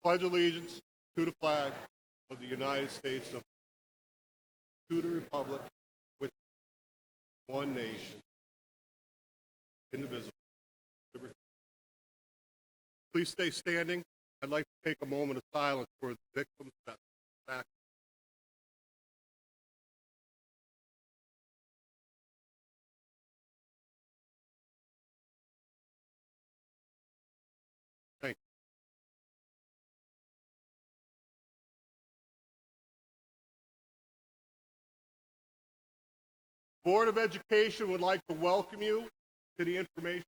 Pledge allegiance to the flag of the United States of to the republic with one nation, indivisible. Please stay standing. I'd like to take a moment of silence for the victims back. Thank you. Board of Education would like to welcome you to the information.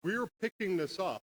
We're picking this up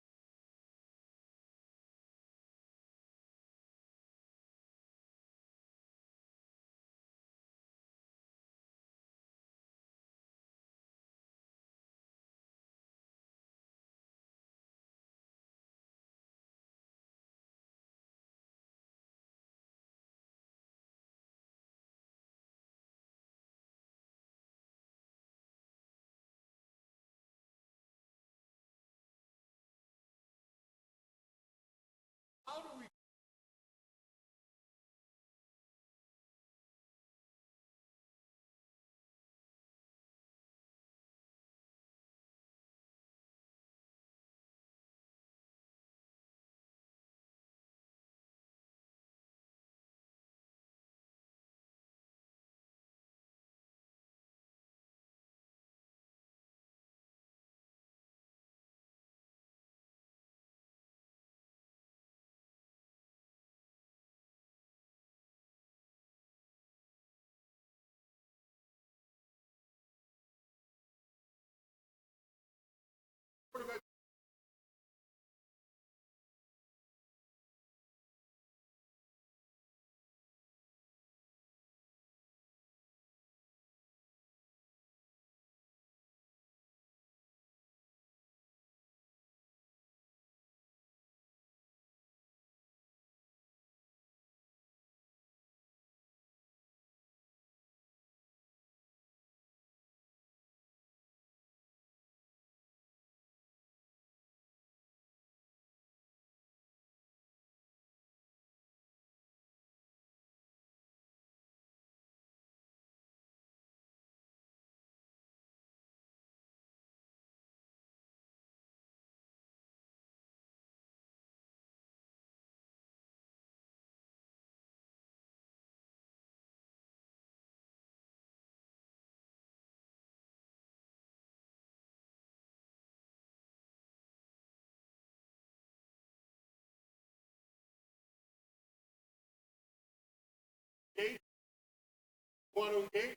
Want to engage?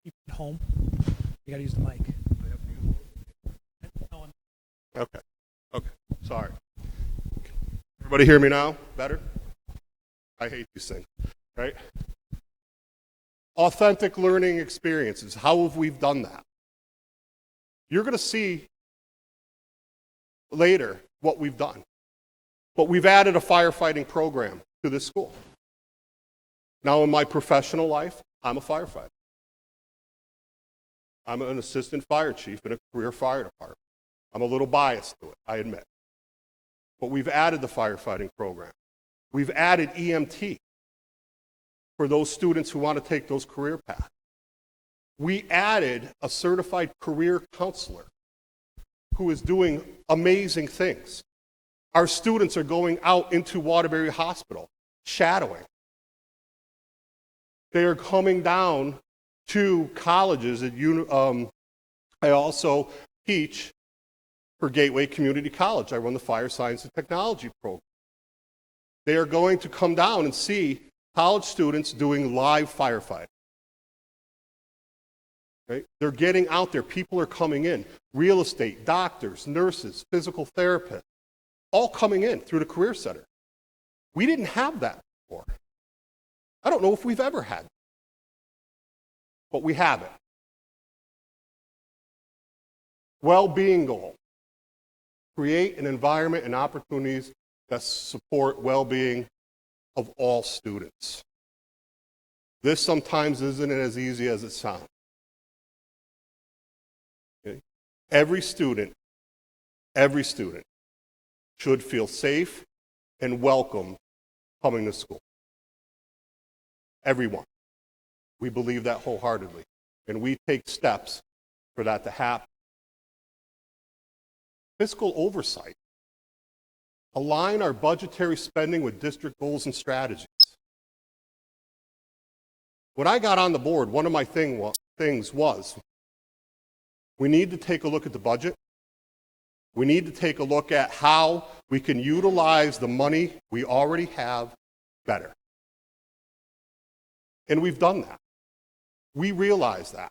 Keep it home. You gotta use the mic. Okay. Okay. Sorry. Everybody hear me now? Better? I hate these things, right? Authentic learning experiences. How have we done that? You're going to see later what we've done. But we've added a firefighting program to this school. Now, in my professional life, I'm a firefighter. I'm an assistant fire chief in a career fire department. I'm a little biased to it, I admit. But we've added the firefighting program. We've added EMT for those students who want to take those career paths. We added a certified career counselor who is doing amazing things. Our students are going out into Waterbury Hospital, shadowing. They are coming down to colleges. I also teach for Gateway Community College. I run the Fire Science and Technology program. They are going to come down and see college students doing live firefighting. Right? They're getting out there. People are coming in. Real estate, doctors, nurses, physical therapists, all coming in through the Career Center. We didn't have that before. I don't know if we've ever had it, but we have it. Well-being goal. Create an environment and opportunities that support well-being of all students. This sometimes isn't as easy as it sounds. Okay? Every student should feel safe and welcome coming to school. Everyone. We believe that wholeheartedly, and we take steps for that to happen. Fiscal oversight. Align our budgetary spending with district goals and strategies. When I got on the board, one of my things was we need to take a look at the budget. We need to take a look at how we can utilize the money we already have better. And we've done that. We realize that.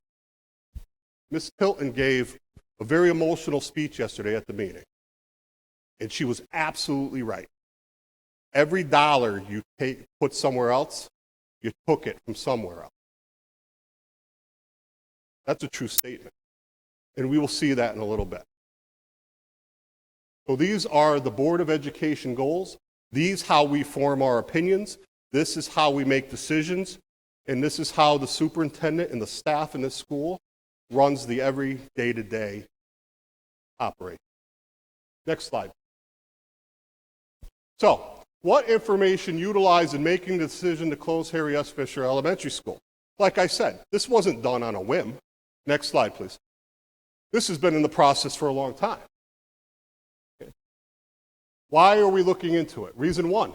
Ms. Tilton gave a very emotional speech yesterday at the meeting. And she was absolutely right. Every dollar you put somewhere else, you took it from somewhere else. That's a true statement. And we will see that in a little bit. So these are the Board of Education goals. These how we form our opinions. This is how we make decisions. And this is how the superintendent and the staff in this school runs the every day-to-day operation. Next slide. So, what information utilized in making the decision to close Harry S. Fisher Elementary School? Like I said, this wasn't done on a whim. Next slide, please. This has been in the process for a long time. Okay. Why are we looking into it? Reason one.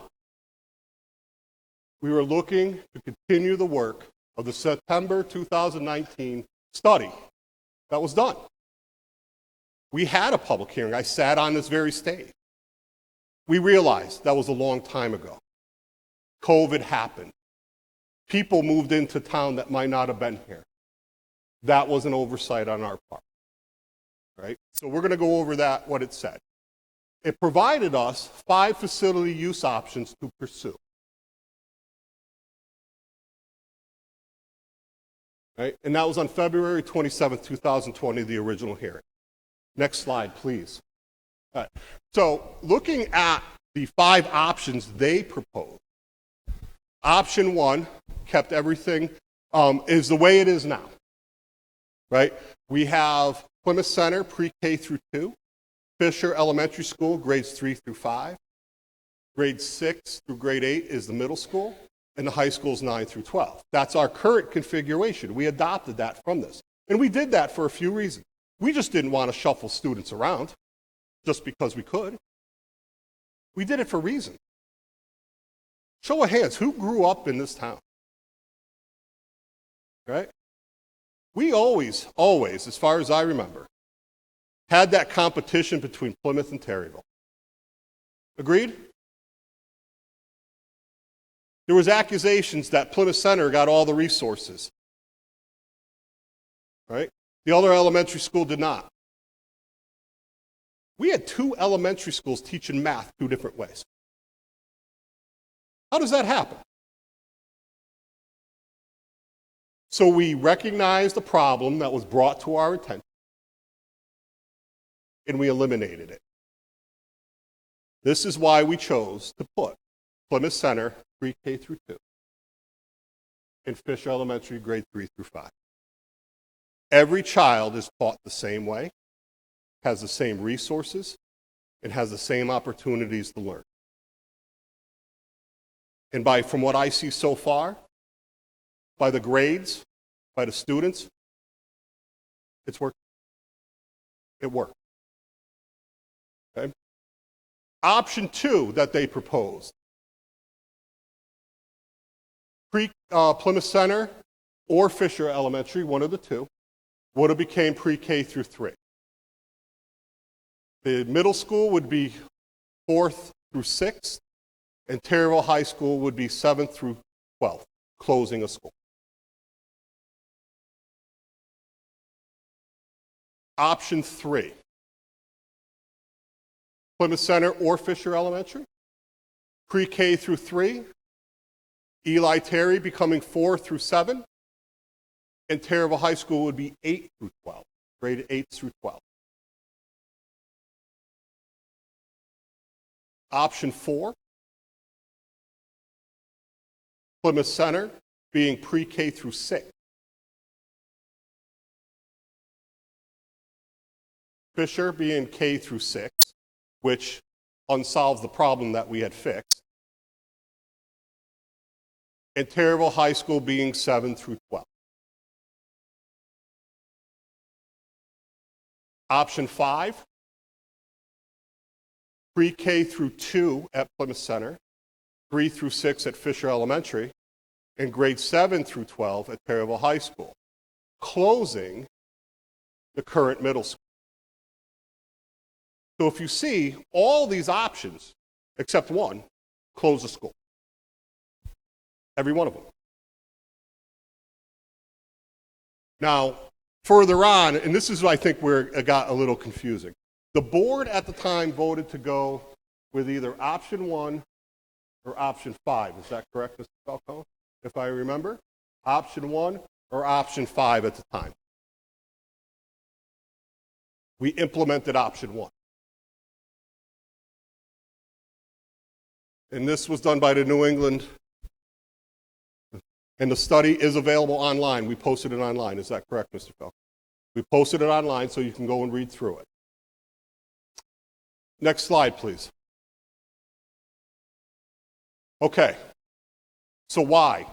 We were looking to continue the work of the September 2019 study that was done. We had a public hearing. I sat on this very stage. We realized that was a long time ago. COVID happened. People moved into town that might not have been here. That was an oversight on our part. Right? So we're going to go over that, what it said. It provided us 5 facility use options to pursue. Right? And that was on February 27, 2020, the original hearing. Next slide, please. All right. So looking at the 5 options they proposed, option 1 kept everything, is the way it is now. Right? We have Plymouth Center, pre-K through 2, Fisher Elementary School, grades 3 through 5, grade 6 through grade 8 is the middle school, and the high school is 9 through 12. That's our current configuration. We adopted that from this. And we did that for a few reasons. We just didn't want to shuffle students around just because we could. We did it for reasons. Show of hands, who grew up in this town? Right? We always, as far as I remember, had that competition between Plymouth and Terryville. Agreed? There was accusations that Plymouth Center got all the resources. Right? The other elementary school did not. We had 2 elementary schools teaching math 2 different ways. How does that happen? So we recognized the problem that was brought to our attention, and we eliminated it. This is why we chose to put Plymouth Center pre-K through 2 and Fisher Elementary grade 3 through 5. Every child is taught the same way, has the same resources, and has the same opportunities to learn. And from what I see so far, by the grades, by the students, it's working. It worked. Okay? Option 2 that they proposed, Plymouth Center or Fisher Elementary, one of the 2, would have became pre-K through 3. The middle school would be 4th through 6th, and Terryville High School would be 7th through 12th, closing a school. Option 3, Plymouth Center or Fisher Elementary, pre-K through 3, Eli Terry becoming 4 through 7, and Terryville High School would be 8 through 12, grade 8 through 12. Option 4, Plymouth Center being pre-K through 6. Fisher being K through 6, which unsolves the problem that we had fixed. And Terryville High School being 7 through 12. Option 5, pre-K through 2 at Plymouth Center, 3 through 6 at Fisher Elementary, and grade 7 through 12 at Terryville High School, closing the current middle school. So if you see, all these options, except one, close the school. Every one of them. Now, further on, and this is I think where it got a little confusing. The board at the time voted to go with either option 1 or option 5. Is that correct, Mr. Falcone? If I remember? Option 1 or option 5 at the time. We implemented option 1. And this was done by the New England, and the study is available online. We posted it online. Is that correct, Mr. Falcone? We posted it online so you can go and read through it. Next slide, please. Okay, so why?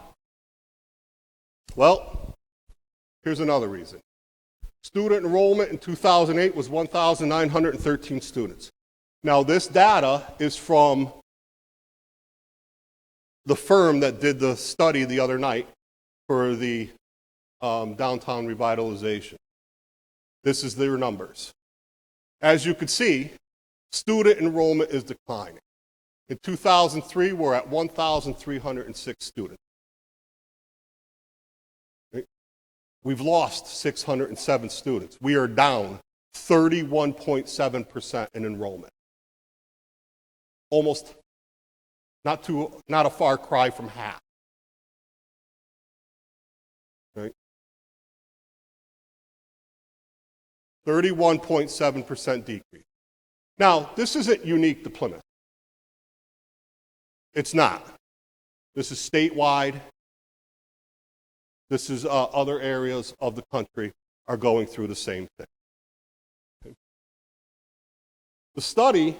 Well, here's another reason. Student enrollment in 2008 was 1,913 students. Now, this data is from the firm that did the study the other night for the downtown revitalization. This is their numbers. As you can see, student enrollment is declining. In 2003, we're at 1,306 students. We've lost 607 students. We are down 31.7% in enrollment. Almost not a far cry from half. Right? 31.7% decrease. Now, this isn't unique to Plymouth. It's not. This is statewide. This is other areas of the country are going through the same thing. Okay. The study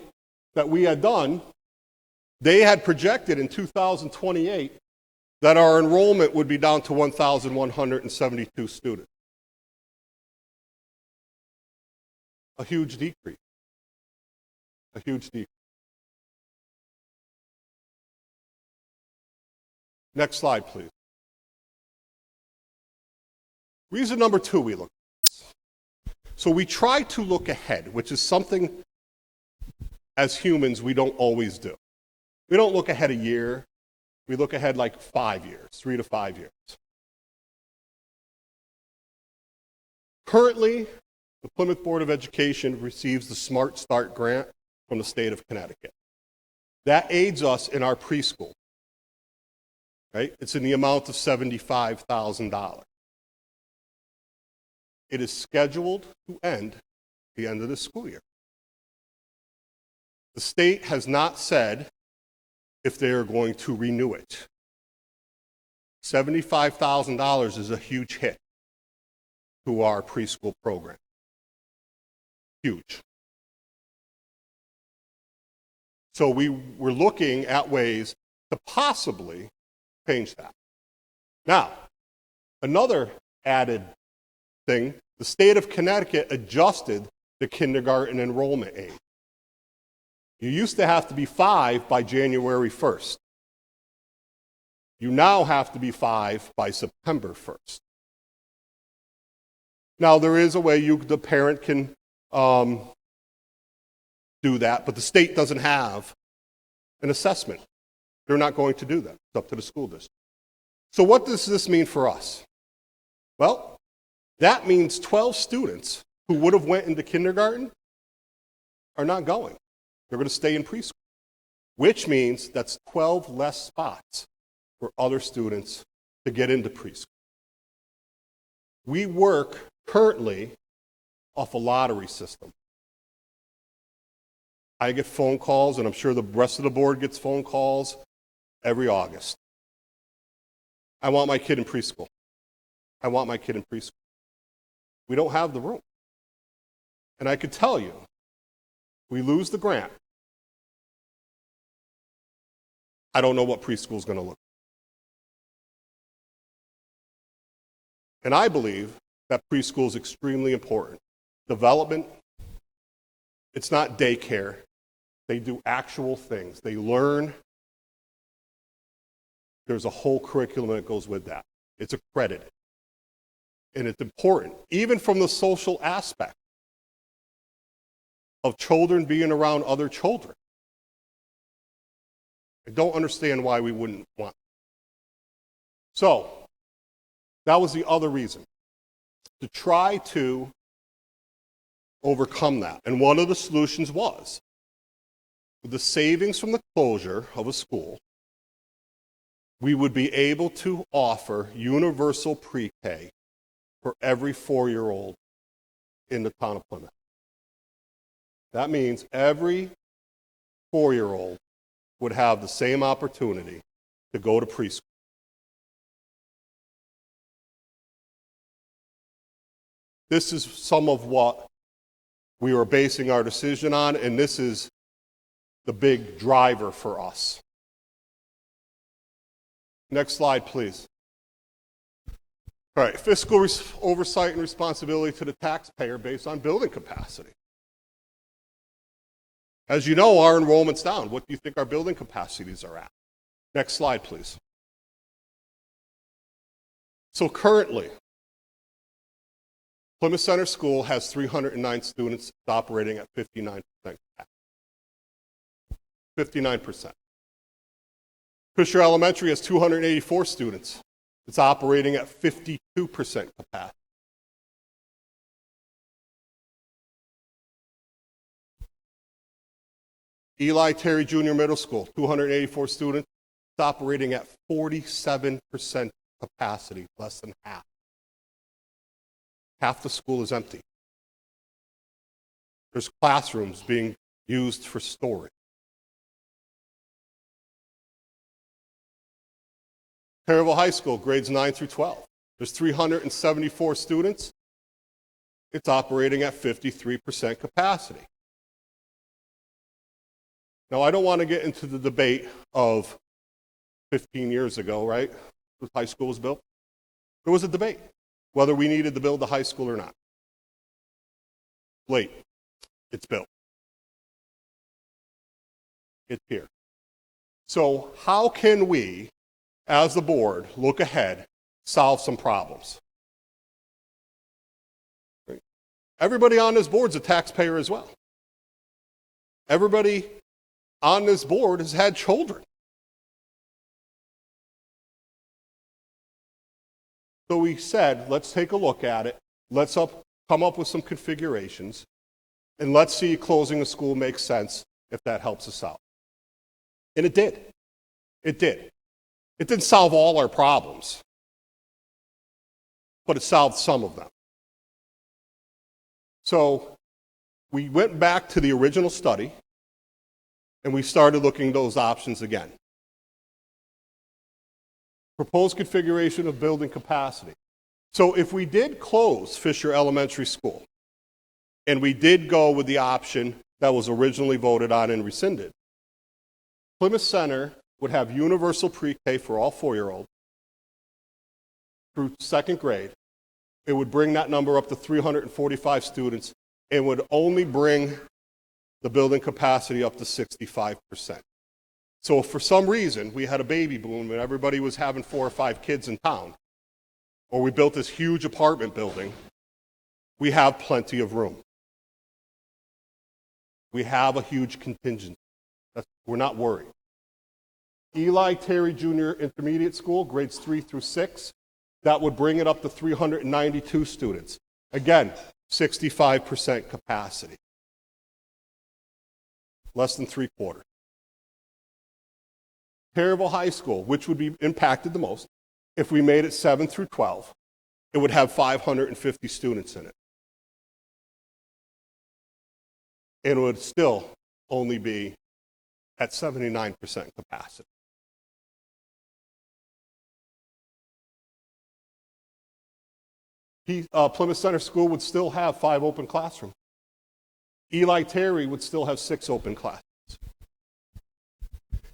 that we had done, they had projected in 2028 that our enrollment would be down to 1,172 students. A huge decrease. A huge decrease. Next slide, please. Reason number 2 we look at. So we try to look ahead, which is something as humans we don't always do. We don't look ahead a year. We look ahead like 5 years, 3 to 5 years. Currently, the Plymouth Board of Education receives the Smart Start grant from the state of Connecticut. That aids us in our preschool. Right? It's in the amount of $75,000. It is scheduled to end at the end of this school year. The state has not said if they are going to renew it. $75,000 is a huge hit to our preschool program. Huge. So we're looking at ways to possibly change that. Now, another added thing, the state of Connecticut adjusted the kindergarten enrollment age. You used to have to be 5 by January 1st. You now have to be 5 by September 1st. Now, there is a way the parent can do that, but the state doesn't have an assessment. They're not going to do that. It's up to the school district. So what does this mean for us? Well, that means 12 students who would have went into kindergarten are not going. They're going to stay in preschool, which means that's 12 less spots for other students to get into preschool. We work currently off a lottery system. I get phone calls, and I'm sure the rest of the board gets phone calls every August. I want my kid in preschool. I want my kid in preschool. We don't have the room. And I could tell you, we lose the grant, I don't know what preschool is going to look like. And I believe that preschool is extremely important. Development, it's not daycare. They do actual things. They learn. There's a whole curriculum that goes with that. It's accredited. And it's important, even from the social aspect of children being around other children. I don't understand why we wouldn't want it. So, that was the other reason, to try to overcome that. And one of the solutions was, with the savings from the closure of a school, we would be able to offer universal pre-K for every 4-year-old in the town of Plymouth. That means every 4-year-old would have the same opportunity to go to preschool. This is some of what we were basing our decision on, and this is the big driver for us. Next slide, please. All right, fiscal oversight and responsibility to the taxpayer based on building capacity. As you know, our enrollment's down. What do you think our building capacities are at? Next slide, please. So currently, Plymouth Center School has 309 students operating at 59% capacity. 59%. Fisher Elementary has 284 students. It's operating at 52% capacity. Eli Terry Junior Middle School, 284 students. It's operating at 47% capacity, less than half. Half the school is empty. There's classrooms being used for storage. Taraville High School, grades 9 through 12. There's 374 students. It's operating at 53% capacity. Now, I don't want to get into the debate of 15 years ago, right? When high school was built. There was a debate whether we needed to build the high school or not. Late. It's built. It's here. So how can we, as the board, look ahead, solve some problems? Everybody on this board is a taxpayer as well. Everybody on this board has had children. So we said, let's take a look at it. Let's come up with some configurations, and let's see if closing a school makes sense if that helps us out. And it did. It did. It didn't solve all our problems, but it solved some of them. So we went back to the original study, and we started looking at those options again. Proposed configuration of building capacity. So if we did close Fisher Elementary School, and we did go with the option that was originally voted on and rescinded, Plymouth Center would have universal pre-K for all 4-year-olds through 2nd grade. It would bring that number up to 345 students and would only bring the building capacity up to 65%. So if for some reason we had a baby boom and everybody was having 4 or 5 kids in town, or we built this huge apartment building, we have plenty of room. We have a huge contingent. We're not worried. Eli Terry Junior Intermediate School, grades 3 through 6, that would bring it up to 392 students. Again, 65% capacity. Less than 3/4. Taryville High School, which would be impacted the most, if we made it 7 through 12, it would have 550 students in it. And it would still only be at 79% capacity. Plymouth Center School would still have 5 open classrooms. Eli Terry would still have 6 open classrooms,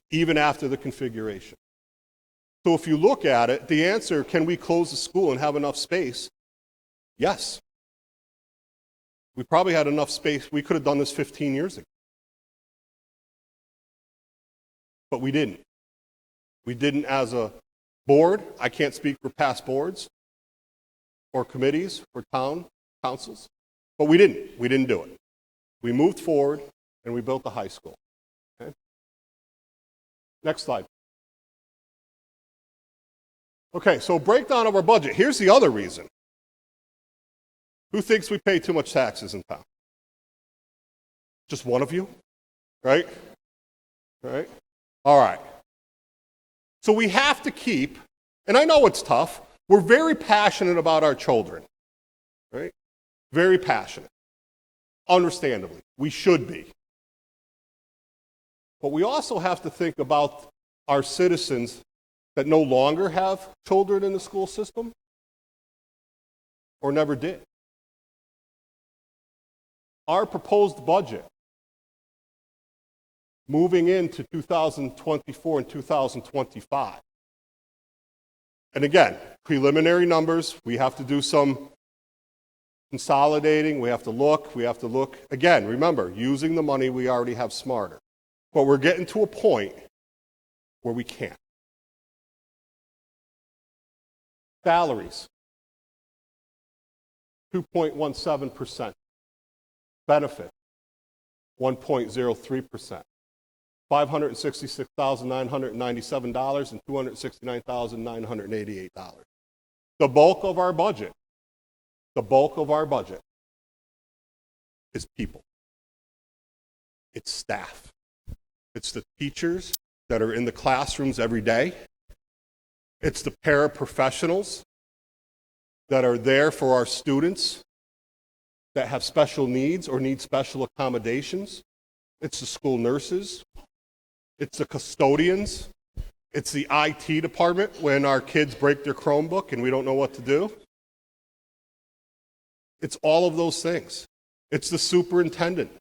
even after the configuration. So if you look at it, the answer, can we close the school and have enough space? Yes. We probably had enough space. We could have done this 15 years ago. But we didn't. We didn't as a board. I can't speak for past boards or committees or town councils, but we didn't. We didn't do it. We moved forward and we built the high school. Okay? Next slide. Okay, so breakdown of our budget. Here's the other reason. Who thinks we pay too much taxes in town? Just one of you? Right? Right? All right. So we have to keep, and I know it's tough, we're very passionate about our children. Right? Very passionate. Understandably. We should be. But we also have to think about our citizens that no longer have children in the school system or never did. Our proposed budget moving into 2024 and 2025. And again, preliminary numbers, we have to do some consolidating, we have to look. Again, remember, using the money we already have smarter. But we're getting to a point where we can't. Salaries, 2.17%. Benefit, 1.03%. $566,997 and $269,988. The bulk of our budget is people. It's staff. It's the teachers that are in the classrooms every day. It's the paraprofessionals that are there for our students that have special needs or need special accommodations. It's the school nurses. It's the custodians. It's the IT department when our kids break their Chromebook and we don't know what to do. It's all of those things. It's the superintendent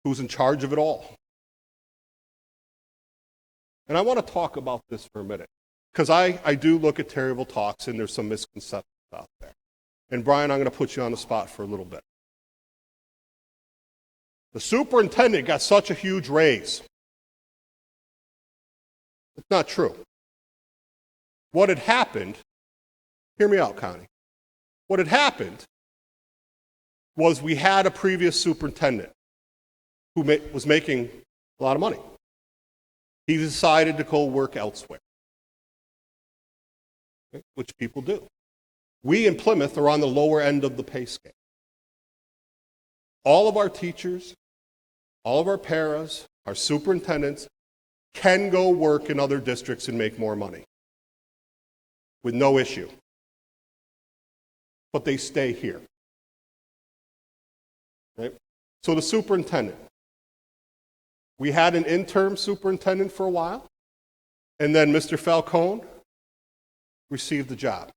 who's in charge of it all. And I want to talk about this for a minute, because I do look at Taryville Talks and there's some misconceptions out there. And Brian, I'm going to put you on the spot for a little bit. The superintendent got such a huge raise. It's not true. What had happened, hear me out, Connie. What had happened was we had a previous superintendent who was making a lot of money. He decided to go work elsewhere, okay, which people do. We in Plymouth are on the lower end of the pay scale. All of our teachers, all of our paras, our superintendents can go work in other districts and make more money with no issue. But they stay here. Right? So the superintendent. We had an interim superintendent for a while, and then Mr. Falcone received the job.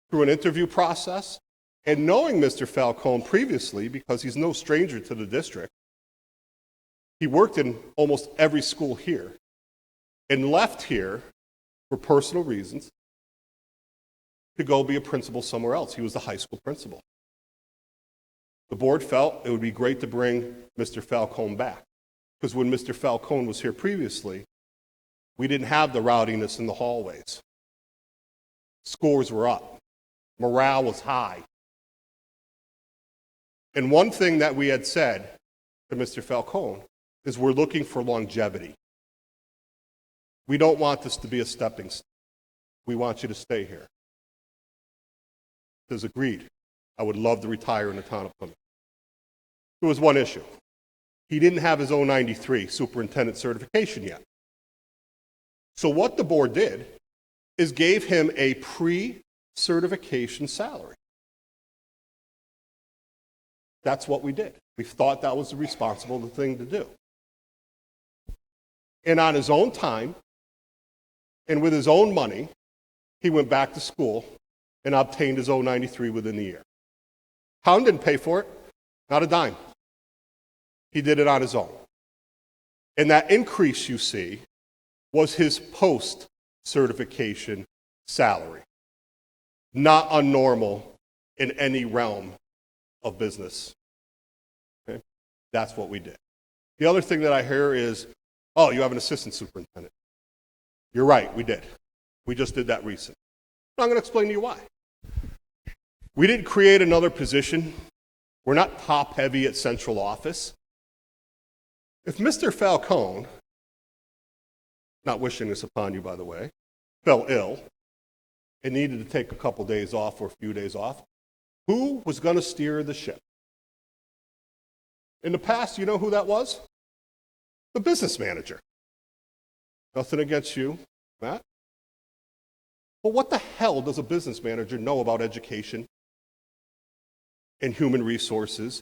Through an interview process, and knowing Mr. Falcone previously, because he's no stranger to the district, he worked in almost every school here and left here for personal reasons to go be a principal somewhere else. He was the high school principal. The board felt it would be great to bring Mr. Falcone back, because when Mr. Falcone was here previously, we didn't have the rowdiness in the hallways. Scores were up. Morale was high. And one thing that we had said to Mr. Falcone is we're looking for longevity. We don't want this to be a stepping stone. We want you to stay here. He says, agreed. I would love to retire in the town of Plymouth. There was one issue. He didn't have his 093 superintendent certification yet. So what the board did is gave him a pre-certification salary. That's what we did. We thought that was the responsible thing to do. And on his own time, and with his own money, he went back to school and obtained his 093 within the year. Town didn't pay for it, not a dime. He did it on his own. And that increase you see was his post-certification salary. Not unnormal in any realm of business. Okay? That's what we did. The other thing that I hear is, oh, you have an assistant superintendent. You're right, we did. We just did that recently. I'm going to explain to you why. We didn't create another position. We're not top-heavy at central office. If Mr. Falcone, not wishing this upon you, by the way, fell ill and needed to take a couple days off or a few days off, who was going to steer the ship? In the past, you know who that was? The business manager. Nothing against you, Matt. But what the hell does a business manager know about education and human resources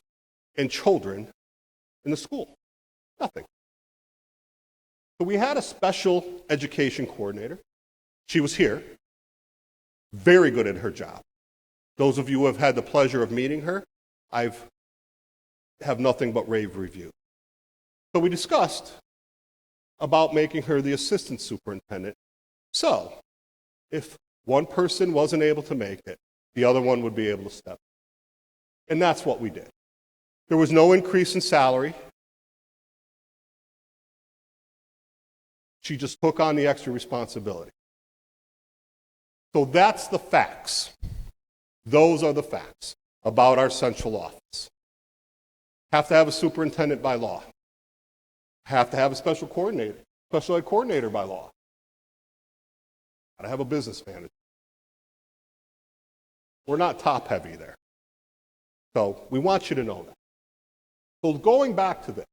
and children in the school? Nothing. So we had a special education coordinator. She was here, very good at her job. Those of you who have had the pleasure of meeting her, I have nothing but rave reviews. So we discussed about making her the assistant superintendent. So if one person wasn't able to make it, the other one would be able to step in. And that's what we did. There was no increase in salary. She just took on the extra responsibility. So that's the facts. Those are the facts about our central office. Have to have a superintendent by law. Have to have a special ed coordinator by law. Got to have a business manager. We're not top heavy there. So we want you to know that. So going back to this,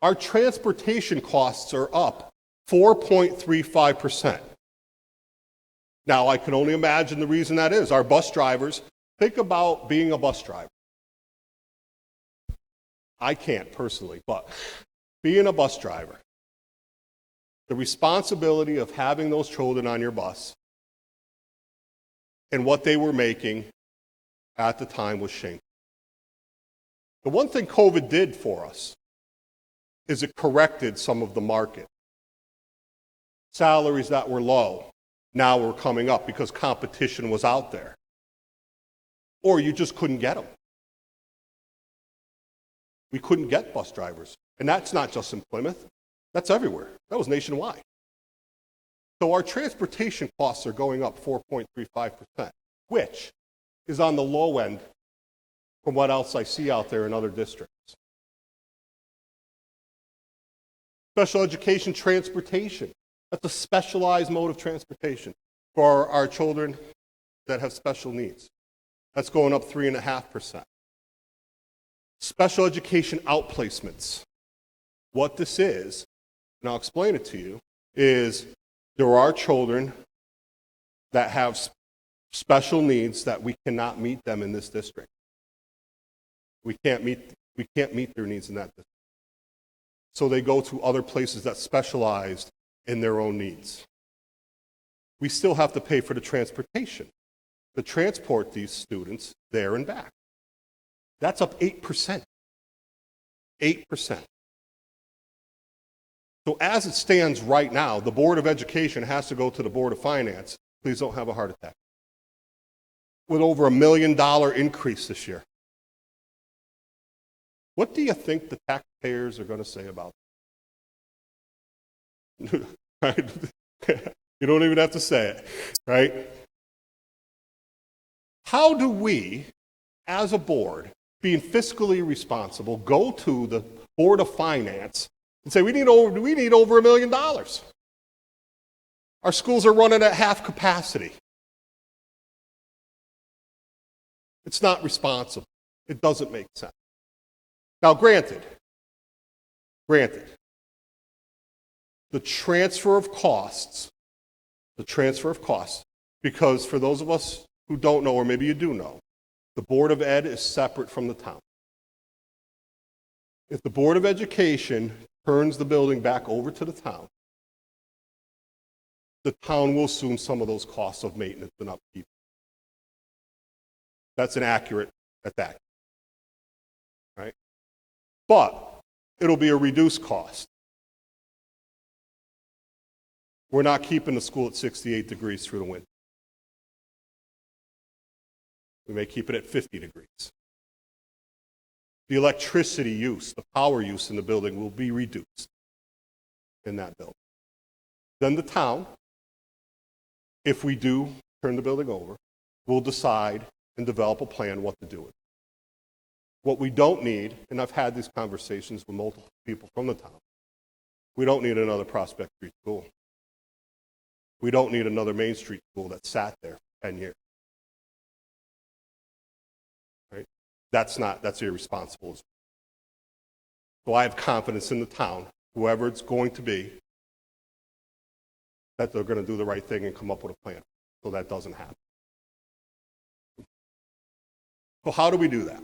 our transportation costs are up 4.35%. Now, I can only imagine the reason that is. Our bus drivers, think about being a bus driver. I can't personally, but being a bus driver, the responsibility of having those children on your bus and what they were making at the time was shameful. The one thing COVID did for us is it corrected some of the market. Salaries that were low now were coming up because competition was out there. Or you just couldn't get them. We couldn't get bus drivers. And that's not just in Plymouth. That's everywhere. That was nationwide. So our transportation costs are going up 4.35%, which is on the low end from what else I see out there in other districts. Special education transportation. That's a specialized mode of transportation for our children that have special needs. That's going up 3.5%. Special education outplacements. What this is, and I'll explain it to you, is there are children that have special needs that we cannot meet them in this district. We can't meet their needs in that district. So they go to other places that specialize in their own needs. We still have to pay for the transportation to transport these students there and back. That's up 8%. 8%. So as it stands right now, the Board of Education has to go to the Board of Finance. Please don't have a heart attack. With over $1 million increase this year. What do you think the taxpayers are going to say about it? Right? You don't even have to say it, right? How do we, as a board, being fiscally responsible, go to the Board of Finance and say, we need over $1 million. Our schools are running at half capacity. It's not responsible. It doesn't make sense. Now, granted, the transfer of costs, because for those of us who don't know, or maybe you do know, the Board of Ed is separate from the town. If the Board of Education turns the building back over to the town will assume some of those costs of maintenance and upkeep. That's inaccurate at that, right? But it'll be a reduced cost. We're not keeping the school at 68 degrees through the winter. We may keep it at 50 degrees. The electricity use, the power use in the building will be reduced in that building. Then the town, if we do turn the building over, will decide and develop a plan what to do with it. What we don't need, and I've had these conversations with multiple people from the town, we don't need another Prospect Street school. We don't need another Main Street school that sat there for 10 years. Right? That's irresponsible. So I have confidence in the town, whoever it's going to be, that they're going to do the right thing and come up with a plan so that doesn't happen. So how do we do that?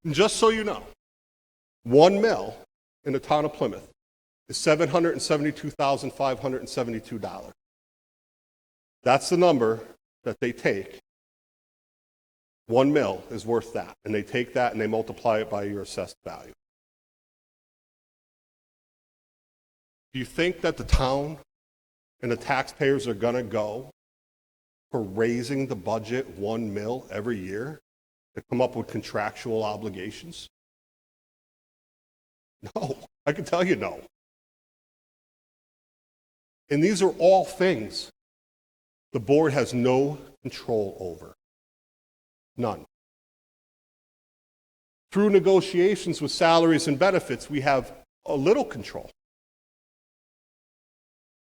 And just so you know, 1 mil in the town of Plymouth is $772,572. That's the number that they take. 1 mil is worth that. And they take that and they multiply it by your assessed value. Do you think that the town and the taxpayers are going to go for raising the budget 1 mil every year to come up with contractual obligations? No, I can tell you no. And these are all things the board has no control over. None. Through negotiations with salaries and benefits, we have a little control.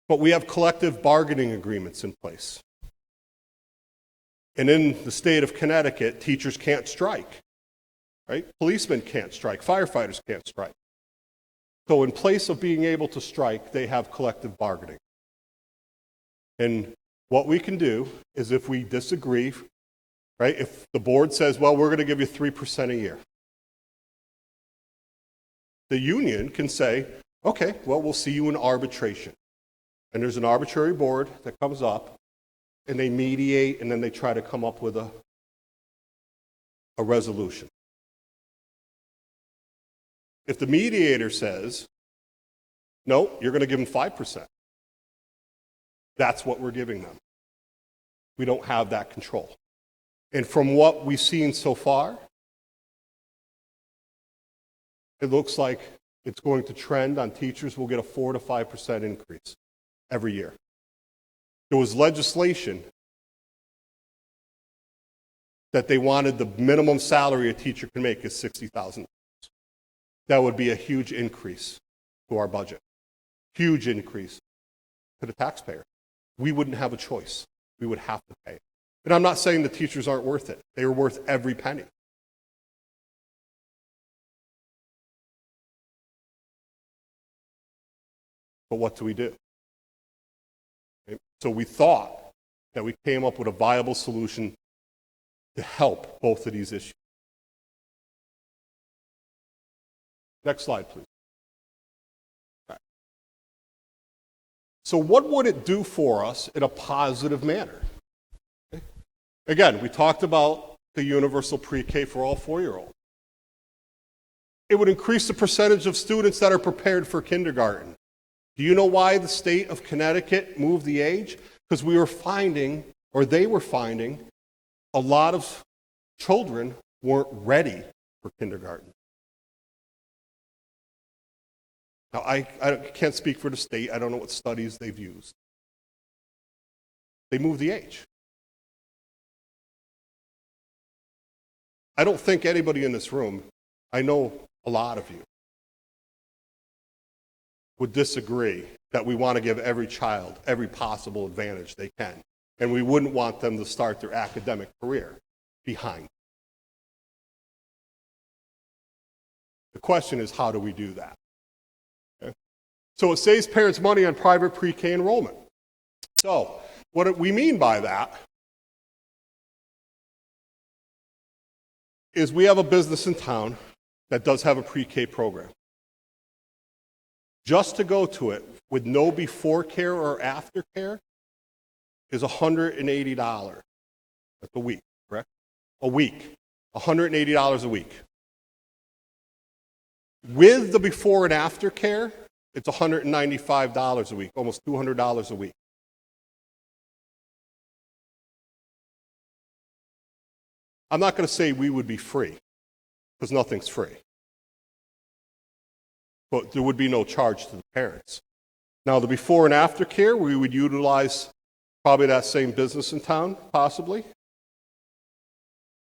But we have collective bargaining agreements in place. And in the state of Connecticut, teachers can't strike, right? Policemen can't strike, firefighters can't strike. So in place of being able to strike, they have collective bargaining. And what we can do is if we disagree, right, if the board says, well, we're going to give you 3% a year, the union can say, okay, well, we'll see you in arbitration. And there's an arbitrary board that comes up, and they mediate, and then they try to come up with a resolution. If the mediator says, no, you're going to give them 5%, that's what we're giving them. We don't have that control. And from what we've seen so far, it looks like it's going to trend on teachers will get a 4 to 5% increase every year. There was legislation that they wanted the minimum salary a teacher can make is $60,000. That would be a huge increase to our budget. Huge increase to the taxpayer. We wouldn't have a choice. We would have to pay. And I'm not saying the teachers aren't worth it. They are worth every penny. But what do we do? Okay? So we thought that we came up with a viable solution to help both of these issues. Next slide, please. Okay. So what would it do for us in a positive manner? Okay. Again, we talked about the universal pre-K for all 4-year-olds. It would increase the percentage of students that are prepared for kindergarten. Do you know why the state of Connecticut moved the age? Because we were finding, or they were finding, a lot of children weren't ready for kindergarten. Now, I can't speak for the state. I don't know what studies they've used. They moved the age. I don't think anybody in this room, I know a lot of you, would disagree that we want to give every child every possible advantage they can. And we wouldn't want them to start their academic career behind. The question is, how do we do that? Okay? So it saves parents money on private pre-K enrollment. So what we mean by that is we have a business in town that does have a pre-K program. Just to go to it with no before care or after care is $180. That's a week, correct? A week. $180 a week. With the before and after care, it's $195 a week, almost $200 a week. I'm not going to say we would be free, because nothing's free. But there would be no charge to the parents. Now, the before and after care, we would utilize probably that same business in town, possibly.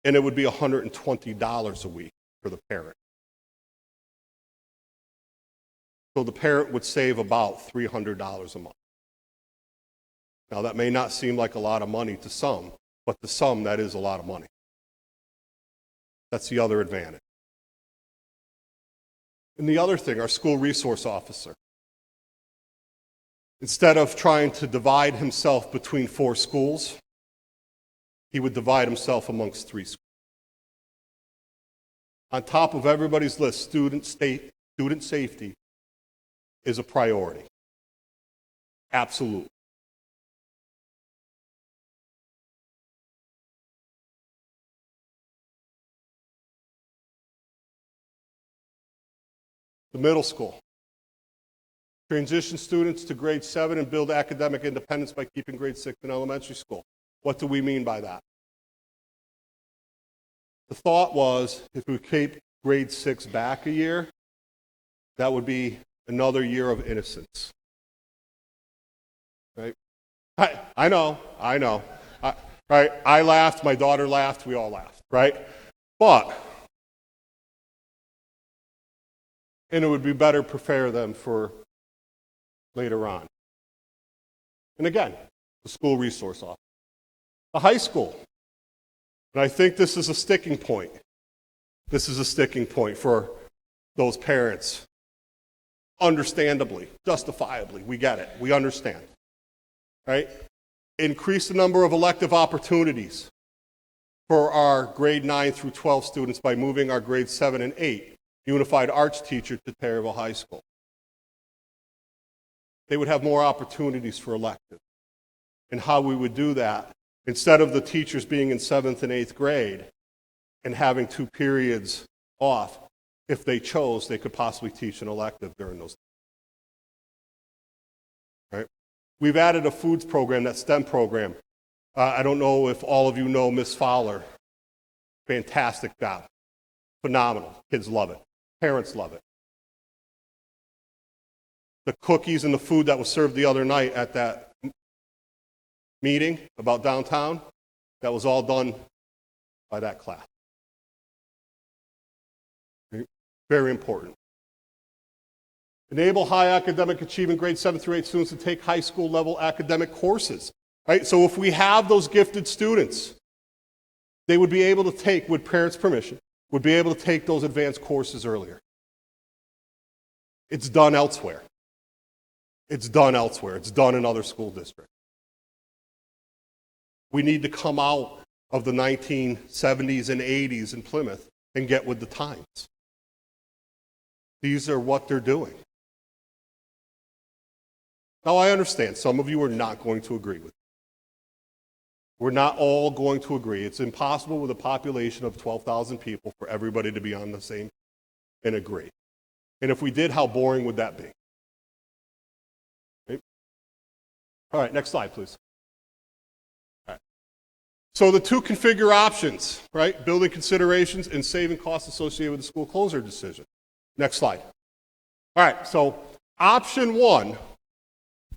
And it would be $120 a week for the parent. So the parent would save about $300 a month. Now, that may not seem like a lot of money to some, but to some, that is a lot of money. That's the other advantage. And the other thing, our school resource officer, instead of trying to divide himself between 4 schools, he would divide himself amongst 3 schools. On top of everybody's list, student safety is a priority. Absolutely. The middle school. Transition students to grade 7 and build academic independence by keeping grade 6 in elementary school. What do we mean by that? The thought was, if we keep grade 6 back a year, that would be another year of innocence. Right? I know. Right? I laughed, my daughter laughed, we all laughed, right? But, and it would be better to prepare them for later on. And again, the school resource officer. The high school. And I think this is a sticking point. This is a sticking point for those parents. Understandably, justifiably, we get it. We understand. Right? Increase the number of elective opportunities for our grade 9 through 12 students by moving our grade 7 and 8 unified arts teacher to Taylorville High School. They would have more opportunities for elective. And how we would do that, instead of the teachers being in 7th and 8th grade and having 2 periods off, if they chose, they could possibly teach an elective during those times. Right? We've added a foods program, that STEM program. I don't know if all of you know Miss Fowler. Fantastic job. Phenomenal. Kids love it. Parents love it. The cookies and the food that was served the other night at that meeting about downtown, that was all done by that class. Very important. Enable high academic achievement grade 7 through 8 students to take high school level academic courses. Right? So if we have those gifted students, they would be able to take, with parents' permission, would be able to take those advanced courses earlier. It's done elsewhere. It's done elsewhere. It's done in other school districts. We need to come out of the 1970s and 80s in Plymouth and get with the times. These are what they're doing. Now, I understand some of you are not going to agree with me. We're not all going to agree. It's impossible with a population of 12,000 people for everybody to be on the same and agree. And if we did, how boring would that be? Right? All right, next slide, please. All right. So the two configure options, right? Building considerations and saving costs associated with the school closure decision. Next slide. All right, so option one,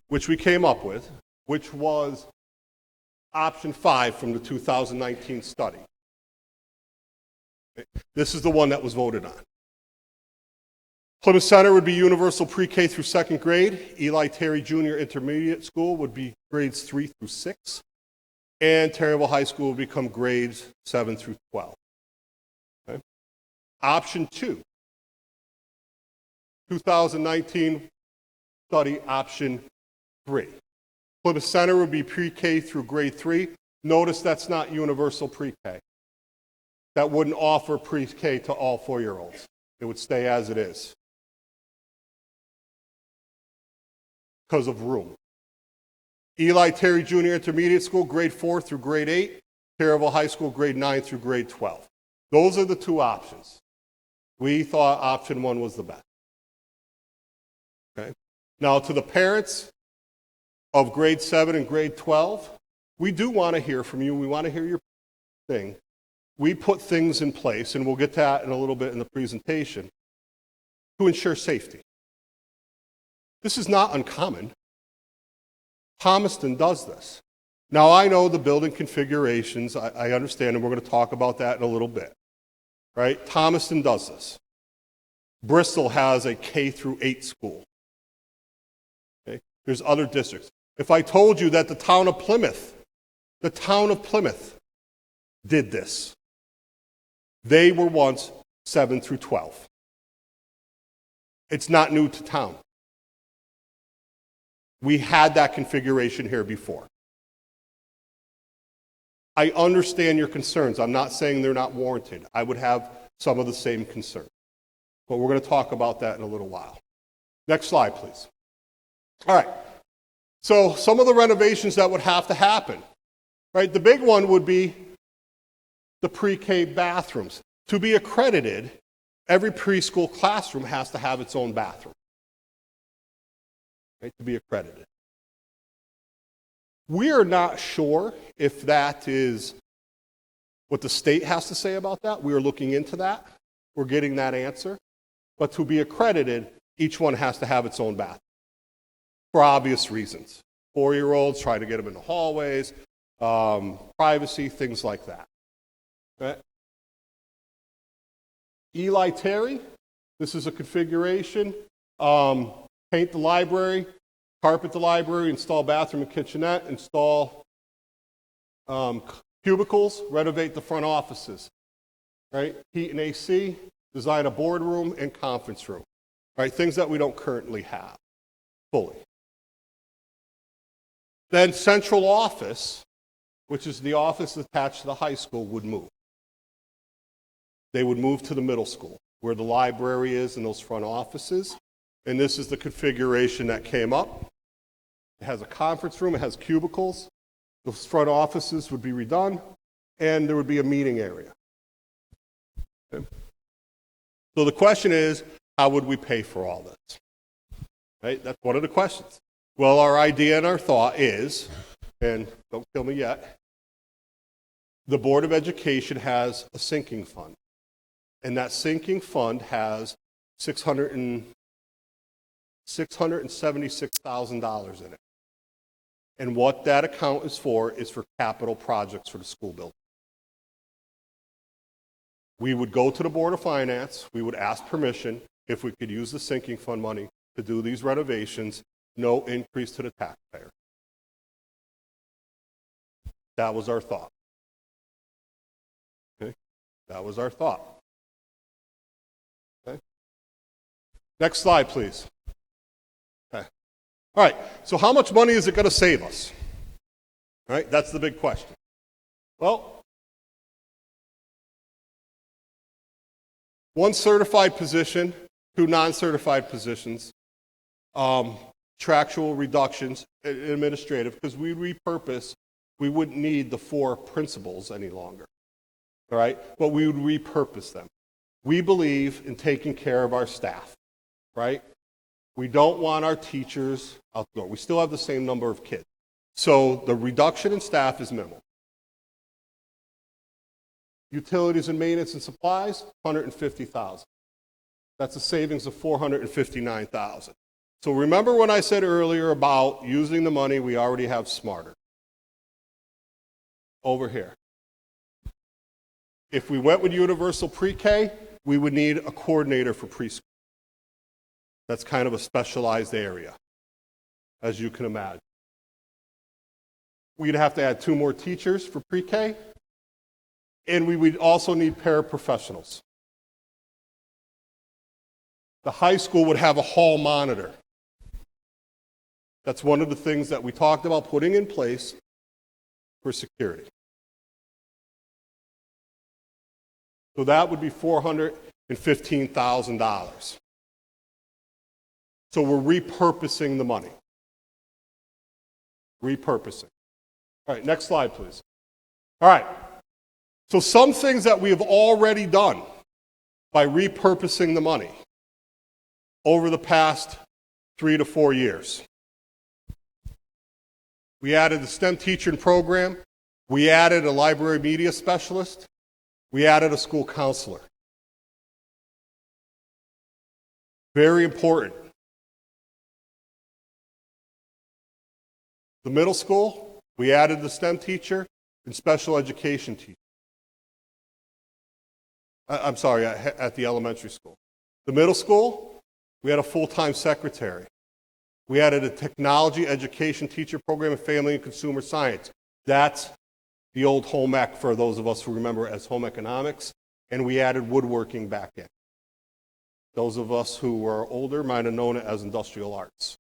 which we came up with, which was option 5 from the 2019 study. This is the one that was voted on. Plymouth Center would be universal pre-K through 2nd grade. Eli Terry Junior Intermediate School would be grades 3 through 6. And Terryville High School would become grades 7 through 12. Okay. Option 2, 2019 study, option 3. Plymouth Center would be pre-K through grade 3. Notice that's not universal pre-K. That wouldn't offer pre-K to all 4-year-olds. It would stay as it is because of room. Eli Terry Junior Intermediate School, grade 4 through grade 8. Terryville High School, grade 9 through grade 12. Those are the two options. We thought option 1 was the best. Okay. Now, to the parents of grade 7 and grade 12, we do want to hear from you. We want to hear your thing. We put things in place, and we'll get to that in a little bit in the presentation, to ensure safety. This is not uncommon. Thomaston does this. Now, I know the building configurations. I understand, and we're going to talk about that in a little bit. Right? Thomaston does this. Bristol has a K through 8 school. Okay? There's other districts. If I told you that the town of Plymouth did this, they were once 7 through 12. It's not new to town. We had that configuration here before. I understand your concerns. I'm not saying they're not warranted. I would have some of the same concerns. But we're going to talk about that in a little while. Next slide, please. All right. So some of the renovations that would have to happen, right? The big one would be the pre-K bathrooms. To be accredited, every preschool classroom has to have its own bathroom, right? To be accredited. We are not sure if that is what the state has to say about that. We are looking into that. We're getting that answer. But to be accredited, each one has to have its own bathroom for obvious reasons. 4-year-olds, try to get them in the hallways, privacy, things like that. Okay. Eli Terry, this is a configuration. Paint the library, carpet the library, install bathroom and kitchenette, install cubicles, renovate the front offices, right? Heat and AC, design a boardroom and conference room, right? Things that we don't currently have fully. Then central office, which is the office attached to the high school, would move. They would move to the middle school, where the library is and those front offices. And this is the configuration that came up. It has a conference room, it has cubicles. Those front offices would be redone, and there would be a meeting area. Okay. So the question is, how would we pay for all this? Right? That's one of the questions. Well, our idea and our thought is, and don't kill me yet, the Board of Education has a sinking fund. And that sinking fund has $676,000 in it. And what that account is for capital projects for the school building. We would go to the Board of Finance, we would ask permission if we could use the sinking fund money to do these renovations, no increase to the taxpayer. That was our thought. Okay? That was our thought. Okay? Next slide, please. Okay. All right, so how much money is it going to save us? All right, that's the big question. Well, one certified position, two non-certified positions, contractual reductions, administrative, because we repurpose, we wouldn't need the 4 principals any longer, all right? But we would repurpose them. We believe in taking care of our staff, right? We don't want our teachers outdoor. We still have the same number of kids. So the reduction in staff is minimal. Utilities and maintenance and supplies, $150,000. That's a savings of $459,000. So remember when I said earlier about using the money we already have smarter? Over here. If we went with universal pre-K, we would need a coordinator for preschool. That's kind of a specialized area, as you can imagine. We'd have to add 2 more teachers for pre-K, and we would also need paraprofessionals. The high school would have a hall monitor. That's one of the things that we talked about putting in place for security. So that would be $415,000. So we're repurposing the money. Repurposing. All right, next slide, please. All right. So some things that we have already done by repurposing the money over the past 3 to 4 years. We added the STEM teaching program. We added a library media specialist. We added a school counselor. Very important. The middle school, we added the STEM teacher and special education teacher. I'm sorry, at the elementary school. The middle school, we had a full-time secretary. We added a technology education teacher program in family and consumer science. That's the old home ec for those of us who remember as home economics. And we added woodworking back in. Those of us who were older might have known it as industrial arts,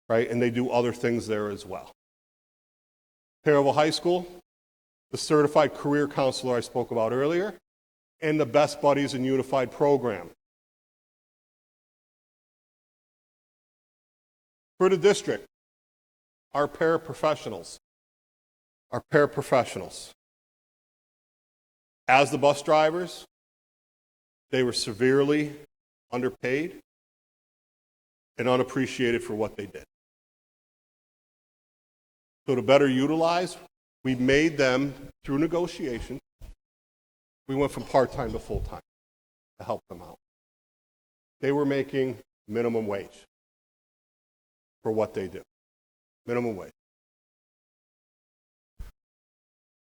right? And they do other things there as well. Taraville High School, the certified career counselor I spoke about earlier, and the Best Buddies and Unified program. For the district, our paraprofessionals. As the bus drivers, they were severely underpaid and unappreciated for what they did. So to better utilize, we made them, through negotiation, we went from part-time to full-time to help them out. They were making minimum wage for what they do. Minimum wage.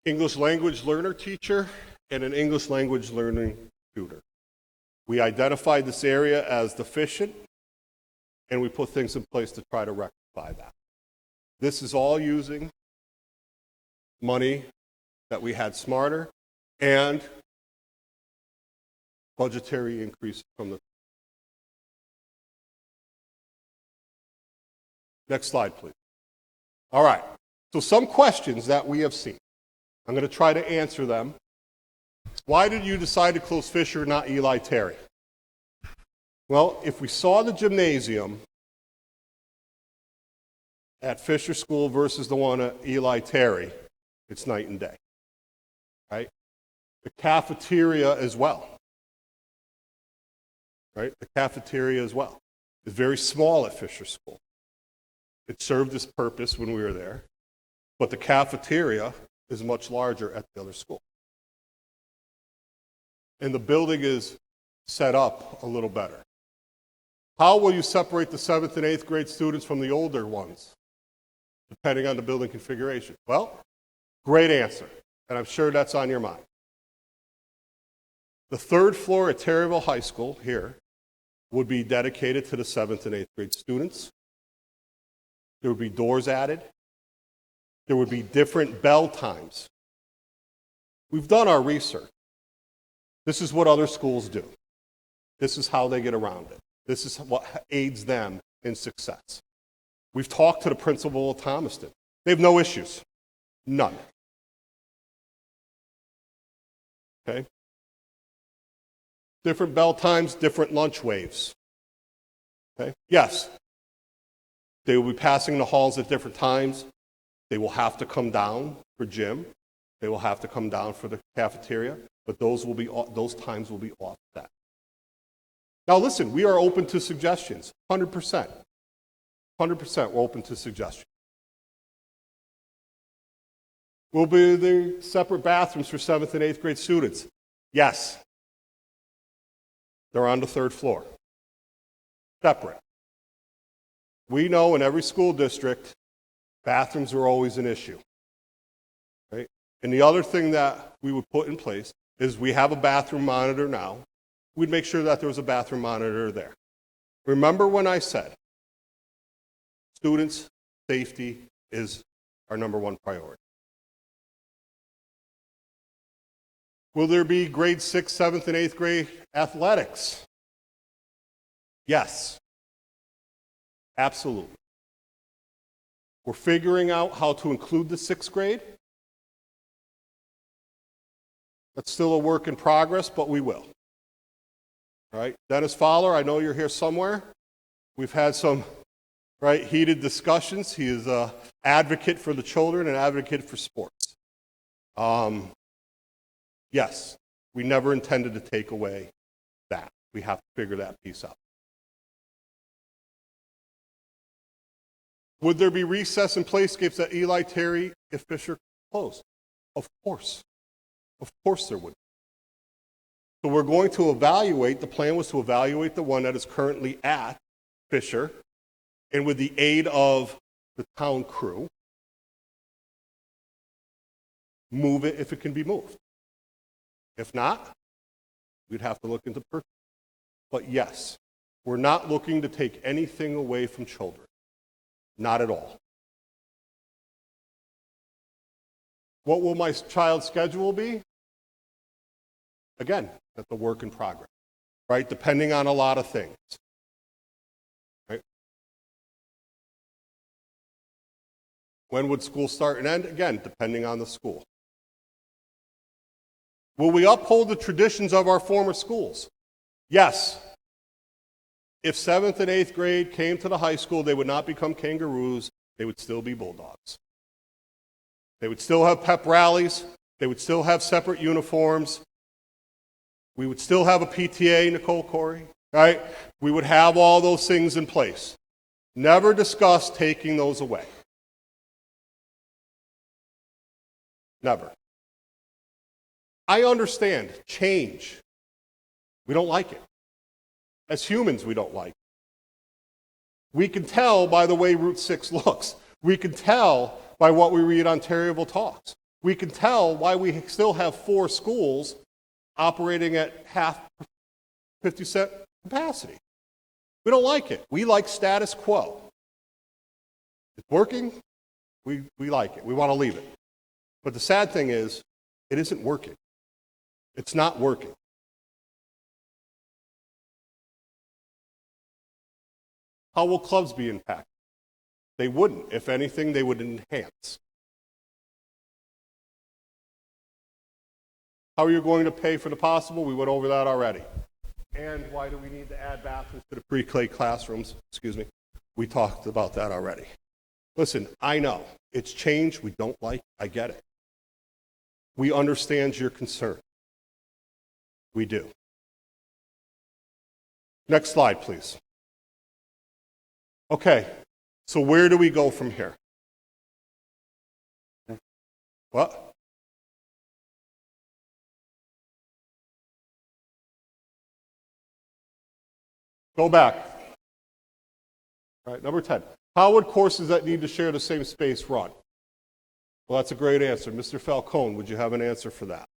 English language learner teacher and an English language learning tutor. We identified this area as deficient, and we put things in place to try to rectify that. This is all using money that we had smarter and budgetary increase from the. Next slide, please. All right. So some questions that we have seen. I'm going to try to answer them. Why did you decide to close Fisher, not Eli Terry? Well, if we saw the gymnasium at Fisher School versus the one at Eli Terry, it's night and day, right? The cafeteria as well, right? The cafeteria as well is very small at Fisher School. It served its purpose when we were there, but the cafeteria is much larger at the other school. And the building is set up a little better. How will you separate the 7th and 8th grade students from the older ones, depending on the building configuration? Well, great answer, and I'm sure that's on your mind. The third floor at Terryville High School here would be dedicated to the 7th and 8th grade students. There would be doors added. There would be different bell times. We've done our research. This is what other schools do. This is how they get around it. This is what aids them in success. We've talked to the principal of Thomaston. They have no issues. None. Okay? Different bell times, different lunch waves. Okay? Yes, they will be passing the halls at different times. They will have to come down for gym. They will have to come down for the cafeteria, but those times will be offset. Now listen, we are open to suggestions, 100%. 100% we're open to suggestions. Will be the separate bathrooms for 7th and 8th grade students? Yes. They're on the 3rd floor. Separate. We know in every school district, bathrooms are always an issue. Right? And the other thing that we would put in place is we have a bathroom monitor now. We'd make sure that there was a bathroom monitor there. Remember when I said students' safety is our number one priority. Will there be grade 6, 7th, and 8th grade athletics? Yes. Absolutely. We're figuring out how to include the 6th grade. That's still a work in progress, but we will. All right, Dennis Fowler, I know you're here somewhere. We've had some heated discussions. He is an advocate for the children and advocate for sports. Yes, we never intended to take away that. We have to figure that piece out. Would there be recess and playscapes at Eli, Terry, if Fisher closed? Of course. Of course there would. So we're going to evaluate, the plan was to evaluate the one that is currently at Fisher, and with the aid of the town crew, move it if it can be moved. If not, we'd have to look into purchase. But yes, we're not looking to take anything away from children. Not at all. What will my child's schedule be? Again, that's a work in progress, right? Depending on a lot of things. Right? When would school start and end? Again, depending on the school. Will we uphold the traditions of our former schools? Yes. If 7th and 8th grade came to the high school, they would not become kangaroos. They would still be bulldogs. They would still have pep rallies. They would still have separate uniforms. We would still have a PTA, Nicole Corey, right? We would have all those things in place. Never discuss taking those away. Never. I understand change. We don't like it. As humans, we don't like it. We can tell by the way Route 6 looks. We can tell by what we read on Terryville Talks. We can tell why we still have 4 schools operating at half 50% capacity. We don't like it. We like status quo. It's working. We like it. We want to leave it. But the sad thing is, it isn't working. It's not working. How will clubs be impacted? They wouldn't. If anything, they would enhance. How are you going to pay for the possible? We went over that already. And why do we need to add bathrooms to the pre-K classrooms? Excuse me. We talked about that already. Listen, I know. It's change we don't like. I get it. We understand your concern. We do. Next slide, please. Okay, so where do we go from here? What? Go back. All right, number 10. How would courses that need to share the same space run? Well, that's a great answer. Mr. Falcone, would you have an answer for that?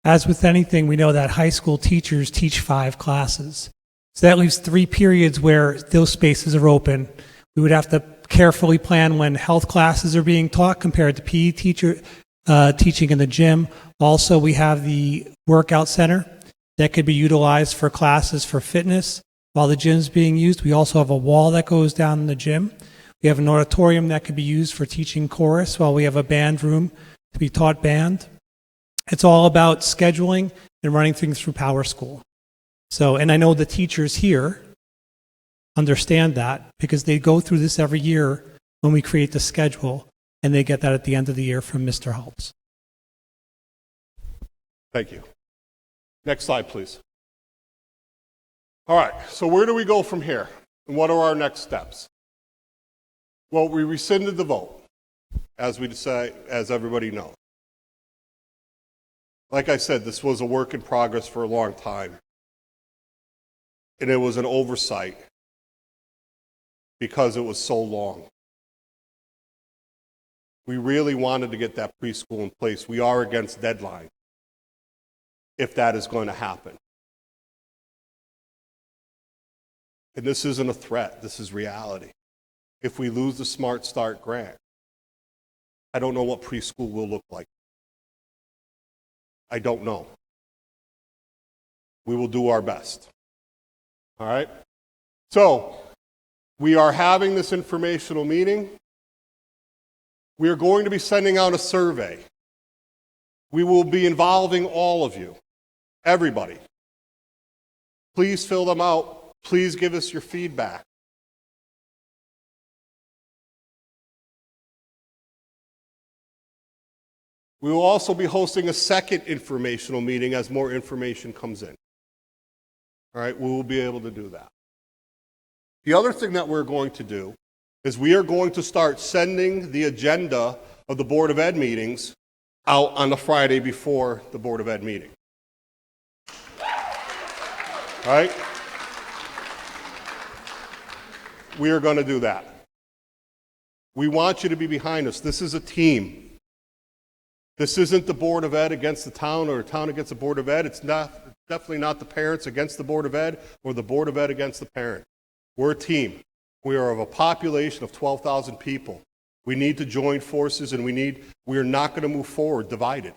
As with anything, we know that high school teachers teach 5 classes. So that leaves 3 periods where those spaces are open. We would have to carefully plan when health classes are being taught compared to PE teaching in the gym. Also, we have the workout center that could be utilized for classes for fitness while the gym's being used. We also have a wall that goes down in the gym. We have an auditorium that could be used for teaching chorus while we have a band room to be taught band. It's all about scheduling and running things through Power School. So, and I know the teachers here understand that because they go through this every year when we create the schedule, and they get that at the end of the year from Mr. Helps. Thank you. Next slide, please. All right, so where do we go from here? And what are our next steps? Well, we rescinded the vote, as everybody knows. Like I said, this was a work in progress for a long time. And it was an oversight because it was so long. We really wanted to get that preschool in place. We are against deadline if that is going to happen. And this isn't a threat, this is reality. If we lose the Smart Start grant, I don't know what preschool will look like. I don't know. We will do our best. All right? So, we are having this informational meeting. We are going to be sending out a survey. We will be involving all of you, everybody. Please fill them out. Please give us your feedback. We will also be hosting a second informational meeting as more information comes in. All right, we will be able to do that. The other thing that we're going to do is we are going to start sending the agenda of the Board of Ed meetings out on the Friday before the Board of Ed meeting. All right? We are going to do that. We want you to be behind us. This is a team. This isn't the Board of Ed against the town or the town against the Board of Ed. It's definitely not the parents against the Board of Ed or the Board of Ed against the parent. We're a team. We are of a population of 12,000 people. We need to join forces, and we are not going to move forward divided.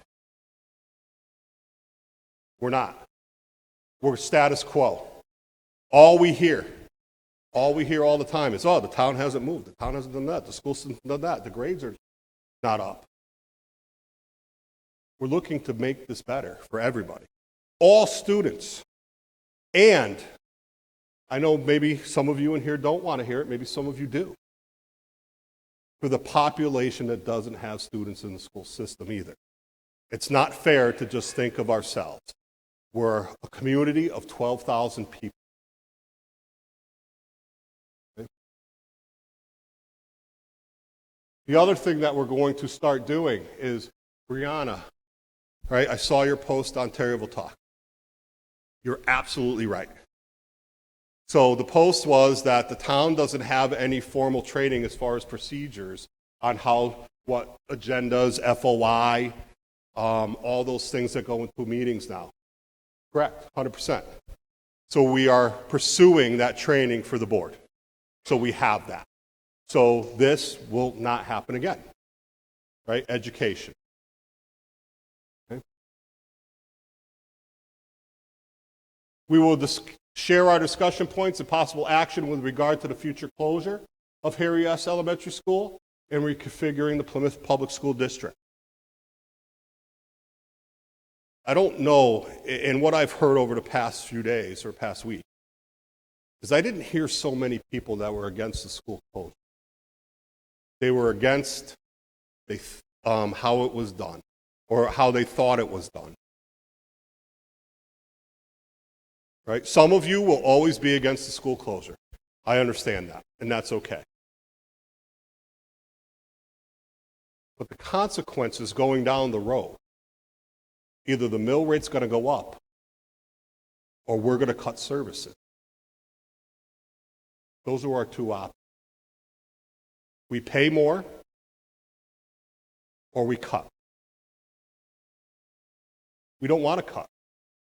We're not. We're status quo. All we hear all the time is, oh, the town hasn't moved. The town hasn't done that. The school system's done that. The grades are not up. We're looking to make this better for everybody. All students. And I know maybe some of you in here don't want to hear it. Maybe some of you do. For the population that doesn't have students in the school system either. It's not fair to just think of ourselves. We're a community of 12,000 people. Okay? The other thing that we're going to start doing is, Brianna, right? I saw your post on Terryville Talk. You're absolutely right. So the post was that the town doesn't have any formal training as far as procedures on what agendas, FOI, all those things that go into meetings now. Correct, 100%. So we are pursuing that training for the board. So we have that. So this will not happen again, right? Education. Okay. We will share our discussion points and possible action with regard to the future closure of Harry S. Elementary School and reconfiguring the Plymouth Public School District. I don't know, in what I've heard over the past few days or past week, is I didn't hear so many people that were against the school closure. They were against how it was done or how they thought it was done. Right? Some of you will always be against the school closure. I understand that, and that's okay. But the consequences going down the road, either the mill rate's going to go up or we're going to cut services. Those are our two options. We pay more or we cut. We don't want to cut.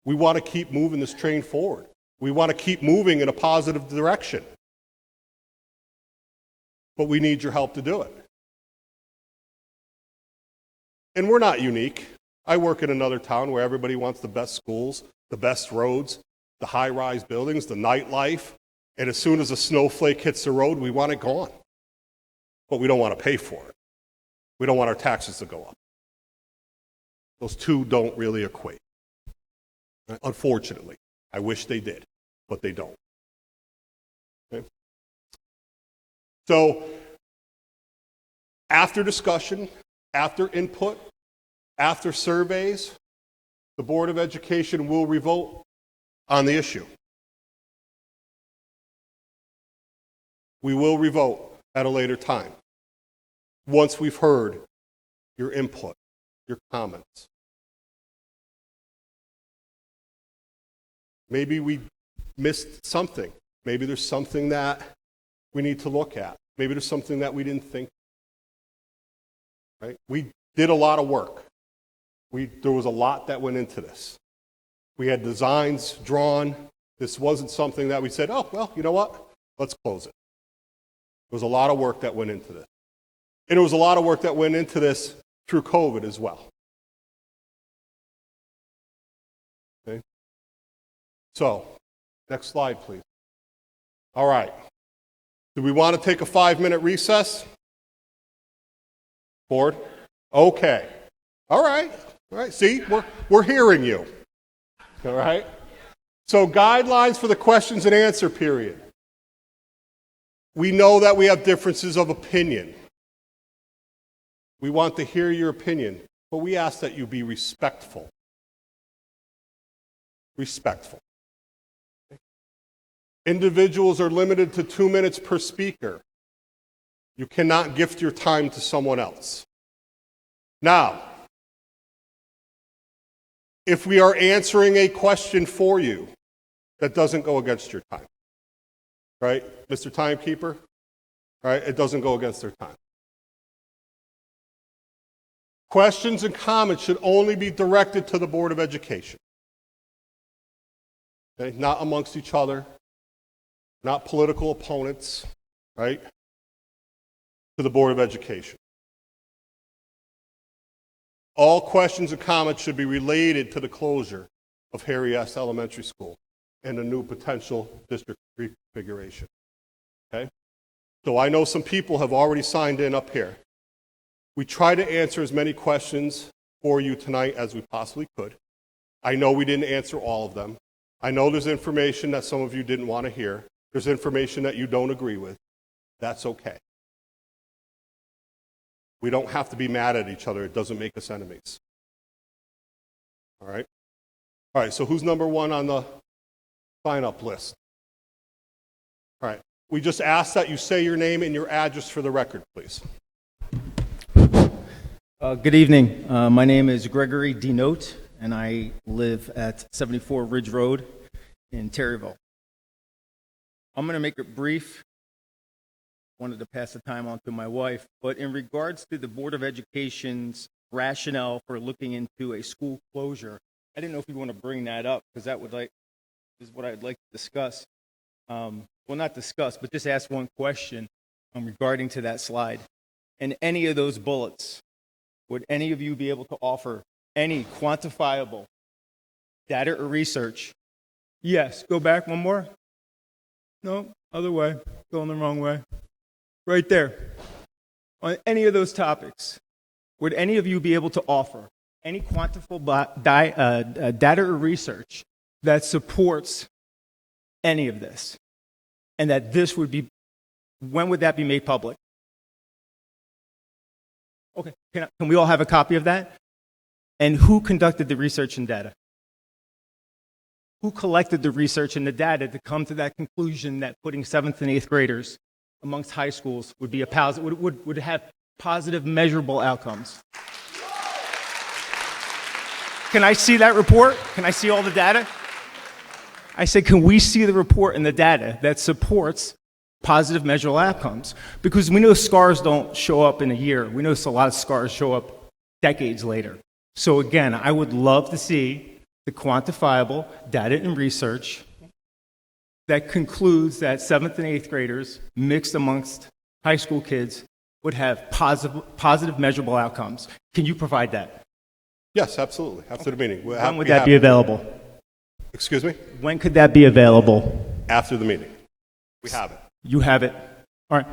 We want to keep moving this train forward. We want to keep moving in a positive direction. But we need your help to do it. And we're not unique. I work in another town where everybody wants the best schools, the best roads, the high-rise buildings, the nightlife, and as soon as a snowflake hits the road, we want it gone. But we don't want to pay for it. We don't want our taxes to go up. Those two don't really equate. Unfortunately. I wish they did, but they don't. Okay? So, after discussion, after input, after surveys, the Board of Education will revote on the issue. We will revote at a later time, once we've heard your input, your comments. Maybe we missed something. Maybe there's something that we need to look at. Maybe there's something that we didn't think. Right? We did a lot of work. There was a lot that went into this. We had designs drawn. This wasn't something that we said, oh, well, you know what? Let's close it. There was a lot of work that went into this. And there was a lot of work that went into this through COVID as well. Okay? So, next slide, please. All right. Do we want to take a 5-minute recess? Board? Okay. All right. All right. See, we're hearing you. All right. So, guidelines for the questions and answer period. We know that we have differences of opinion. We want to hear your opinion, but we ask that you be respectful. Respectful. Individuals are limited to 2 minutes per speaker. You cannot gift your time to someone else. Now, if we are answering a question for you, that doesn't go against your time. Right? Mr. Timekeeper? Right? It doesn't go against their time. Questions and comments should only be directed to the Board of Education. Okay? Not amongst each other, not political opponents, right? To the Board of Education. All questions and comments should be related to the closure of Harry S. Elementary School and a new potential district reconfiguration. Okay? So I know some people have already signed in up here. We try to answer as many questions for you tonight as we possibly could. I know we didn't answer all of them. I know there's information that some of you didn't want to hear. There's information that you don't agree with. That's okay. We don't have to be mad at each other. It doesn't make us enemies. All right? All right, so who's number one on the sign-up list? All right. We just ask that you say your name and your address for the record, please. Good evening. My name is Gregory Denote, and I live at 74 Ridge Road in Terryville. I'm going to make it brief. Wanted to pass the time on to my wife, but in regards to the Board of Education's rationale for looking into a school closure, I didn't know if you want to bring that up, because that is what I'd like to discuss. Well, not discuss, but just ask one question regarding to that slide. In any of those bullets, would any of you be able to offer any quantifiable data or research? Yes. Go back one more. No, other way. Going the wrong way. Right there. On any of those topics, would any of you be able to offer any quantifiable data or research that supports any of this? And that this would be, when would that be made public? Okay, can we all have a copy of that? And who conducted the research and data? Who collected the research and the data to come to that conclusion that putting 7th and 8th graders amongst high schools would be would have positive, measurable outcomes? Can I see that report? Can I see all the data? I said, can we see the report and the data that supports positive, measurable outcomes? Because we know scars don't show up in a year. We know a lot of scars show up decades later. So again, I would love to see the quantifiable data and research that concludes that 7th and 8th graders mixed amongst high school kids would have positive measurable outcomes. Can you provide that? Yes, absolutely. After the meeting. When would that be available? Excuse me? When could that be available? After the meeting. We have it. You have it. All right.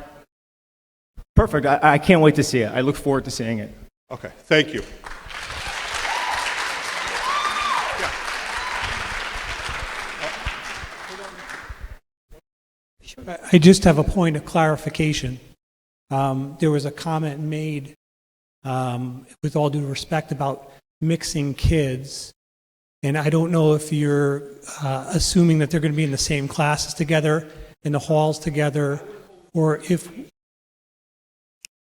Perfect. I can't wait to see it. I look forward to seeing it. Okay, thank you. I just have a point of clarification. There was a comment made, with all due respect, about mixing kids. And I don't know if you're assuming that they're going to be in the same classes together, in the halls together, or if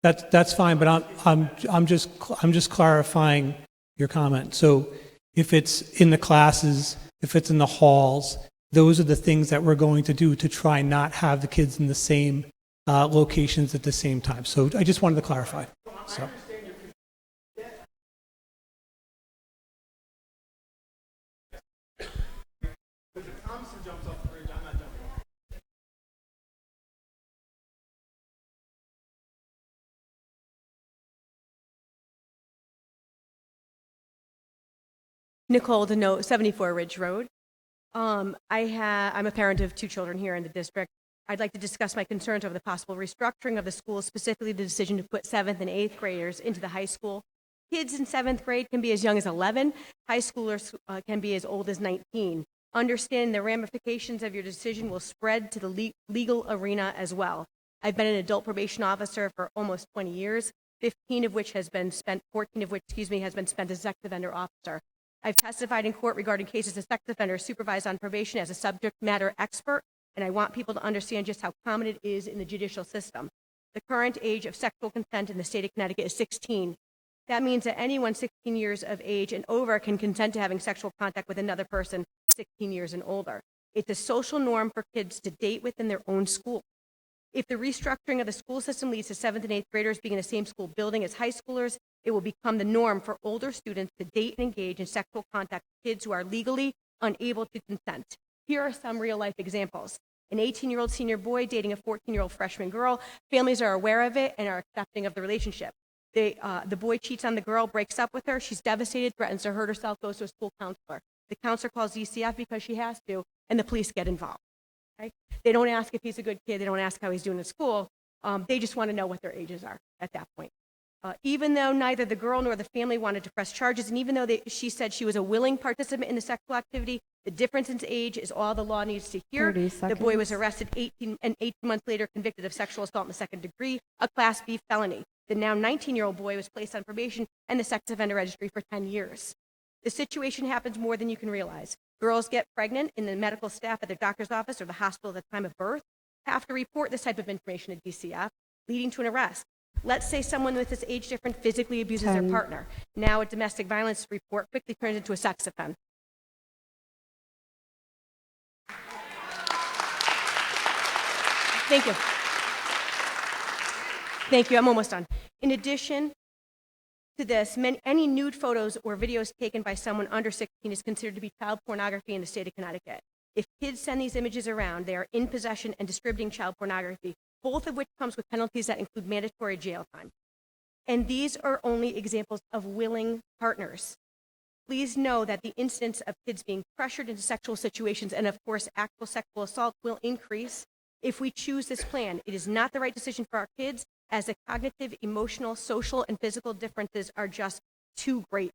that's fine. But I'm just clarifying your comment. So if it's in the classes, if it's in the halls, those are the things that we're going to do to try not have the kids in the same locations at the same time. So I just wanted to clarify. So. Nicole Denote, 74 Ridge Road. I'm a parent of 2 children here in the district. I'd like to discuss my concerns over the possible restructuring of the school, specifically the decision to put 7th and 8th graders into the high school. Kids in 7th grade can be as young as 11. High schoolers can be as old as 19. Understand the ramifications of your decision will spread to the legal arena as well. I've been an adult probation officer for almost 20 years, 14 of which has been spent as a sex offender officer. I've testified in court regarding cases of sex offenders supervised on probation as a subject matter expert, and I want people to understand just how common it is in the judicial system. The current age of sexual consent in the state of Connecticut is 16. That means that anyone 16 years of age and over can consent to having sexual contact with another person 16 years and older. It's a social norm for kids to date within their own school. If the restructuring of the school system leads to 7th and 8th graders being in the same school building as high schoolers, it will become the norm for older students to date and engage in sexual contact with kids who are legally unable to consent. Here are some real-life examples. An 18-year-old senior boy dating a 14-year-old freshman girl. Families are aware of it and are accepting of the relationship. The boy cheats on the girl, breaks up with her. She's devastated, threatens to hurt herself, goes to a school counselor. The counselor calls DCF because she has to, and the police get involved. Okay? They don't ask if he's a good kid. They don't ask how he's doing in school. They just want to know what their ages are at that point. Even though neither the girl nor the family wanted to press charges, and even though she said she was a willing participant in the sexual activity, the difference in age is all the law needs to hear. The boy was arrested 18 months later, convicted of sexual assault in the 2nd degree, a Class B felony. The now 19-year-old boy was placed on probation and the sex offender registry for 10 years. The situation happens more than you can realize. Girls get pregnant, and the medical staff at their doctor's office or the hospital at the time of birth have to report this type of information to DCF, leading to an arrest. Let's say someone with this age difference physically abuses their partner. Now a domestic violence report quickly turns into a sex offense. Thank you. Thank you, I'm almost done. In addition to this, any nude photos or videos taken by someone under 16 is considered to be child pornography in the state of Connecticut. If kids send these images around, they are in possession and distributing child pornography, both of which comes with penalties that include mandatory jail time. And these are only examples of willing partners. Please know that the incidence of kids being pressured into sexual situations and, of course, actual sexual assault will increase if we choose this plan. It is not the right decision for our kids, as the cognitive, emotional, social, and physical differences are just too great.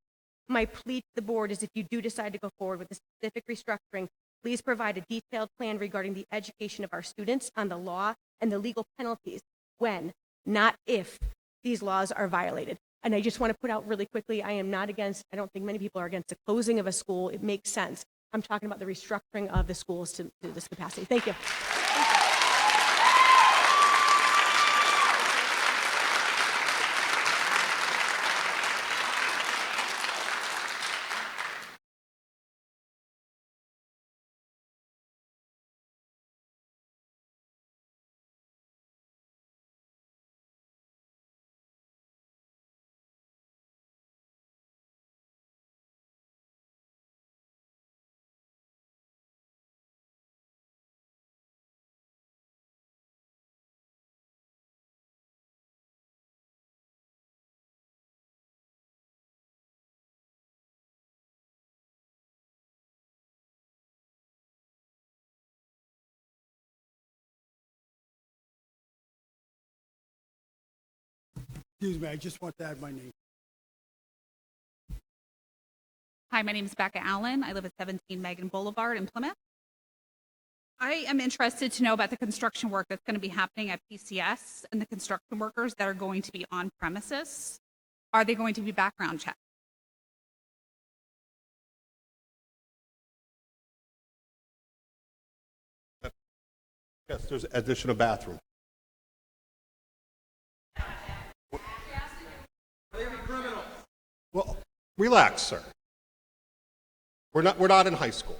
My plea to the board is if you do decide to go forward with a specific restructuring, please provide a detailed plan regarding the education of our students on the law and the legal penalties when, not if, these laws are violated. And I just want to put out really quickly, I am not against, I don't think many people are against the closing of a school. It makes sense. I'm talking about the restructuring of the schools to this capacity. Thank you. Excuse me, I just want to add my name. Hi, my name is Becca Allen. I live at 17 Megan Boulevard in Plymouth. I am interested to know about the construction work that's going to be happening at PCS and the construction workers that are going to be on premises. Are they going to be background checked? Yes, there's additional bathroom. Well, relax, sir. We're not in high school.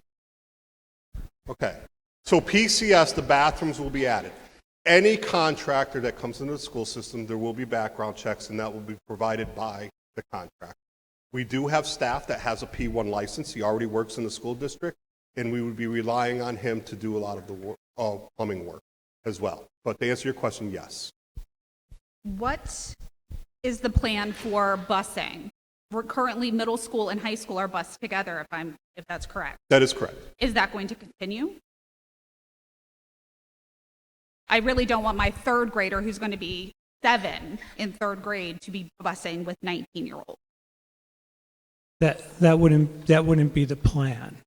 Okay. So PCS, the bathrooms will be added. Any contractor that comes into the school system, there will be background checks, and that will be provided by the contractor. We do have staff that has a P1 license. He already works in the school district, and we would be relying on him to do a lot of the work, plumbing work as well. But to answer your question, yes. What is the plan for busing? We're currently middle school and high school are bused together, if that's correct. That is correct. Is that going to continue? I really don't want my third grader, who's going to be 7 in third grade, to be busing with 19-year-olds. That wouldn't be the plan.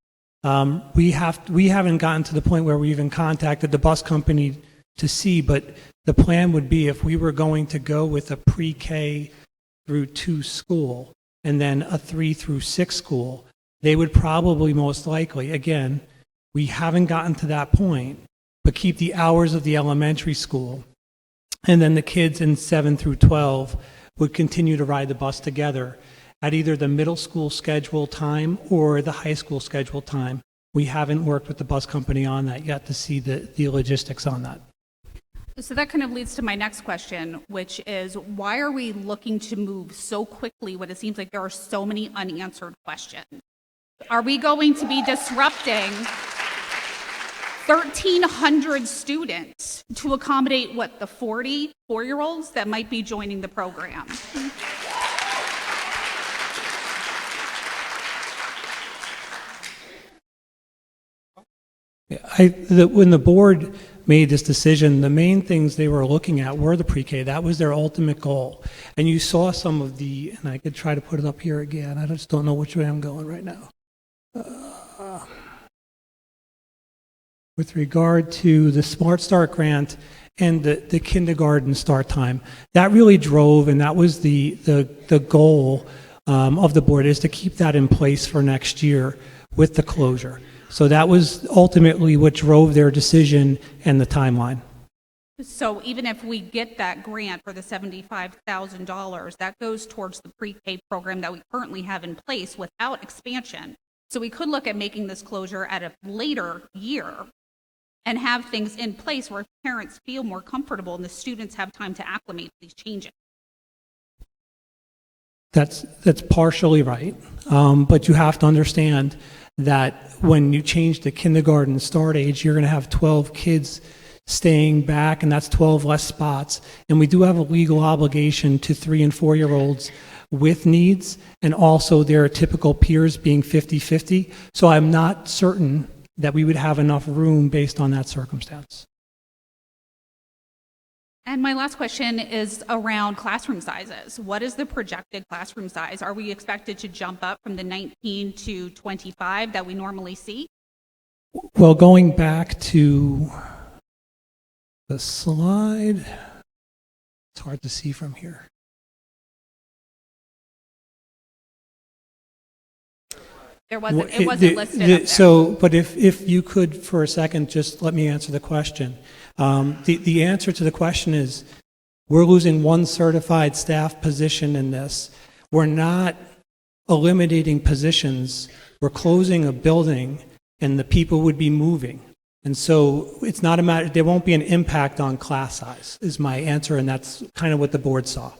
We haven't gotten to the point where we even contacted the bus company to see, but the plan would be if we were going to go with a pre-K through 2 school and then a 3 through 6 school, they would probably most likely, again, we haven't gotten to that point, but keep the hours of the elementary school, and then the kids in 7 through 12 would continue to ride the bus together at either the middle school schedule time or the high school schedule time. We haven't worked with the bus company on that yet to see the logistics on that. So that kind of leads to my next question, which is, why are we looking to move so quickly when it seems like there are so many unanswered questions? Are we going to be disrupting 1,300 students to accommodate, the 44-year-olds that might be joining the program? When the board made this decision, the main things they were looking at were the pre-K. That was their ultimate goal. And you saw some of and I could try to put it up here again. I just don't know which way I'm going right now. With regard to the Smart Start grant and the kindergarten start time, that really drove, and that was the goal of the board, is to keep that in place for next year with the closure. So that was ultimately what drove their decision and the timeline. So even if we get that grant for the $75,000, that goes towards the pre-K program that we currently have in place without expansion. So we could look at making this closure at a later year and have things in place where parents feel more comfortable and the students have time to acclimate to these changes. That's partially right, but you have to understand that when you change the kindergarten start age, you're going to have 12 kids staying back, and that's 12 less spots. And we do have a legal obligation to 3 and 4-year-olds with needs, and also their typical peers being 50-50. So I'm not certain that we would have enough room based on that circumstance. And my last question is around classroom sizes. What is the projected classroom size? Are we expected to jump up from the 19 to 25 that we normally see? Well, going back to the slide, it's hard to see from here. It wasn't listed up there. So, but if you could for a second just let me answer the question. The answer to the question is, we're losing 1 certified staff position in this. We're not eliminating positions. We're closing a building, and the people would be moving. And so it's not a matter, there won't be an impact on class size, is my answer, and that's kind of what the board saw.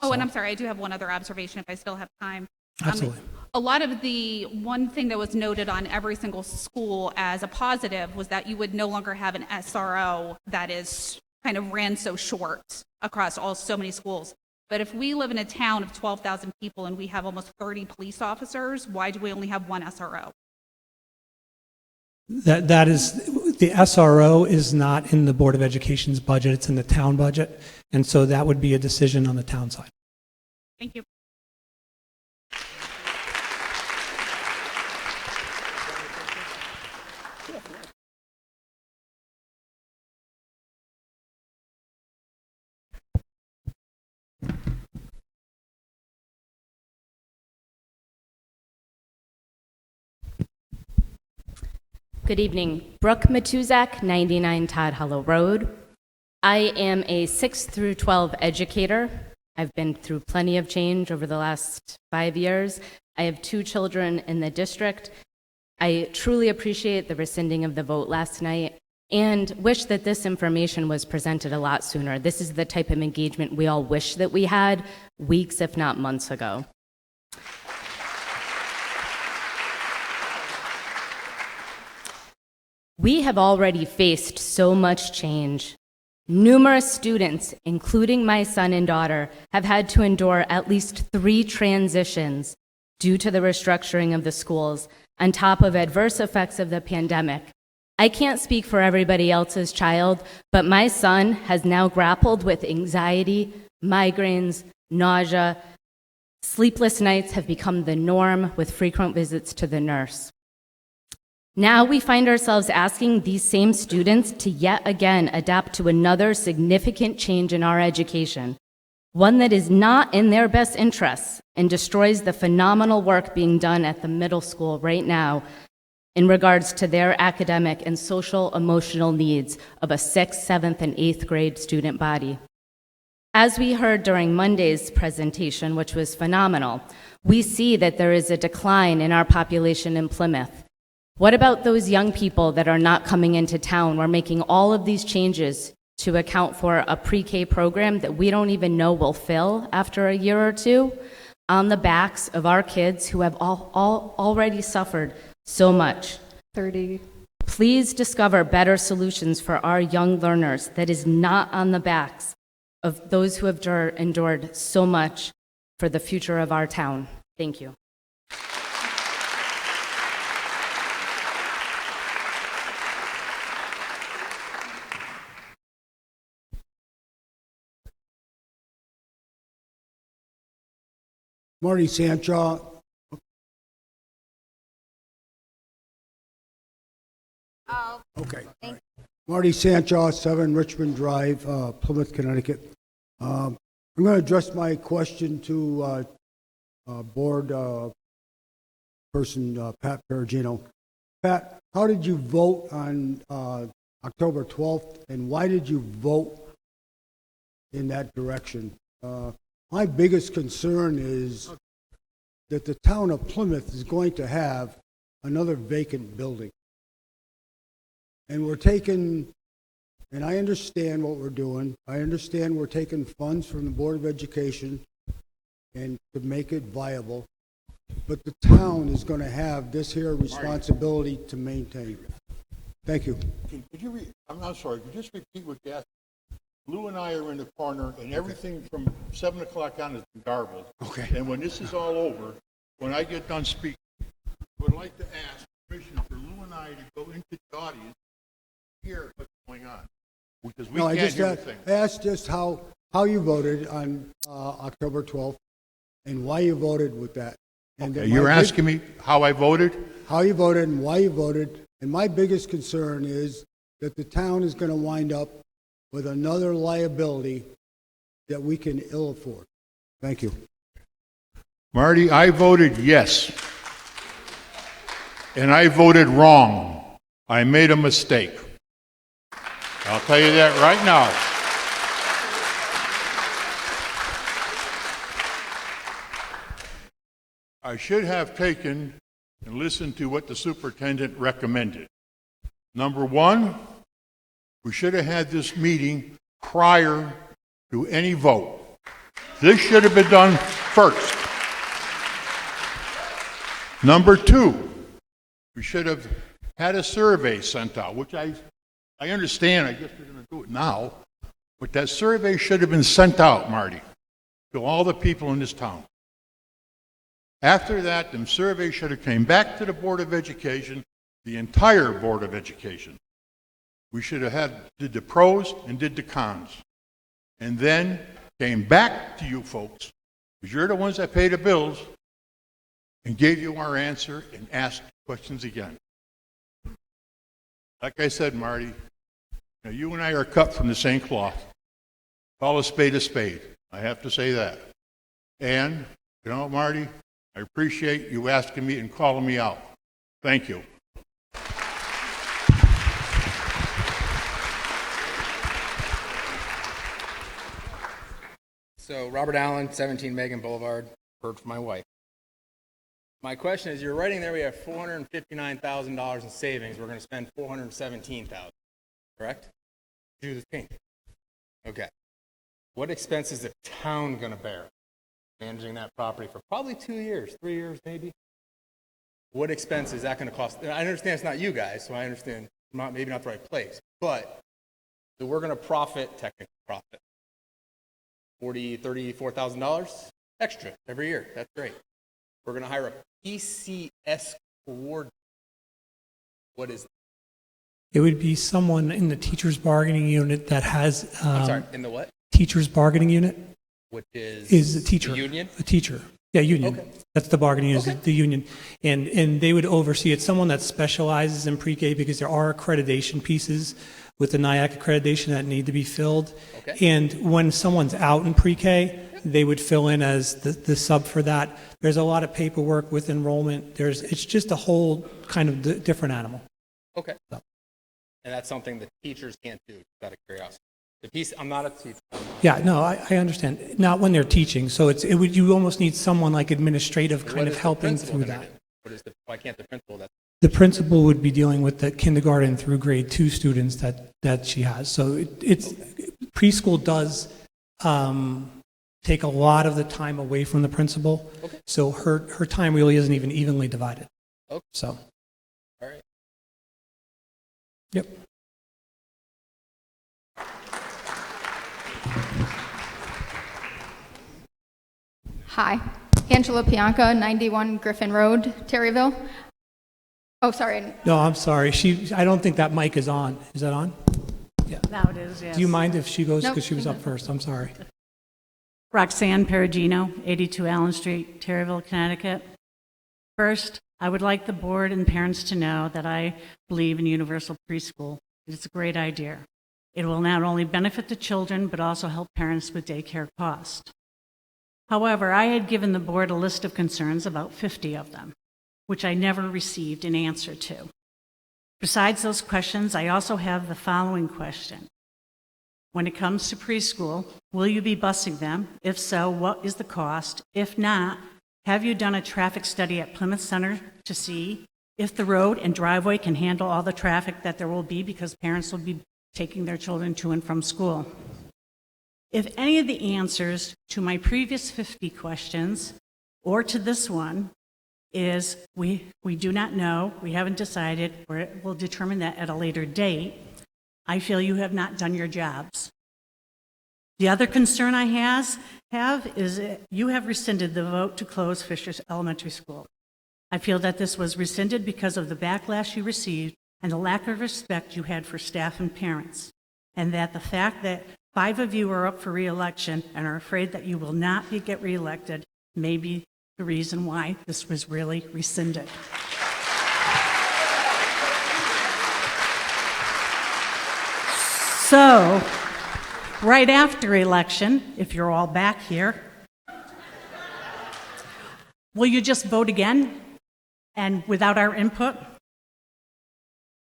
Oh, and I'm sorry, I do have one other observation if I still have time. Absolutely. A lot of the one thing that was noted on every single school as a positive was that you would no longer have an SRO that is kind of ran so short across so many schools. But if we live in a town of 12,000 people and we have almost 30 police officers, why do we only have 1 SRO? That is, the SRO is not in the Board of Education's budget, it's in the town budget. And so that would be a decision on the town side. Thank you. Good evening. Brooke Matuzak, 99 Todd Hollow Road. I am a 6 through 12 educator. I've been through plenty of change over the last 5 years. I have 2 children in the district. I truly appreciate the rescinding of the vote last night and wish that this information was presented a lot sooner. This is the type of engagement we all wish that we had weeks, if not months ago. We have already faced so much change. Numerous students, including my son and daughter, have had to endure at least 3 transitions due to the restructuring of the schools, on top of adverse effects of the pandemic. I can't speak for everybody else's child, but my son has now grappled with anxiety, migraines, nausea. Sleepless nights have become the norm with frequent visits to the nurse. Now we find ourselves asking these same students to yet again adapt to another significant change in our education, one that is not in their best interests and destroys the phenomenal work being done at the middle school right now in regards to their academic and social emotional needs of a 6th, 7th, and 8th grade student body. As we heard during Monday's presentation, which was phenomenal, we see that there is a decline in our population in Plymouth. What about those young people that are not coming into town? We're making all of these changes to account for a pre-K program that we don't even know will fill after a year or 2 on the backs of our kids who have already suffered so much. 30. Please discover better solutions for our young learners that is not on the backs of those who have endured so much for the future of our town. Thank you. Marty Sanchaw. Okay. Marty Sanchaw, 7 Richmond Drive, Plymouth, Connecticut. I'm going to address my question to board person Pat Perugino. Pat, how did you vote on October 12th, and why did you vote in that direction? My biggest concern is that the town of Plymouth is going to have another vacant building. And we're taking, and I understand what we're doing. I understand we're taking funds from the Board of Education and to make it viable. But the town is going to have this here responsibility to maintain. Thank you. Could you I'm not sorry, could you just repeat what you asked? Lou and I are in the corner, and everything from 7 o'clock on is garbled. Okay. And when this is all over, when I get done speaking, I would like to ask permission for Lou and I to go into the audience, hear what's going on, because we can't hear anything. I asked just how you voted on October 12th and why you voted with that. And Okay, you're asking me how I voted? How you voted and why you voted. And my biggest concern is that the town is going to wind up with another liability that we can ill afford. Thank you. Marty, I voted yes. And I voted wrong. I made a mistake. I'll tell you that right now. I should have taken and listened to what the superintendent recommended. Number 1, we should have had this meeting prior to any vote. This should have been done first. Number 2, we should have had a survey sent out, which I understand, I guess they're going to do it now, but that survey should have been sent out, Marty, to all the people in this town. After that, the survey should have came back to the Board of Education, the entire Board of Education. We should have did the pros and did the cons. and then came back to you folks, because you're the ones that pay the bills, and gave you our answer and asked questions again. Like I said, Marty, you and I are cut from the same cloth. Call a spade a spade. I have to say that. And, Marty, I appreciate you asking me and calling me out. Thank you. So, Robert Allen, 17 Megan Boulevard, heard from my wife. My question is, you're writing there we have $459,000 in savings. We're going to spend $417,000, correct? Do the thing. Okay. What expense is the town going to bear managing that property for probably 2 years, 3 years maybe? What expense is that going to cost? I understand it's not you guys, so I understand maybe not the right place, but so we're going to technically profit, $34,000 extra every year. That's great. We're going to hire a PCS coordinator. What is that? It would be someone in the teacher's bargaining unit that has I'm sorry, in the what? teacher's bargaining unit Which is a teacher. The union? A teacher. Yeah, union. Okay. That's the bargaining unit, Okay. is the union. And they would oversee it. Someone that specializes in pre-K, because there are accreditation pieces with the NIAC accreditation that need to be filled. Okay. And when someone's out in pre-K, they would fill in as the sub for that. There's a lot of paperwork with enrollment. It's just a whole kind of different animal. Okay. And that's something the teachers can't do, out of curiosity. I'm not a teacher. Yeah, no, I understand. Not when they're teaching. So you almost need someone like administrative kind of helping through that. Why can't the principal? The principal would be dealing with the kindergarten through grade 2 students that she has. So it's preschool does take a lot of the time away from the principal. Okay. So her time really isn't even evenly divided. Okay. So. All right. Yep. Hi, Angela Pianca, 91 Griffin Road, Terryville. Oh, sorry. No, I'm sorry. I don't think that mic is on. Is that on? Yeah. Now it is, yes. Do you mind if she goes, Nope. because she was up first? I'm sorry. Roxanne Perugino, 82 Allen Street, Terryville, Connecticut. First, I would like the board and parents to know that I believe in universal preschool. It's a great idea. It will not only benefit the children, but also help parents with daycare costs. However, I had given the board a list of concerns, about 50 of them, which I never received an answer to. Besides those questions, I also have the following question. When it comes to preschool, will you be busing them? If so, what is the cost? If not, have you done a traffic study at Plymouth Center to see if the road and driveway can handle all the traffic that there will be, because parents will be taking their children to and from school? If any of the answers to my previous 50 questions or to this one is we do not know, we haven't decided, or we'll determine that at a later date, I feel you have not done your jobs. The other concern I have is that you have rescinded the vote to close Fisher Elementary School. I feel that this was rescinded because of the backlash you received and the lack of respect you had for staff and parents, and that the fact that 5 of you are up for re-election and are afraid that you will not get re-elected may be the reason why this was really rescinded. So, right after election, if you're all back here, will you just vote again and without our input?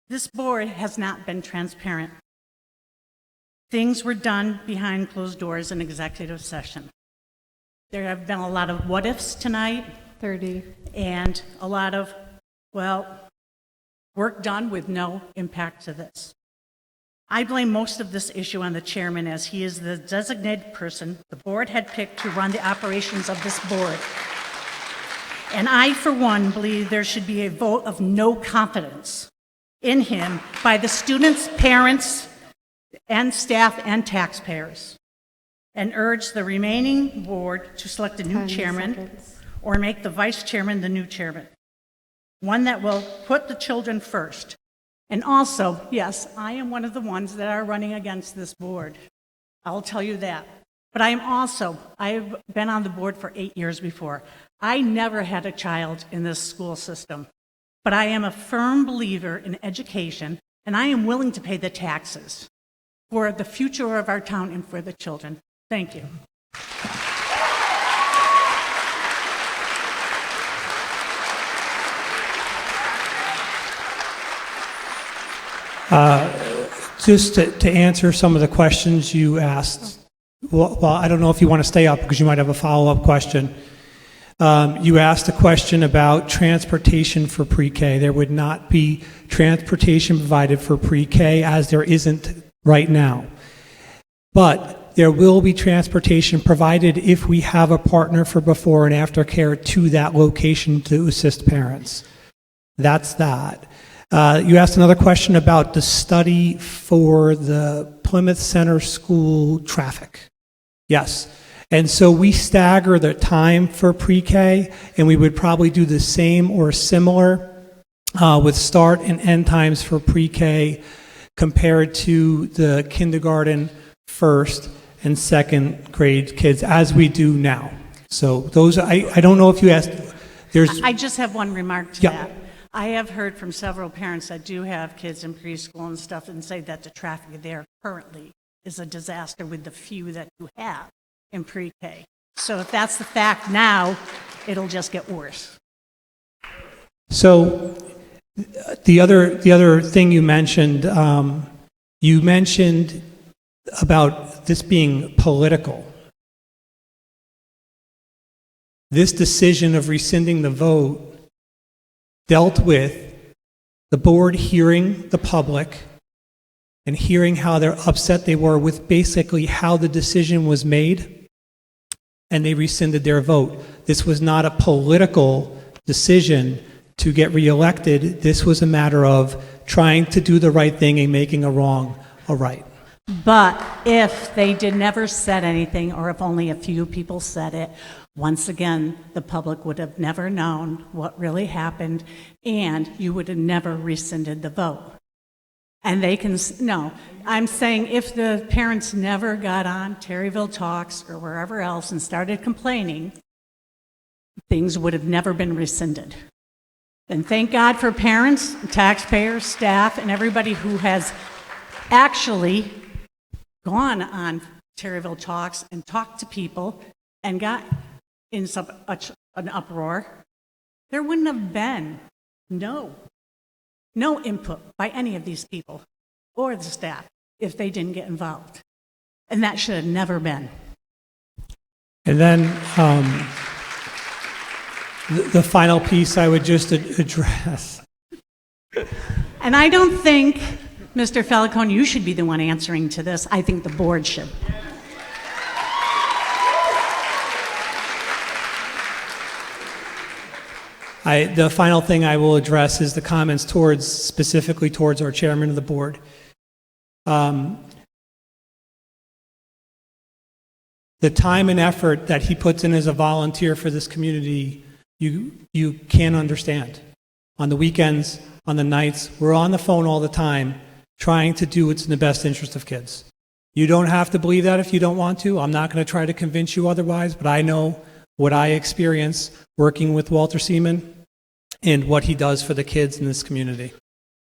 This board has not been transparent. Things were done behind closed doors in executive session. There have been a lot of what-ifs tonight. 30. And a lot of, work done with no impact to this. I blame most of this issue on the chairman, as he is the designated person the board had picked to run the operations of this board. And I, for one, believe there should be a vote of no confidence in him by the students, parents, and staff and taxpayers, and urge the remaining board to select a new 10 chairman seconds. or make the vice chairman the new chairman, one that will put the children first. And also, yes, I am one of the ones that are running against this board. I'll tell you that. But I've been on the board for 8 years before. I never had a child in this school system. But I am a firm believer in education, and I am willing to pay the taxes for the future of our town and for the children. Thank you. Just to answer some of the questions you asked, well, I don't know if you want to stay up because you might have a follow-up question. You asked a question about transportation for pre-K. There would not be transportation provided for pre-K as there isn't right now. But there will be transportation provided if we have a partner for before and after care to that location to assist parents. That's that. You asked another question about the study for the Plymouth Center School traffic. Yes. And so we stagger the time for pre-K, and we would probably do the same or similar with start and end times for pre-K compared to the kindergarten, first, and second grade kids as we do now. So those, I don't know if you asked, there's... I just have one remark to that. I have heard from several parents that do have kids in preschool and stuff and say that the traffic there currently is a disaster with the few that you have in pre-K. So if that's the fact now, it'll just get worse. So the other thing you mentioned about this being political. This decision of rescinding the vote dealt with the board hearing the public and hearing how they're upset they were with basically how the decision was made, and they rescinded their vote. This was not a political decision to get reelected. This was a matter of trying to do the right thing and making a wrong a right. But if they never said anything, or if only a few people said it, once again, the public would have never known what really happened, and you would have never rescinded the vote. And they can, no, I'm saying if the parents never got on Terryville Talks or wherever else and started complaining, things would have never been rescinded. And thank God for parents, taxpayers, staff, and everybody who has actually gone on Terryville Talks and talked to people and got in an uproar. There wouldn't have been no input by any of these people or the staff if they didn't get involved. And that should have never been. And then the final piece I would just address. And I don't think, Mr. Falcone, you should be the one answering to this. I think the board should. The final thing I will address is the comments specifically towards our chairman of the board. The time and effort that he puts in as a volunteer for this community, you can't understand. On the weekends, on the nights, we're on the phone all the time trying to do what's in the best interest of kids. You don't have to believe that if you don't want to. I'm not going to try to convince you otherwise, but I know what I experience working with Walter Seaman and what he does for the kids in this community.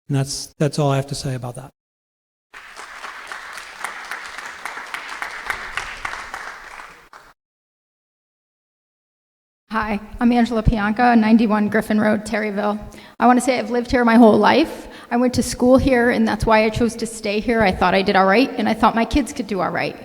And that's all I have to say about that. Hi, I'm Angela Pianca, 91 Griffin Road, Terryville. I want to say I've lived here my whole life. I went to school here, and that's why I chose to stay here. I thought I did all right, and I thought my kids could do all right.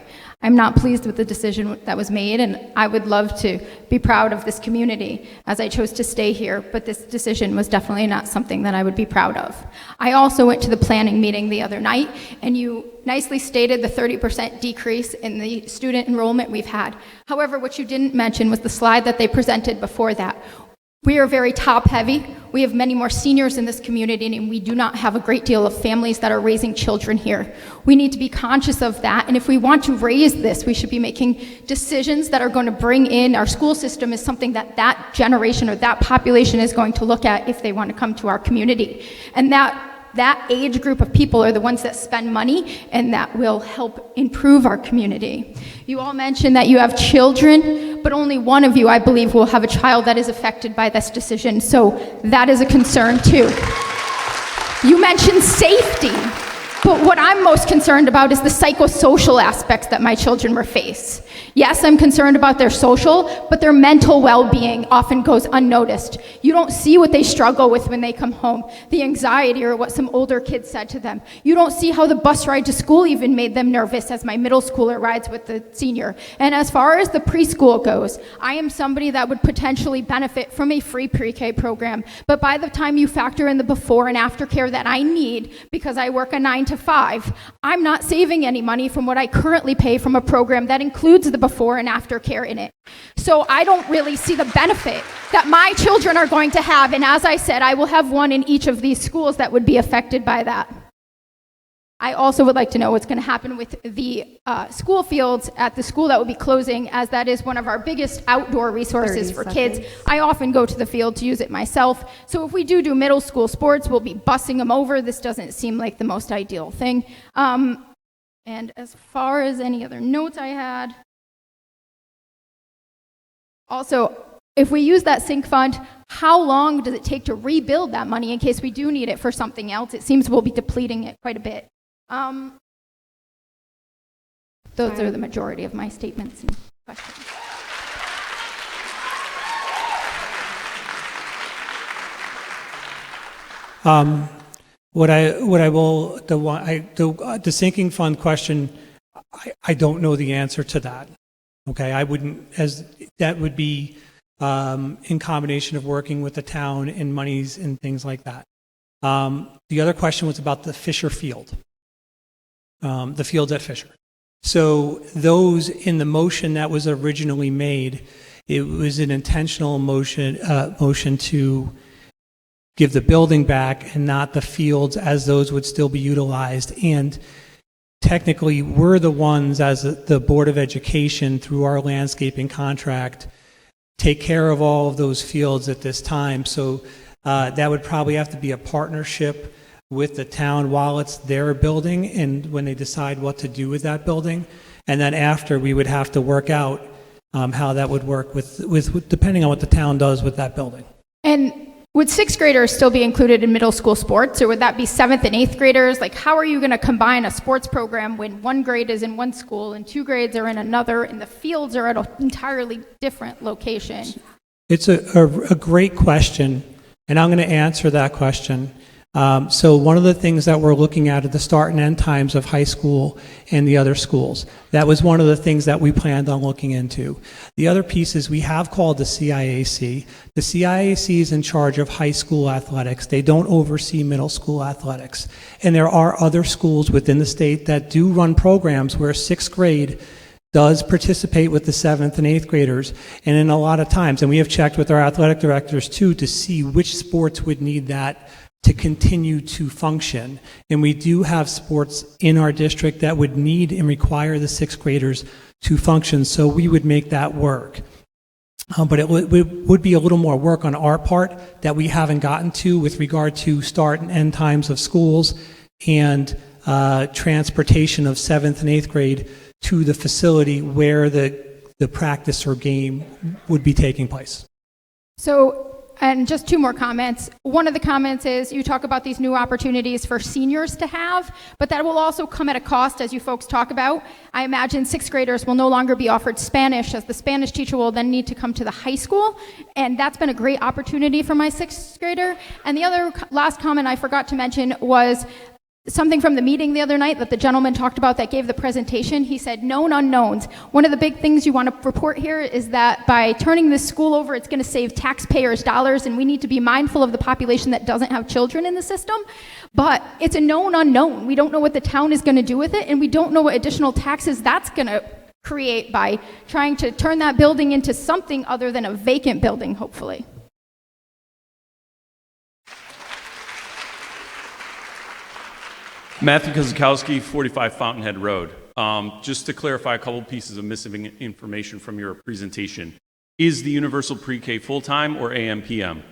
I'm not pleased with the decision that was made, and I would love to be proud of this community as I chose to stay here, but this decision was definitely not something that I would be proud of. I also went to the planning meeting the other night, and you nicely stated the 30% decrease in the student enrollment we've had. However, what you didn't mention was the slide that they presented before that. We are very top-heavy. We have many more seniors in this community, and we do not have a great deal of families that are raising children here. We need to be conscious of that, and if we want to raise this, we should be making decisions that are going to bring in our school system is something that that generation or that population is going to look at if they want to come to our community. And that that age group of people are the ones that spend money and that will help improve our community. You all mentioned that you have children, but only one of you, I believe, will have a child that is affected by this decision. So that is a concern too. You mentioned safety, but what I'm most concerned about is the psychosocial aspects that my children will face. Yes, I'm concerned about their social, but their mental well-being often goes unnoticed. You don't see what they struggle with when they come home, the anxiety or what some older kids said to them. You don't see how the bus ride to school even made them nervous as my middle schooler rides with the senior. And as far as the preschool goes, I am somebody that would potentially benefit from a free pre-K program, but by the time you factor in the before and after care that I need, because I work a 9 to 5, I'm not saving any money from what I currently pay from a program that includes the before and after care in it. So I don't really see the benefit that my children are going to have, and as I said, I will have one in each of these schools that would be affected by that. I also would like to know what's going to happen with the school fields at the school that will be closing, as that is one of our biggest outdoor resources for kids. I often go to the field to use it myself. So if we do middle school sports, we'll be bussing them over. This doesn't seem like the most ideal thing. And as far as any other notes I had, also, if we use that sync fund, how long does it take to rebuild that money in case we do need it for something else? It seems we'll be depleting it quite a bit. Those are the majority of my statements and questions. The sinking fund question, I don't know the answer to that. Okay, I wouldn't, as that would be in combination of working with the town and monies and things like that. The other question was about the Fisher Field, the fields at Fisher. So those in the motion that was originally made, it was an intentional motion to give the building back and not the fields, as those would still be utilized. And technically, we're the ones, as the Board of Education, through our landscaping contract, take care of all of those fields at this time. So that would probably have to be a partnership with the town while it's their building and when they decide what to do with that building. And then after, we would have to work out how that would work with depending on what the town does with that building. And would sixth graders still be included in middle school sports, or would that be seventh and eighth graders? Like, how are you going to combine a sports program when one grade is in one school and two grades are in another, and the fields are at an entirely different location? It's a great question, and I'm going to answer that question. So one of the things that we're looking at are the start and end times of high school and the other schools. That was one of the things that we planned on looking into. The other piece is we have called the CIAC. The CIAC is in charge of high school athletics. They don't oversee middle school athletics. And there are other schools within the state that do run programs where sixth grade does participate with the seventh and eighth graders. And in a lot of times, and we have checked with our athletic directors too to see which sports would need that to continue to function. And we do have sports in our district that would need and require the sixth graders to function, so we would make that work. But it would be a little more work on our part that we haven't gotten to with regard to start and end times of schools and transportation of seventh and eighth grade to the facility where the practice or game would be taking place. So, and just two more comments. One of the comments is you talk about these new opportunities for seniors to have, but that will also come at a cost, as you folks talk about. I imagine sixth graders will no longer be offered Spanish, as the Spanish teacher will then need to come to the high school, and that's been a great opportunity for my sixth grader. And the other last comment I forgot to mention was something from the meeting the other night that the gentleman talked about that gave the presentation. He said known unknowns. One of the big things you want to report here is that by turning this school over, it's going to save taxpayers dollars, and we need to be mindful of the population that doesn't have children in the system. But it's a known unknown. We don't know what the town is going to do with it, and we don't know what additional taxes that's going to create by trying to turn that building into something other than a vacant building, hopefully. Matthew Kozakowski, 45 Fountainhead Road. Just to clarify a couple pieces of missing information from your presentation. Is the universal pre-K full-time or AM/PM?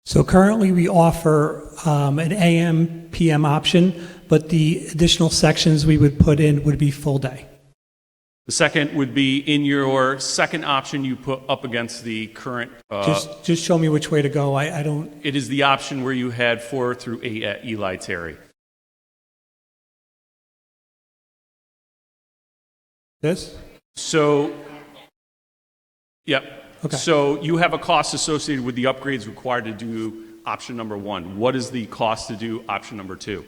So currently, we offer an AM, PM option, but the additional sections we would put in would be full day. The second would be in your second option you put up against the current. Just show me which way to go. I don't. It is the option where you had 4 through 8 at Eli Terry. This? So, yep. Okay. So you have a cost associated with the upgrades required to do option number 1. What is the cost to do option number 2?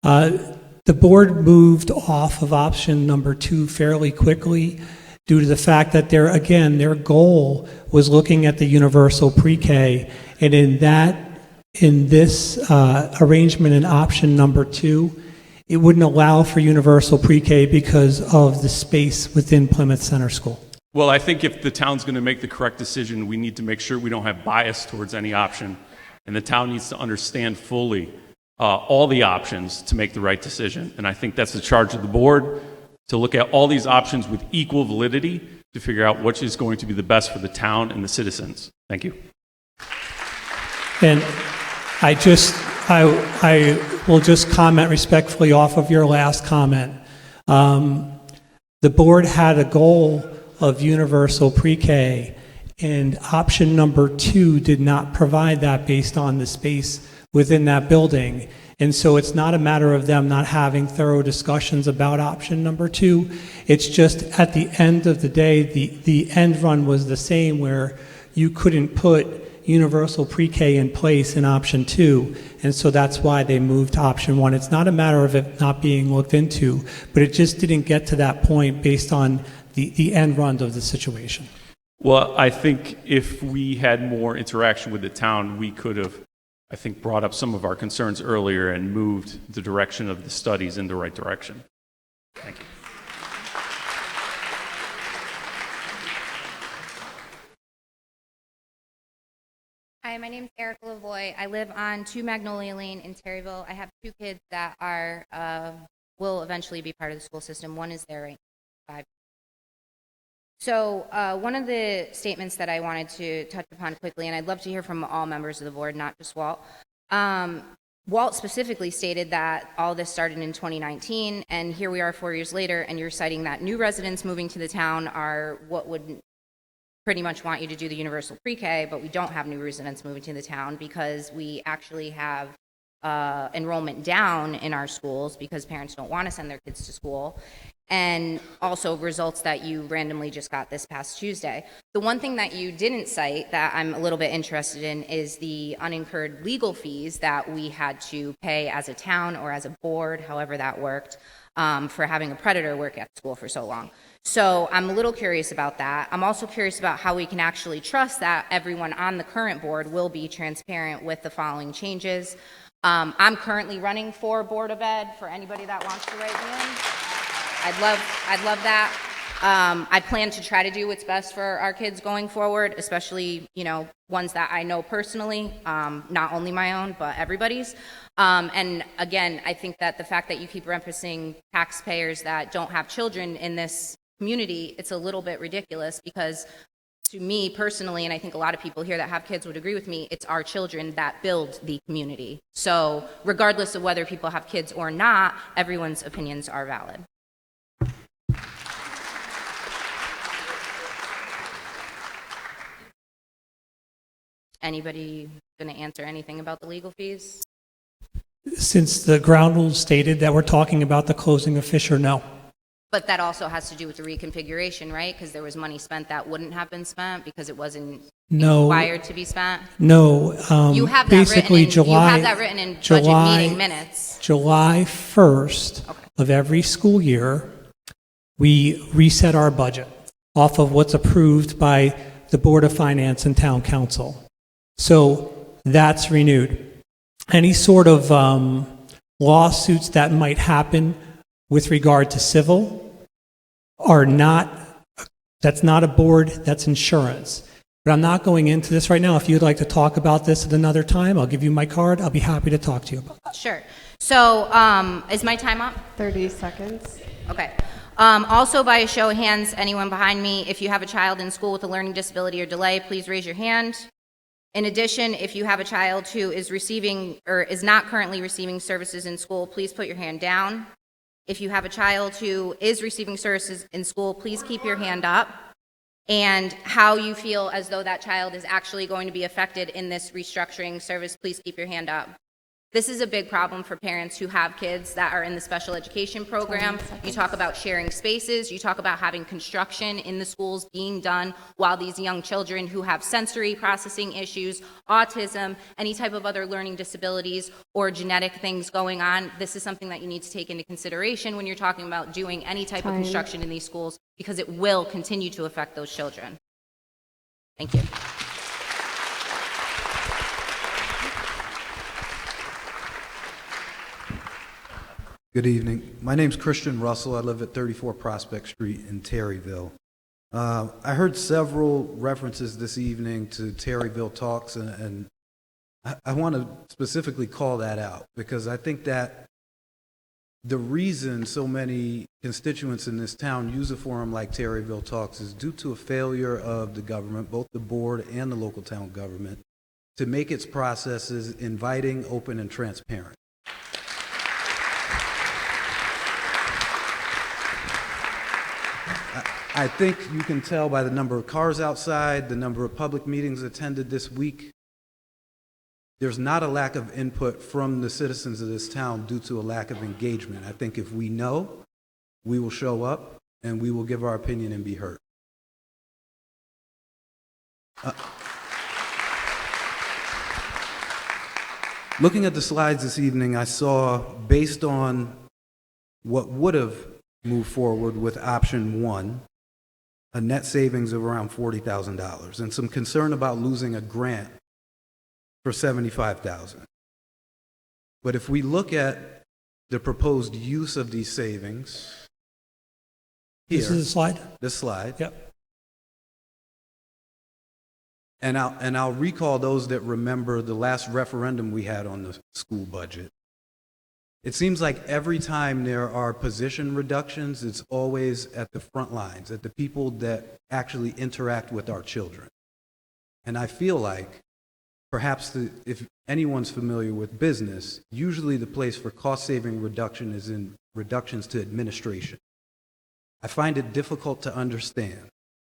The board moved off of option number 2 fairly quickly due to the fact that their goal was looking at the universal pre-K, and in this arrangement in option number 2, it wouldn't allow for universal pre-K because of the space within Plymouth Center School. Well, I think if the town's going to make the correct decision, we need to make sure we don't have bias towards any option, and the town needs to understand fully all the options to make the right decision. And I think that's the charge of the board, to look at all these options with equal validity to figure out which is going to be the best for the town and the citizens. Thank you. And I will just comment respectfully off of your last comment. The board had a goal of universal pre-K, and option number 2 did not provide that based on the space within that building. And so it's not a matter of them not having thorough discussions about option number 2. It's just at the end of the day, the end run was the same, where you couldn't put universal pre-K in place in option 2. And so that's why they moved to option 1. It's not a matter of it not being looked into, but it just didn't get to that point based on the end run of the situation. Well, I think if we had more interaction with the town, we could have, I think, brought up some of our concerns earlier and moved the direction of the studies in the right direction. Thank you. Hi, my name is Erica Lavoie. I live on 2 Magnolia Lane in Terryville. I have 2 kids that will eventually be part of the school system. One is there right now, 5. So one of the statements that I wanted to touch upon quickly, and I'd love to hear from all members of the board, not just Walt. Walt specifically stated that all this started in 2019, and here we are 4 years later, and you're citing that new residents moving to the town are what would pretty much want you to do the universal pre-K, but we don't have new residents moving to the town because we actually have enrollment down in our schools because parents don't want to send their kids to school, and also results that you randomly just got this past Tuesday. The one thing that you didn't cite that I'm a little bit interested in is the unincurred legal fees that we had to pay as a town or as a board, however that worked, for having a predator work at school for so long. So I'm a little curious about that. I'm also curious about how we can actually trust that everyone on the current board will be transparent with the following changes. I'm currently running for Board of Ed for anybody that wants to write me in. I'd love that. I plan to try to do what's best for our kids going forward, especially, ones that I know personally, not only my own, but everybody's. And again, I think that the fact that you keep referencing taxpayers that don't have children in this community, it's a little bit ridiculous because to me personally, and I think a lot of people here that have kids would agree with me, it's our children that build the community. So regardless of whether people have kids or not, everyone's opinions are valid. Anybody going to answer anything about the legal fees? Since the ground rules stated that we're talking about the closing of Fisher, no. But that also has to do with the reconfiguration, right? Because there was money spent that wouldn't have been spent because it wasn't required to be spent? No. You have that basically written in, you have that written in budget meeting minutes. July 1st of every school year, we reset our budget off of what's approved by the Board of Finance and Town Council. So that's renewed. Any sort of lawsuits that might happen with regard to civil are not, that's not a board, that's insurance. But I'm not going into this right now. If you'd like to talk about this at another time, I'll give you my card. I'll be happy to talk to you about that. Sure. So is my time up? 30 seconds. Okay. Also, by a show of hands, anyone behind me, if you have a child in school with a learning disability or delay, please raise your hand. In addition, if you have a child who is receiving or is not currently receiving services in school, please put your hand down. If you have a child who is receiving services in school, please keep your hand up. And how you feel as though that child is actually going to be affected in this restructuring service, please keep your hand up. This is a big problem for parents who have kids that are in the special education program. You talk about sharing spaces, you talk about having construction in the schools being done while these young children who have sensory processing issues, autism, any type of other learning disabilities or genetic things going on. This is something that you need to take into consideration when you're talking about doing any type of construction in these schools, because it will continue to affect those children. Thank you. Good evening. My name's Christian Russell. I live at 34 Prospect Street in Terryville. I heard several references this evening to Terryville talks, and I want to specifically call that out, because I think that the reason so many constituents in this town use a forum like Terryville Talks is due to a failure of the government, both the board and the local town government, to make its processes inviting, open, and transparent. I think you can tell by the number of cars outside, the number of public meetings attended this week. There's not a lack of input from the citizens of this town due to a lack of engagement. I think if we know, we will show up and we will give our opinion and be heard. Looking at the slides this evening, I saw, based on what would have moved forward with option 1, a net savings of around $40,000 and some concern about losing a grant for $75,000. But if we look at the proposed use of these savings, here, This is a slide? this slide, Yep. and I'll recall those that remember the last referendum we had on the school budget. It seems like every time there are position reductions, it's always at the front lines, at the people that actually interact with our children. And I feel like perhaps if anyone's familiar with business, usually the place for cost-saving reduction is in reductions to administration. I find it difficult to understand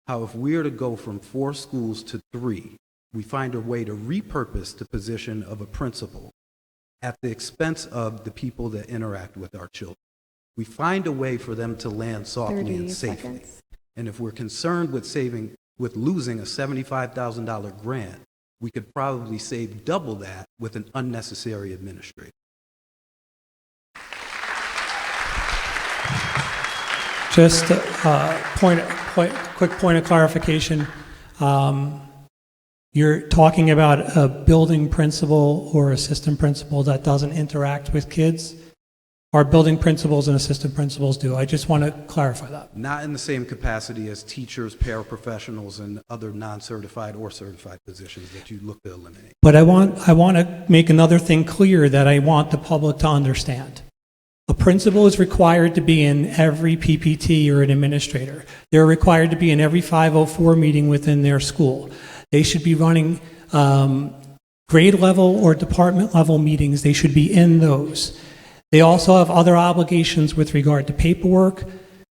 how, if we are to go from 4 schools to 3, we find a way to repurpose the position of a principal at the expense of the people that interact with our children. We find a way for them to land softly and safely. And if we're concerned with losing a $75,000 grant, we could probably save double that with an unnecessary administrator. Just a quick point of clarification. You're talking about a building principal or assistant principal that doesn't interact with kids? Our building principals and assistant principals do. I just want to clarify that. Not in the same capacity as teachers, paraprofessionals, and other non-certified or certified positions that you look to eliminate. But I want to make another thing clear that I want the public to understand. A principal is required to be in every PPT or an administrator. They're required to be in every 504 meeting within their school. They should be running grade level or department level meetings. They should be in those. They also have other obligations with regard to paperwork,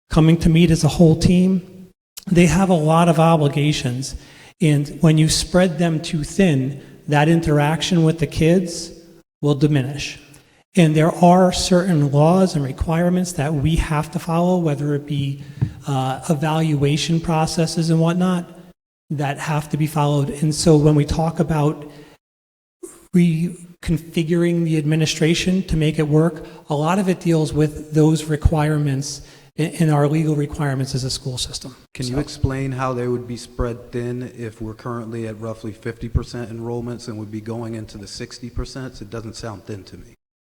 coming to meet as a whole team. They have a lot of obligations. And when you spread them too thin, that interaction with the kids will diminish. And there are certain laws and requirements that we have to follow, whether it be evaluation processes and whatnot, that have to be followed. And so when we talk about reconfiguring the administration to make it work, a lot of it deals with those requirements in our legal requirements as a school system. Can you explain how they would be spread thin if we're currently at roughly 50% enrollments and would be going into the 60%? It doesn't sound thin to me.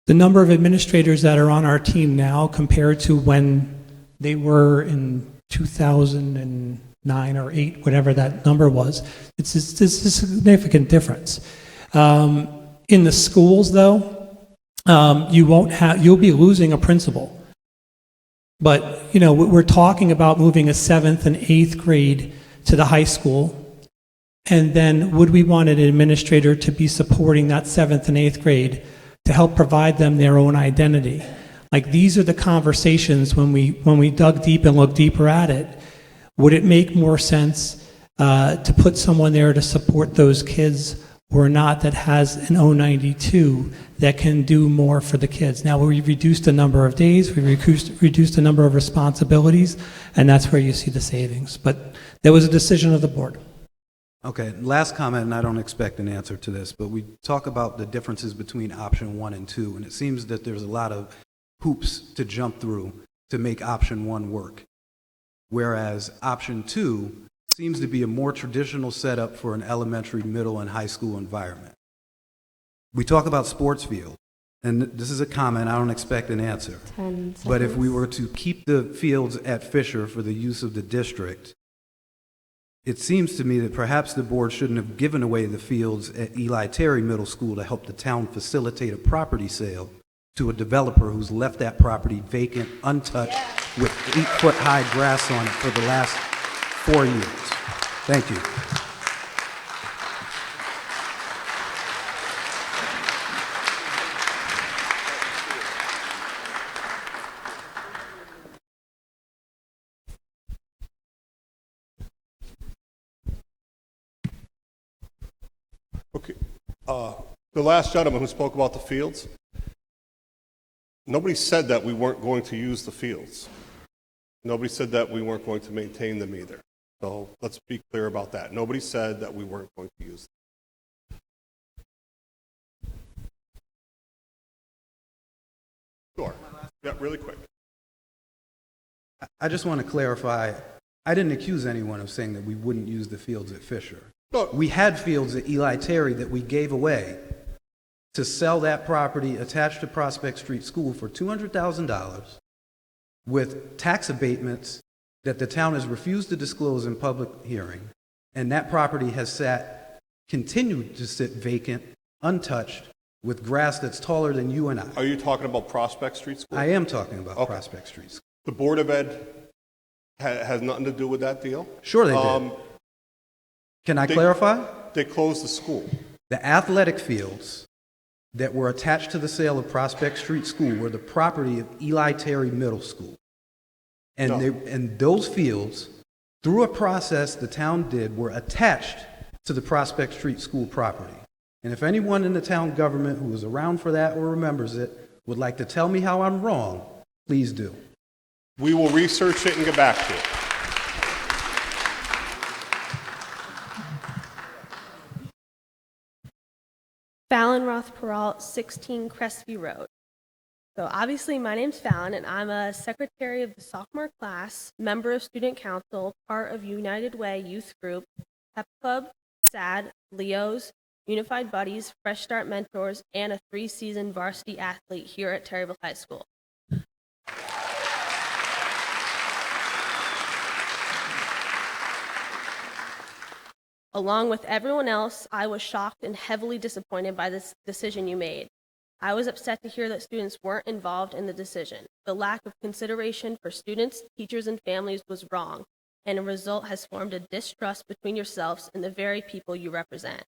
The number of administrators that are on our team now compared to when they were in 2009 or 8, whatever that number was, it's a significant difference. In the schools, though, you'll be losing a principal. But, you know, we're talking about moving a 7th and 8th grade to the high school. And then would we want an administrator to be supporting that 7th and 8th grade to help provide them their own identity? Like, these are the conversations when we dug deep and looked deeper at it. Would it make more sense to put someone there to support those kids or not that has an O92 that can do more for the kids? Now, we've reduced the number of days, we've reduced the number of responsibilities, and that's where you see the savings. But there was a decision of the board. Okay, last comment, and I don't expect an answer to this, but we talk about the differences between option 1 and 2, and it seems that there's a lot of hoops to jump through to make option 1 work. Whereas option 2 seems to be a more traditional setup for an elementary, middle, and high school environment. We talk about sports field, and this is a comment, I don't expect an answer. 10 But if we seconds. were to keep the fields at Fisher for the use of the district, it seems to me that perhaps the board shouldn't have given away the fields at Eli Terry Middle School to help the town facilitate a property sale to a developer who's left that property vacant, untouched, with 8-foot-high grass on it for the last 4 years. Thank you. Okay. The last gentleman who spoke about the fields, nobody said that we weren't going to use the fields. Nobody said that we weren't going to maintain them either. So let's be clear about that. Nobody said that we weren't going to use them. Sure. Yeah, really quick. I just want to clarify, I didn't accuse anyone of saying that we wouldn't use the fields at Fisher. No. We had fields at Eli Terry that we gave away to sell that property attached to Prospect Street School for $200,000 with tax abatements that the town has refused to disclose in public hearing, and that property has continued to sit vacant, untouched, with grass that's taller than you and I. Are you talking about Prospect Street School? I am talking about Prospect Street School. The Board of Ed has nothing to do with that deal? Sure they did. Can I clarify? They closed the school. The athletic fields that were attached to the sale of Prospect Street School were the property of Eli Terry Middle School. And, No. and those fields, through a process the town did, were attached to the Prospect Street School property. And if anyone in the town government who was around for that or remembers it would like to tell me how I'm wrong, please do. We will research it and get back to it. Fallon Roth Peralt, 16 Crestview Road. So obviously my name's Fallon and I'm a secretary of the sophomore class, member of student council, part of United Way Youth Group, Pep Club, SAD, Leo's, Unified Buddies, Fresh Start Mentors, and a 3-season varsity athlete here at Terryville High School. Along with everyone else, I was shocked and heavily disappointed by this decision you made. I was upset to hear that students weren't involved in the decision. The lack of consideration for students, teachers, and families was wrong, and a result has formed a distrust between yourselves and the very people you represent.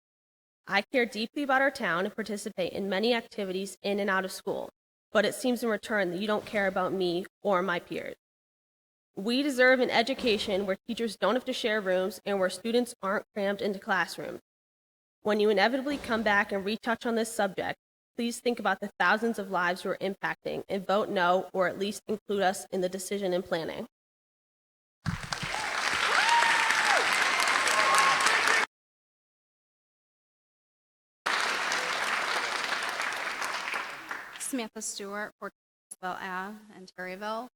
I care deeply about our town and participate in many activities in and out of school, but it seems in return that you don't care about me or my peers. We deserve an education where teachers don't have to share rooms and where students aren't crammed into classrooms. When you inevitably come back and retouch on this subject, please think about the thousands of lives you're impacting and vote no, or at least include us in the decision and planning. Samantha Stewart, 14 Roosevelt Ave in Terryville.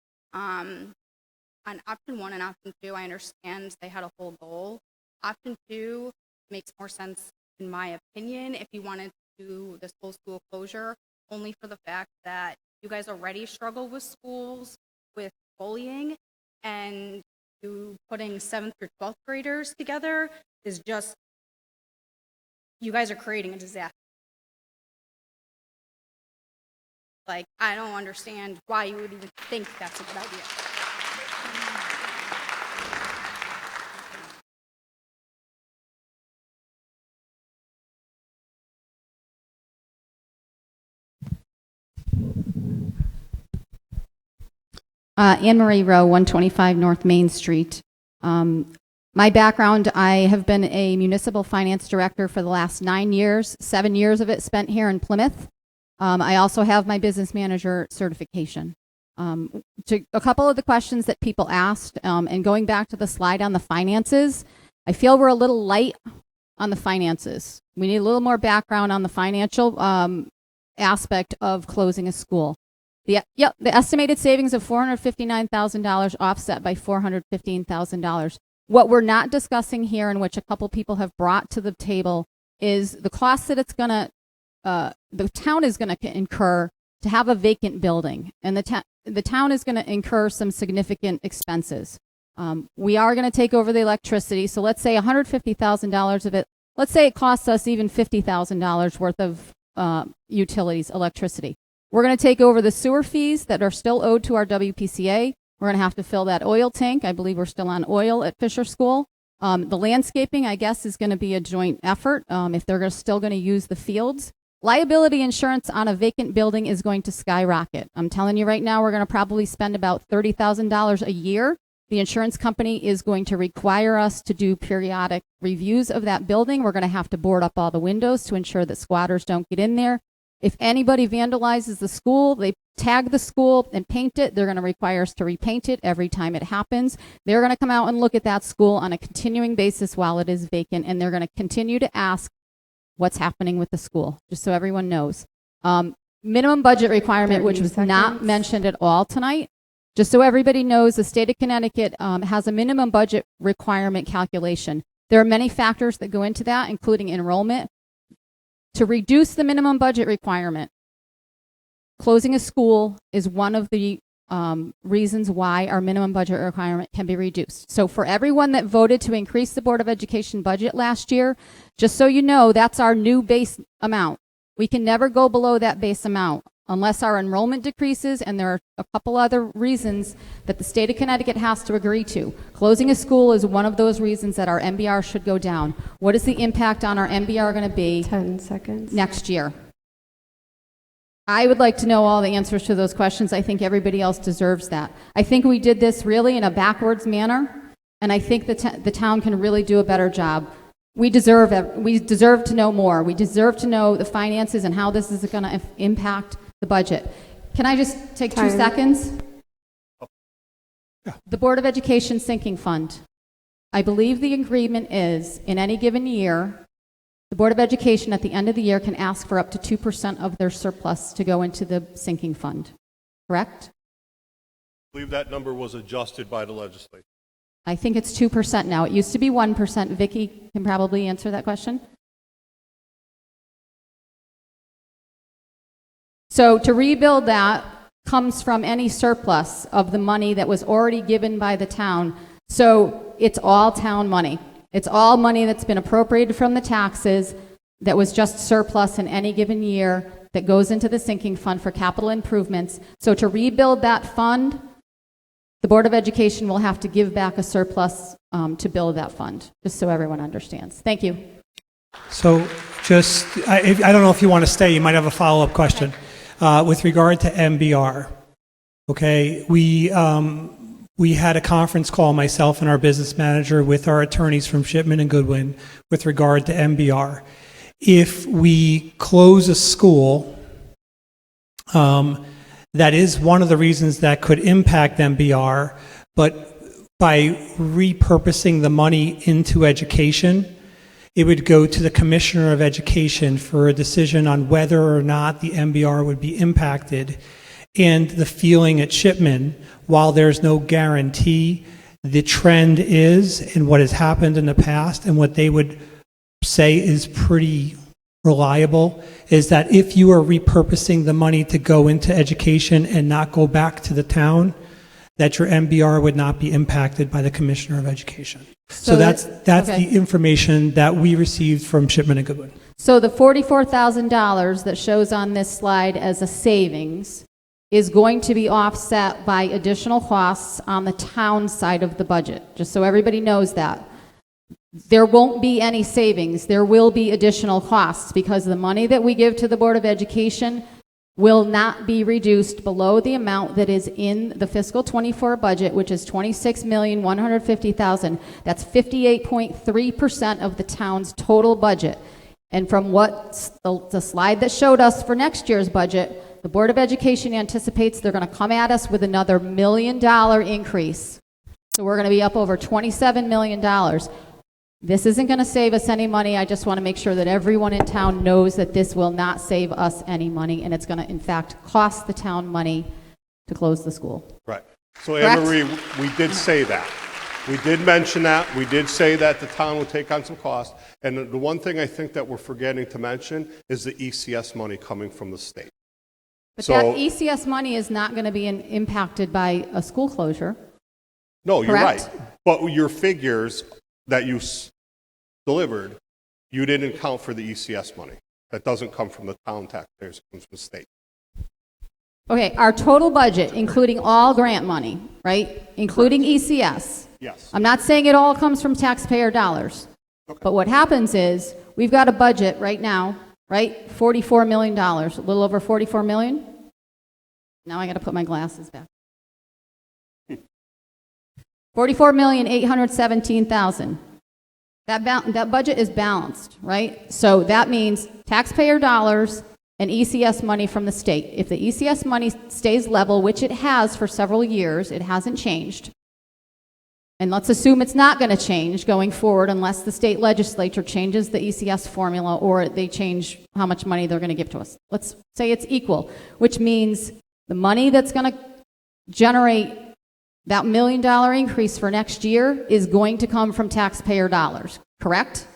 On option 1 and option 2, I understand they had a whole goal. Option 2 makes more sense, in my opinion, if you wanted to do this whole school closure, only for the fact that you guys already struggle with schools, with bullying, and you putting 7th through 12th graders together is just, you guys are creating a disaster. Like, I don't understand why you would even think that's a good idea. Anne Marie Rowe, 125 North Main Street. My background, I have been a municipal finance director for the last 9 years, 7 years of it spent here in Plymouth. I also have my business manager certification. To a couple of the questions that people asked, and going back to the slide on the finances, I feel we're a little light on the finances. We need a little more background on the financial aspect of closing a school. The estimated savings of $459,000 offset by $415,000. What we're not discussing here, and which a couple people have brought to the table, is the cost that it's going to, the town is going to incur to have a vacant building, and the town is going to incur some significant expenses. We are going to take over the electricity, so let's say $150,000 of it. Let's say it costs us even $50,000 worth of utilities, electricity. We're going to take over the sewer fees that are still owed to our WPCA. We're going to have to fill that oil tank. I believe we're still on oil at Fisher School. The landscaping, I guess, is going to be a joint effort if they're still going to use the fields. Liability insurance on a vacant building is going to skyrocket. I'm telling you right now, we're going to probably spend about $30,000 a year. The insurance company is going to require us to do periodic reviews of that building. We're going to have to board up all the windows to ensure that squatters don't get in there. If anybody vandalizes the school, they tag the school and paint it. They're going to require us to repaint it every time it happens. They're going to come out and look at that school on a continuing basis while it is vacant, and they're going to continue to ask what's happening with the school, just so everyone knows. Minimum budget requirement, which was not mentioned at all tonight. Just so everybody knows, the state of Connecticut has a minimum budget requirement calculation. There are many factors that go into that, including enrollment. To reduce the minimum budget requirement, closing a school is one of the reasons why our minimum budget requirement can be reduced. So for everyone that voted to increase the Board of Education budget last year, just so you know, that's our new base amount. We can never go below that base amount unless our enrollment decreases, and there are a couple other reasons that the state of Connecticut has to agree to. Closing a school is one of those reasons that our MBR should go down. What is the impact on our MBR going to be 10 seconds next year? I would like to know all the answers to those questions. I think everybody else deserves that. I think we did this really in a backwards manner, and I think the town can really do a better job. We deserve to know more. We deserve to know the finances and how this is going to impact the budget. Can I just take 2 seconds? The Board of Education sinking fund. I believe the agreement is, in any given year, the Board of Education at the end of the year can ask for up to 2% of their surplus to go into the sinking fund. Correct? I believe that number was adjusted by the legislature. I think it's 2% now. It used to be 1%. Vicki can probably answer that question. So to rebuild that comes from any surplus of the money that was already given by the town. So it's all town money. It's all money that's been appropriated from the taxes that was just surplus in any given year that goes into the sinking fund for capital improvements. So to rebuild that fund, the Board of Education will have to give back a surplus to build that fund, just so everyone understands. Thank you. So I don't know if you want to stay, you might have a follow-up question. With regard to MBR, okay, we had a conference call, myself and our business manager, with our attorneys from Shipman and Goodwin with regard to MBR. If we close a school, that is one of the reasons that could impact MBR, but by repurposing the money into education, it would go to the Commissioner of Education for a decision on whether or not the MBR would be impacted. And the feeling at Shipman, while there's no guarantee, the trend is, and what has happened in the past, and what they would say is pretty reliable, is that if you are repurposing the money to go into education and not go back to the town, that your MBR would not be impacted by the Commissioner of Education. So that's okay. The information that we received from Shipman and Goodwin. So the $44,000 that shows on this slide as a savings is going to be offset by additional costs on the town side of the budget, just so everybody knows that. There won't be any savings. There will be additional costs because the money that we give to the Board of Education will not be reduced below the amount that is in the fiscal 24 budget, which is $26,150,000. That's 58.3% of the town's total budget. And from what the slide that showed us for next year's budget, the Board of Education anticipates they're going to come at us with another $1 million increase. So we're going to be up over $27 million. This isn't going to save us any money. I just want to make sure that everyone in town knows that this will not save us any money, and it's going to, in fact, cost the town money to close the school. Right. So, Correct? Anne Marie, we did say that. We did mention that. We did say that the town would take on some cost. And the one thing I think that we're forgetting to mention is the ECS money coming from the state. But that ECS money is not going to be impacted by a school closure. No, you're Correct? right. But your figures that you delivered, you didn't account for the ECS money. That doesn't come from the town taxpayers, it comes from the state. Okay, our total budget, including all grant money, right? Including ECS. Yes. I'm not saying it all comes from taxpayer dollars. Okay. But what happens is, we've got a budget right now, right? $44 million, a little over $44 million. Now I got to put my glasses back. $44,817,000. That budget is balanced, right? So that means taxpayer dollars and ECS money from the state. If the ECS money stays level, which it has for several years, it hasn't changed. And let's assume it's not going to change going forward unless the state legislature changes the ECS formula or they change how much money they're going to give to us. Let's say it's equal, which means the money that's going to generate that $1 million increase for next year is going to come from taxpayer dollars, correct?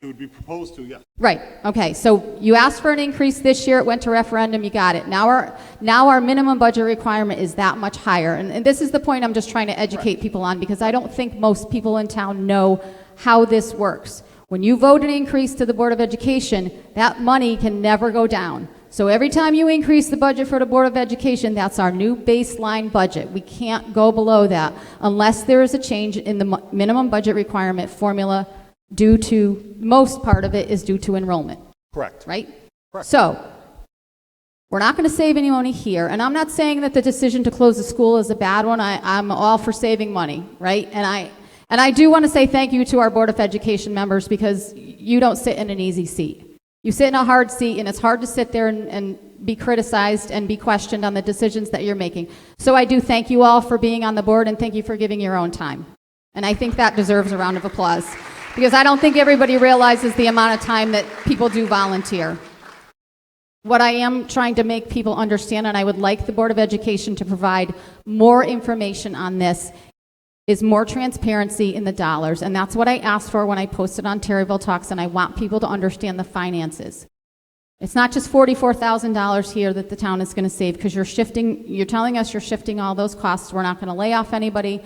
It would be proposed to, yes. Right, okay, so you asked for an increase this year, it went to referendum, you got it. Now our minimum budget requirement is that much higher, and this is the point I'm just trying to educate people on, because I don't think most people in town know how this works. When you vote an increase to the Board of Education, that money can never go down. So every time you increase the budget for the Board of Education, that's our new baseline budget. We can't go below that unless there is a change in the minimum budget requirement formula due to, most part of it is due to enrollment. Correct. Right? Correct. So, we're not going to save any money here, and I'm not saying that the decision to close the school is a bad one. I'm all for saving money, right? And I do want to say thank you to our Board of Education members, because you don't sit in an easy seat. You sit in a hard seat, and it's hard to sit there and be criticized and be questioned on the decisions that you're making. So I do thank you all for being on the board, and thank you for giving your own time. And I think that deserves a round of applause, because I don't think everybody realizes the amount of time that people do volunteer. What I am trying to make people understand, and I would like the Board of Education to provide more information on this, is more transparency in the dollars. And that's what I asked for when I posted on Terryville Talks, and I want people to understand the finances. It's not just $44,000 here that the town is going to save, because you're telling us you're shifting all those costs. We're not going to lay off anybody,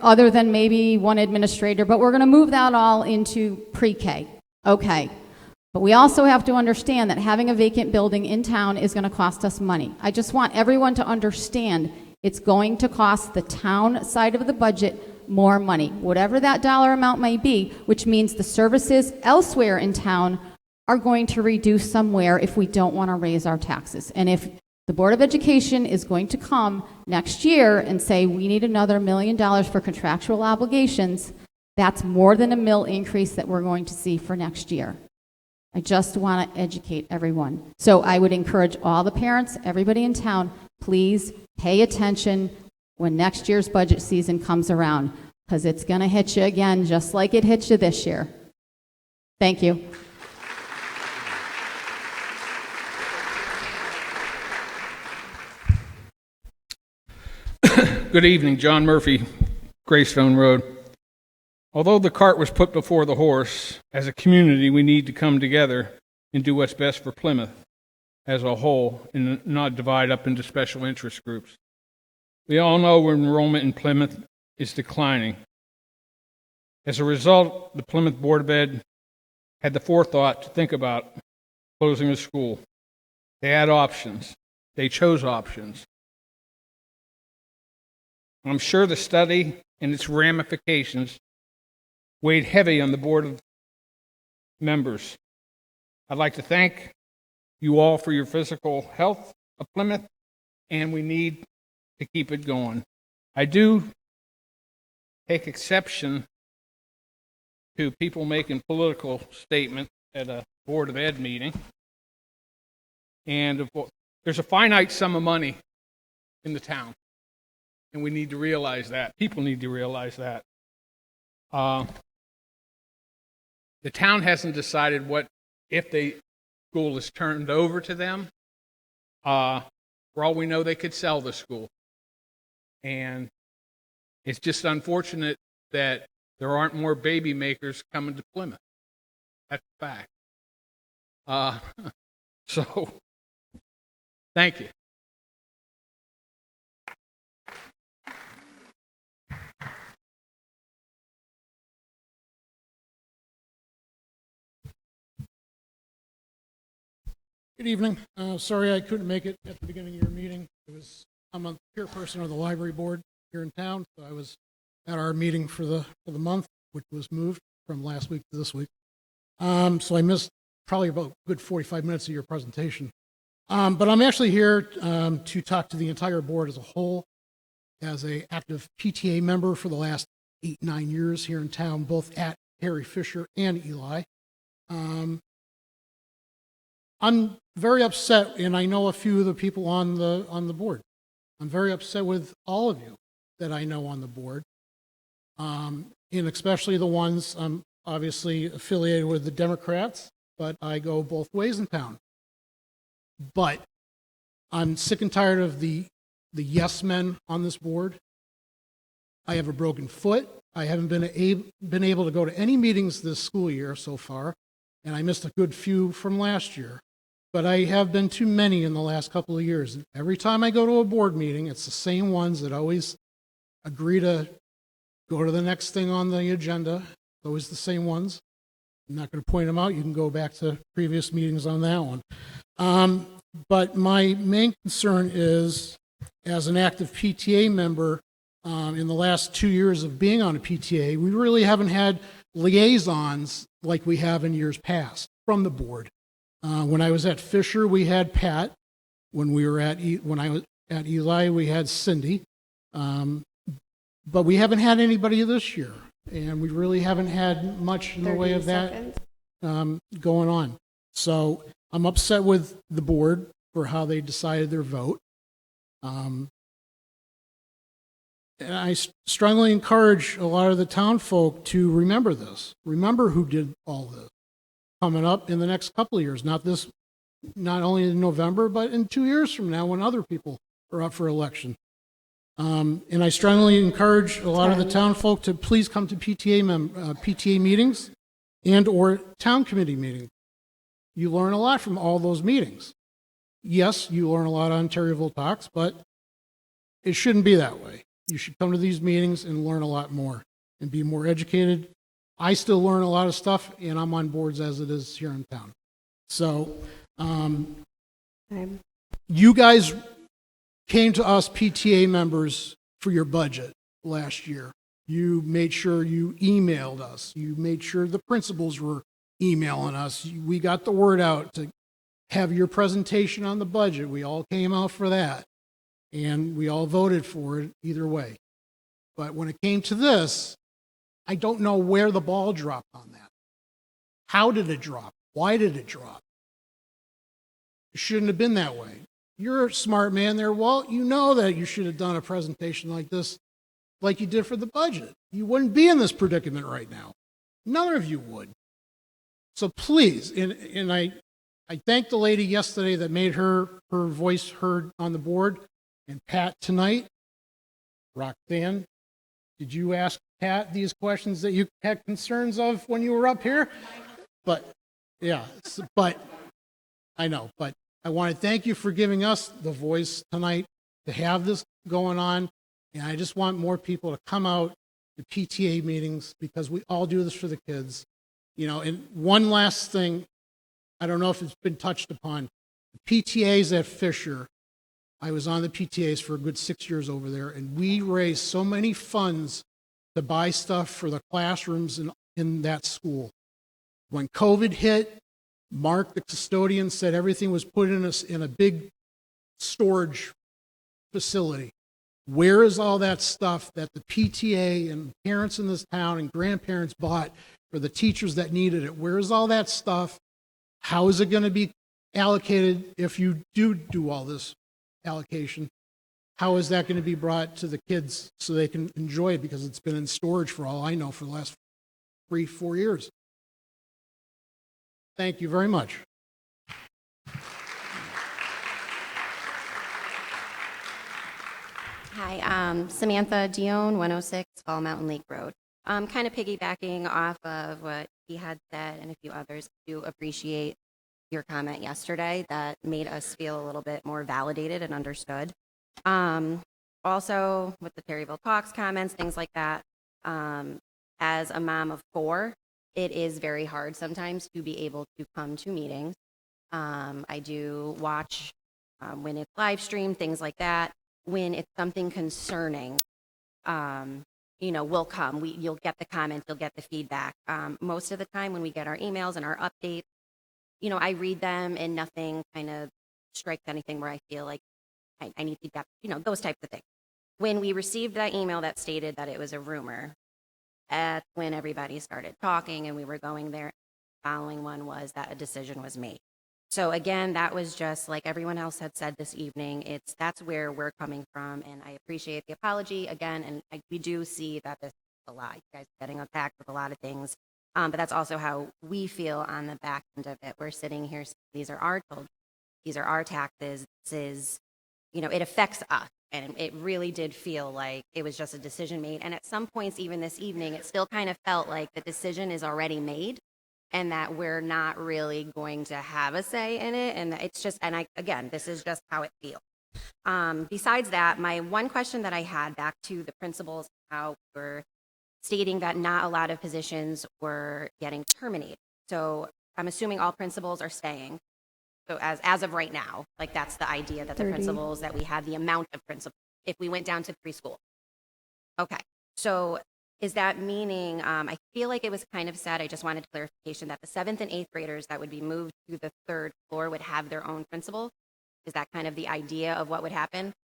other than maybe one administrator, but we're going to move that all into pre-K. Okay. But we also have to understand that having a vacant building in town is going to cost us money. I just want everyone to understand it's going to cost the town side of the budget more money, whatever that dollar amount may be, which means the services elsewhere in town are going to reduce somewhere if we don't want to raise our taxes. And if the Board of Education is going to come next year and say we need another $1 million for contractual obligations, that's more than a mill increase that we're going to see for next year. I just want to educate everyone. So I would encourage all the parents, everybody in town, please pay attention when next year's budget season comes around, because it's going to hit you again just like it hit you this year. Thank you. Good evening, John Murphy, Greystone Road. Although the cart was put before the horse, as a community we need to come together and do what's best for Plymouth as a whole and not divide up into special interest groups. We all know enrollment in Plymouth is declining. As a result, the Plymouth Board of Ed had the forethought to think about closing a school. They had options. They chose options. I'm sure the study and its ramifications weighed heavy on the board of members. I'd like to thank you all for your physical health of Plymouth, and we need to keep it going. I do take exception to people making political statements at a Board of Ed meeting. And there's a finite sum of money in the town, and we need to realize that. People need to realize that. The town hasn't decided what if the school is turned over to them. For all we know, they could sell the school. And it's just unfortunate that there aren't more baby makers coming to Plymouth. That's a fact. So, thank you. Good evening. Sorry I couldn't make it at the beginning of your meeting. I'm a peer person of the library board here in town, so I was at our meeting for the month, which was moved from last week to this week. So I missed probably about a good 45 minutes of your presentation. But I'm actually here to talk to the entire board as a whole, as an active PTA member for the last 8-9 years here in town, both at Harry Fisher and Eli. I'm very upset, and I know a few of the people on the board. I'm very upset with all of you that I know on the board, and especially the ones I'm obviously affiliated with the Democrats, but I go both ways in town. But I'm sick and tired of the yes men on this board. I have a broken foot. I haven't been able to go to any meetings this school year so far, and I missed a good few from last year. But I have been to many in the last couple of years. Every time I go to a board meeting, it's the same ones that always agree to go to the next thing on the agenda. Always the same ones. I'm not going to point them out. You can go back to previous meetings on that one. But my main concern is, as an active PTA member, in the last 2 years of being on a PTA, we really haven't had liaisons like we have in years past from the board. When I was at Fisher, we had Pat. When I was at Eli, we had Cindy. But we haven't had anybody this year, and we really haven't had much in the way of that going on. So I'm upset with the board for how they decided their vote. And I strongly encourage a lot of the town folk to remember this. Remember who did all this coming up in the next couple of years. Not only in November, but in 2 years from now when other people are up for election. And I strongly encourage a lot of the town folk to please come to PTA meetings and or town committee meetings. You learn a lot from all those meetings. Yes, you learn a lot on Terryville Talks, but it shouldn't be that way. You should come to these meetings and learn a lot more and be more educated. I still learn a lot of stuff, and I'm on boards as it is here in town. So, you guys came to us PTA members for your budget last year. You made sure you emailed us. You made sure the principals were emailing us. We got the word out to have your presentation on the budget. We all came out for that, and we all voted for it either way. But when it came to this, I don't know where the ball dropped on that. How did it drop? Why did it drop? It shouldn't have been that way. You're a smart man there, Walt. You know that you should have done a presentation like this, like you did for the budget. You wouldn't be in this predicament right now. None of you would. So please, and I thanked the lady yesterday that made her voice heard on the board, and Pat tonight. Roxanne, did you ask Pat these questions that you had concerns of when you were up here? But, yeah, but I know, but I want to thank you for giving us the voice tonight to have this going on, and I just want more people to come out to PTA meetings because we all do this for the kids. You know, and one last thing, I don't know if it's been touched upon. The PTAs at Fisher, I was on the PTAs for a good 6 years over there, and we raised so many funds to buy stuff for the classrooms in that school. When COVID hit, Mark, the custodian, said everything was put in a big storage facility. Where is all that stuff that the PTA and parents in this town and grandparents bought for the teachers that needed it? Where is all that stuff? How is it going to be allocated if you do all this allocation? How is that going to be brought to the kids so they can enjoy it? Because it's been in storage for all I know for the last 3-4 years. Thank you very much. Hi, Samantha Dione, 106 Fall Mountain Lake Road. Kind of piggybacking off of what he had said and a few others, I do appreciate your comment yesterday that made us feel a little bit more validated and understood. Also, with the Perryville Talks comments, things like that, as a mom of 4, it is very hard sometimes to be able to come to meetings. I do watch when it's live streamed, things like that. When it's something concerning, we'll come. You'll get the comments, you'll get the feedback. Most of the time when we get our emails and our updates, I read them and nothing kind of strikes anything where I feel like I need to get, those types of things. When we received that email that stated that it was a rumor, that's when everybody started talking and we were going there. The following one was that a decision was made. So again, that was just like everyone else had said this evening. That's where we're coming from, and I appreciate the apology again. And we do see that this is a lot. You guys are getting attacked with a lot of things, but that's also how we feel on the back end of it. We're sitting here. These are our children. These are our taxes. This is, it affects us, and it really did feel like it was just a decision made. And at some points, even this evening, it still kind of felt like the decision is already made, and that we're not really going to have a say in it. And it's just, again, this is just how it feels. Besides that, my one question that I had back to the principals, how we're stating that not a lot of positions were getting terminated. So I'm assuming all principals are staying. So as of right now, like that's the idea that the 30. principals, that we had the amount of principals, if we went down to 3 schools. Okay, so is that meaning, I feel like it was kind of said, I just wanted clarification, that the 7th and 8th graders that would be moved to the 3rd floor would have their own principal? Is that kind of the idea of what would happen?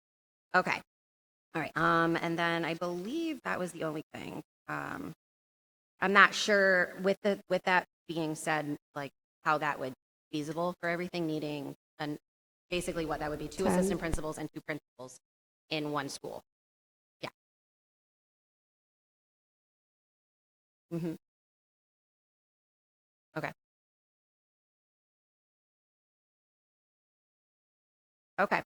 Okay, all right. And then I believe that was the only thing. I'm not sure with that being said, like how that would be feasible for everything needing, and basically what that would be 2 10. assistant principals and 2 principals in one school. Yeah. Mm-hmm. Okay. Okay.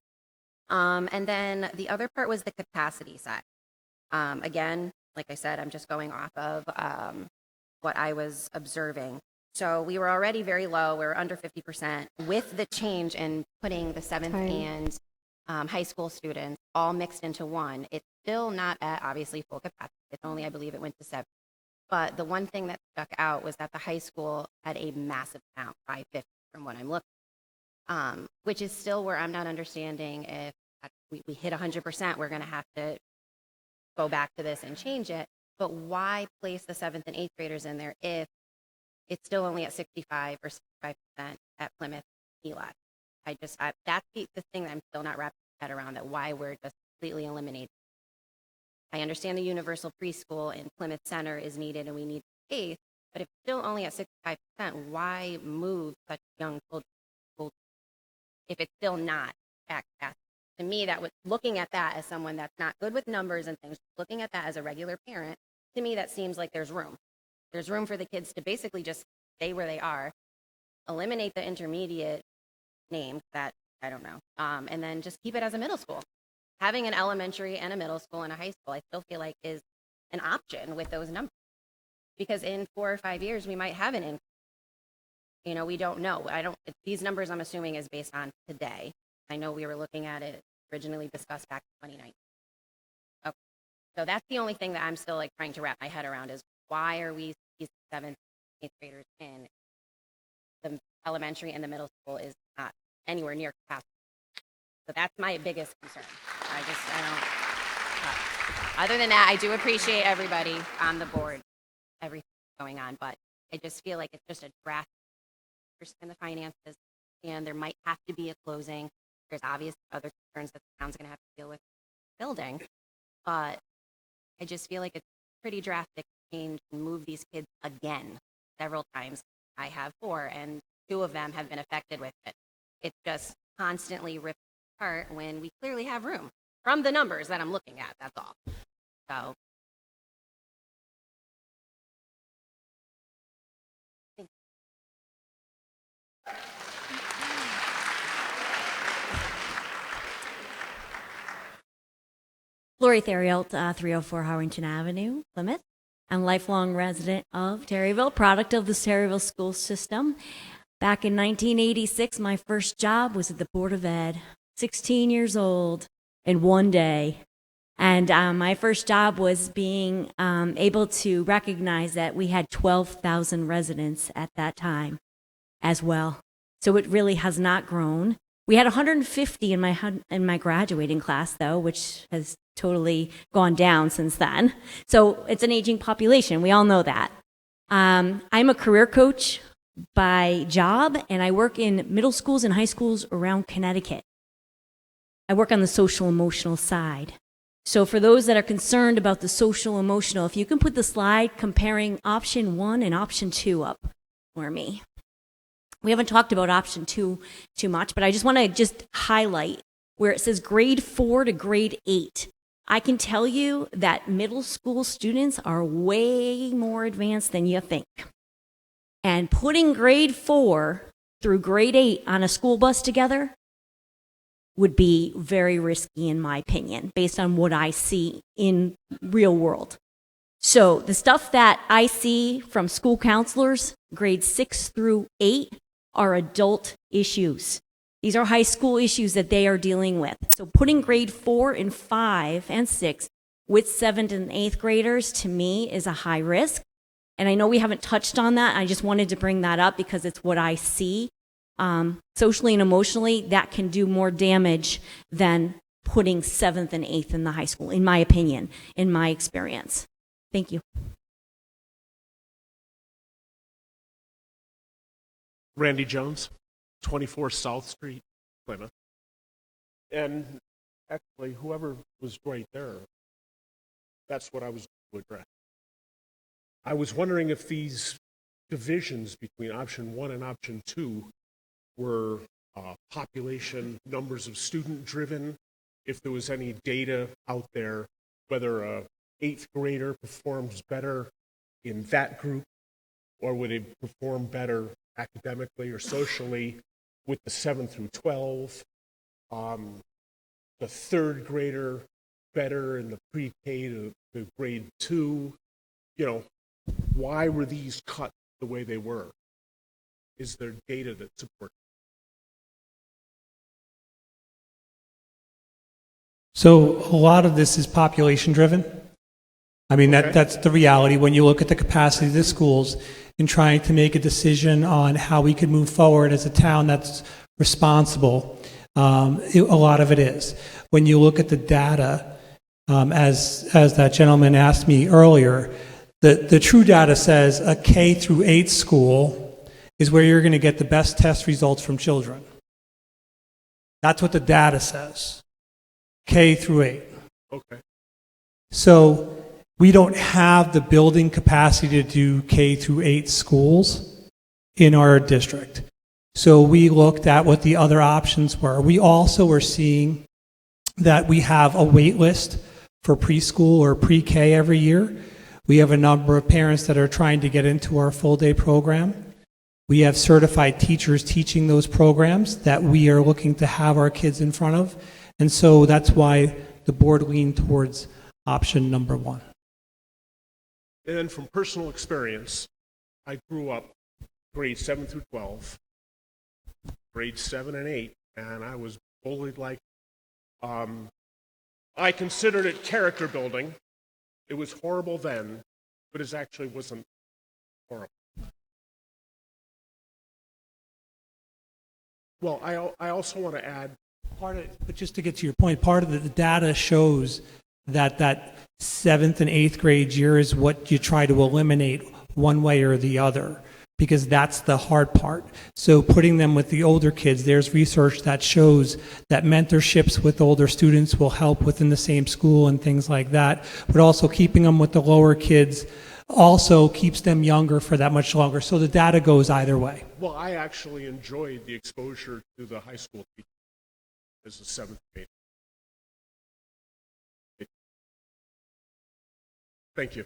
And then the other part was the capacity side. Again, like I said, I'm just going off of what I was observing. So we were already very low. We were under 50%. With the change in putting the 7th and high school students all mixed into one, it's still not at obviously full capacity. It's only, I believe it went to 7. But the one thing that stuck out was that the high school had a massive count, 550 from what I'm looking, which is still where I'm not understanding if we hit 100%, we're going to have to go back to this and change it. But why place the 7th and 8th graders in there if it's still only at 65 or 65% at Plymouth Eli? That's the thing that I'm still not wrapping my head around, that why we're just completely eliminating. I understand the universal preschool in Plymouth Center is needed and we need space, but if it's still only at 65%, why move such young children if it's still not at capacity? To me, that was looking at that as someone that's not good with numbers and things, looking at that as a regular parent, to me that seems like there's room. There's room for the kids to basically just stay where they are, eliminate the intermediate name that I don't know, and then just keep it as a middle school. Having an elementary and a middle school and a high school, I still feel like is an option with those numbers, because in 4 or 5 years we might have an increase. We don't know. These numbers I'm assuming is based on today. I know we were looking at it originally discussed back in 2019. Okay. So that's the only thing that I'm still like trying to wrap my head around, is why are we these 7th, 8th graders in? The elementary and the middle school is not anywhere near capacity. So that's my biggest concern. Other than that, I do appreciate everybody on the board, everything going on, but I just feel like it's just a drastic understand the finances, and there might have to be a closing. There's obvious other concerns that the town's going to have to deal with building, but I just feel like it's pretty drastic change and move these kids again several times. I have 4, and 2 of them have been affected with it. It's just constantly ripped apart when we clearly have room from the numbers that I'm looking at. That's all. So. Lori Theriot, 304 Harrington Avenue, Plymouth. I'm a lifelong resident of Terryville, product of the Terryville school system. Back in 1986, my first job was at the Board of Ed, 16 years old in one day. And my first job was being able to recognize that we had 12,000 residents at that time as well. So it really has not grown. We had 150 in my graduating class, though, which has totally gone down since then. So it's an aging population. We all know that. I'm a career coach by job, and I work in middle schools and high schools around Connecticut. I work on the social emotional side. So for those that are concerned about the social emotional, if you can put the slide comparing option 1 and option 2 up for me. We haven't talked about option 2 too much, but I just want to just highlight where it says grade 4 to grade 8. I can tell you that middle school students are way more advanced than you think. And putting grade 4 through grade 8 on a school bus together would be very risky, in my opinion, based on what I see in real world. So the stuff that I see from school counselors, grades 6 through 8, are adult issues. These are high school issues that they are dealing with. So putting grade 4 and 5 and 6 with 7th and 8th graders, to me, is a high risk. And I know we haven't touched on that. I just wanted to bring that up because it's what I see. Socially and emotionally, that can do more damage than putting 7th and 8th in the high school, in my opinion, in my experience. Thank you. Randy Jones, 24 South Street, Plymouth. And actually, whoever was right there, that's what I was going to address. I was wondering if these divisions between option 1 and option 2 were population, numbers of student driven, if there was any data out there, whether a 8th grader performs better in that group, or would it perform better academically or socially with the 7 through 12, the 3rd grader better in the pre-K to grade 2, why were these cut the way they were? Is there data that supports? So a lot of this is population driven. I mean, that's the reality when you look at the capacity of the schools and trying to make a decision on how we could move forward as a town that's responsible. A lot of it is. When you look at the data, as that gentleman asked me earlier, the true data says a K through 8 school is where you're going to get the best test results from children. That's what the data says. K through 8. Okay. So we don't have the building capacity to do K through 8 schools in our district. So we looked at what the other options were. We also are seeing that we have a wait list for preschool or pre-K every year. We have a number of parents that are trying to get into our full-day program. We have certified teachers teaching those programs that we are looking to have our kids in front of. And so that's why the board leaned towards option number 1. And then from personal experience, I grew up grades 7 through 12, grades 7 and 8, and I was bullied like, I considered it character building. It was horrible then, but it actually wasn't horrible. Well, I also want to add, but just to get to your point, part of the data shows that 7th and 8th grade year is what you try to eliminate one way or the other. because that's the hard part. So putting them with the older kids, there's research that shows that mentorships with older students will help within the same school and things like that, but also keeping them with the lower kids also keeps them younger for that much longer. So the data goes either way. Well, I actually enjoyed the exposure to the high school teacher as a seventh grade. Thank you.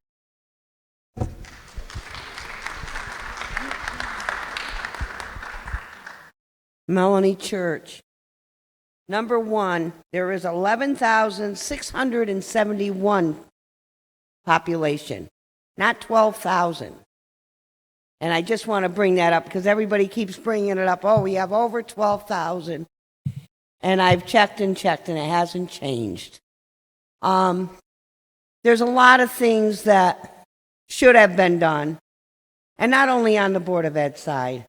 Melanie Church. Number one, there is 11,671 population, not 12,000. And I just want to bring that up because everybody keeps bringing it up. Oh, we have over 12,000. And I've checked and checked and it hasn't changed. There's a lot of things that should have been done. And not only on the Board of Ed side.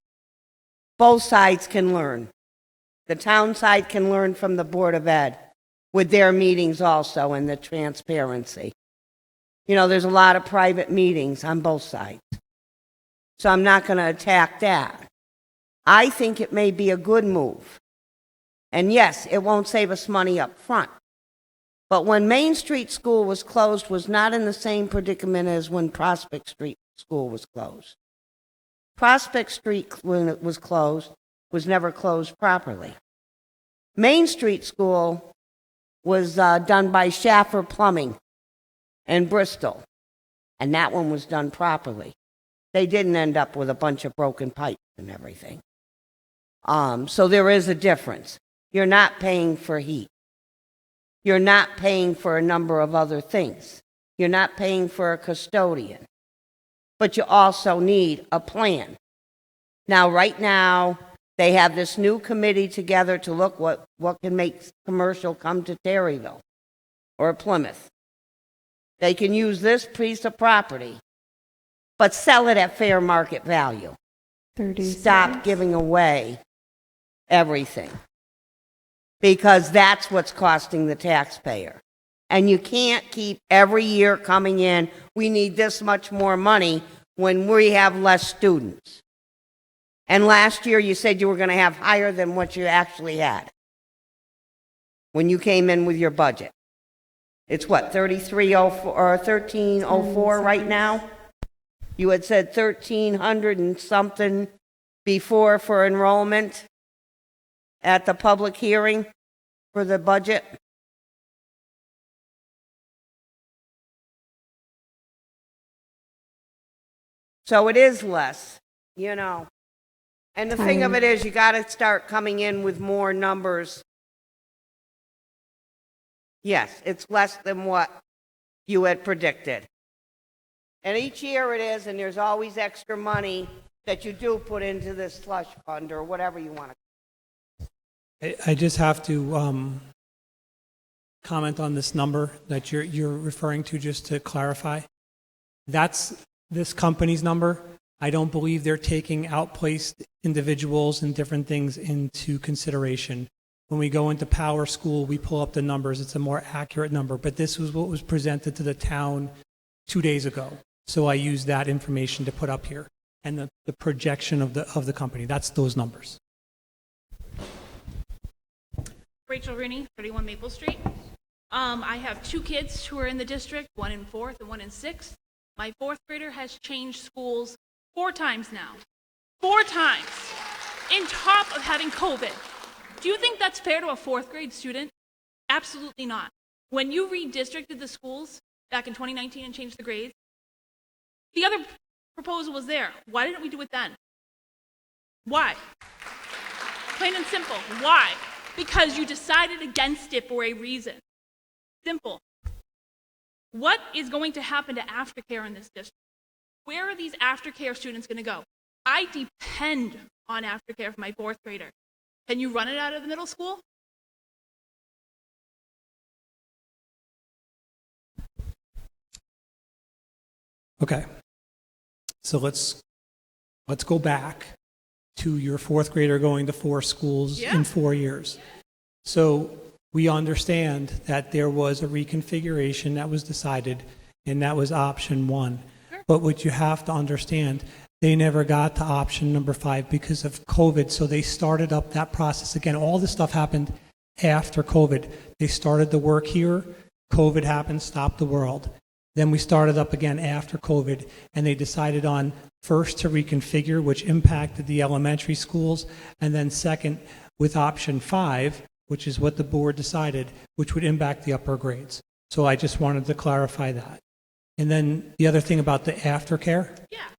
Both sides can learn. The town side can learn from the Board of Ed with their meetings also and the transparency. You know, there's a lot of private meetings on both sides. So I'm not going to attack that. I think it may be a good move. And yes, it won't save us money up front. But when Main Street School was closed, was not in the same predicament as when Prospect Street School was closed. Prospect Street, when it was closed, was never closed properly. Main Street School was done by Schaffer Plumbing in Bristol, and that one was done properly. They didn't end up with a bunch of broken pipes and everything. So there is a difference. You're not paying for heat. You're not paying for a number of other things. You're not paying for a custodian. But you also need a plan. Now, right now, they have this new committee together to look what can make commercial come to Terryville or Plymouth. They can use this piece of property, but sell it at fair market value. Stop giving away everything, because that's what's costing the taxpayer. And you can't keep every year coming in, we need this much more money when we have less students. And last year you said you were going to have higher than what you actually had when you came in with your budget. It's what, 3304 or 1304 right now? You had said 1,300 and something before for enrollment at the public hearing for the budget. So it is less, you know. And the thing of it is, you got to start coming in with more numbers. Yes, it's less than what you had predicted. And each year it is, and there's always extra money that you do put into this slush fund or whatever you want to. I just have to comment on this number that you're referring to, just to clarify. That's this company's number. I don't believe they're taking outplaced individuals and different things into consideration. When we go into Power School, we pull up the numbers. It's a more accurate number, but this was what was presented to the town 2 days ago. So I used that information to put up here. And the projection of the company, that's those numbers. Rachel Rooney, 31 Maple Street. I have two kids who are in the district, one in 4th and one in 6th. My 4th grader has changed schools 4 times now. 4 times. In top of having COVID. Do you think that's fair to a 4th grade student? Absolutely not. When you redistricted the schools back in 2019 and changed the grades, the other proposal was there. Why didn't we do it then? Why? Plain and simple. Why? Because you decided against it for a reason. Simple. What is going to happen to aftercare in this district? Where are these aftercare students going to go? I depend on aftercare for my 4th grader. Can you run it out of the middle school? Okay. So let's go back to your 4th grader going to 4 schools in 4 years. So we understand that there was a reconfiguration that was decided, and that was option 1. But what you have to understand, They never got to option number 5 because of COVID. So they started up that process again. All this stuff happened after COVID. They started the work here. COVID happened, stopped the world. Then we started up again after COVID, and they decided on first to reconfigure, which impacted the elementary schools, and then second with option 5, which is what the board decided, which would impact the upper grades. So I just wanted to clarify that. And then the other thing about the aftercare.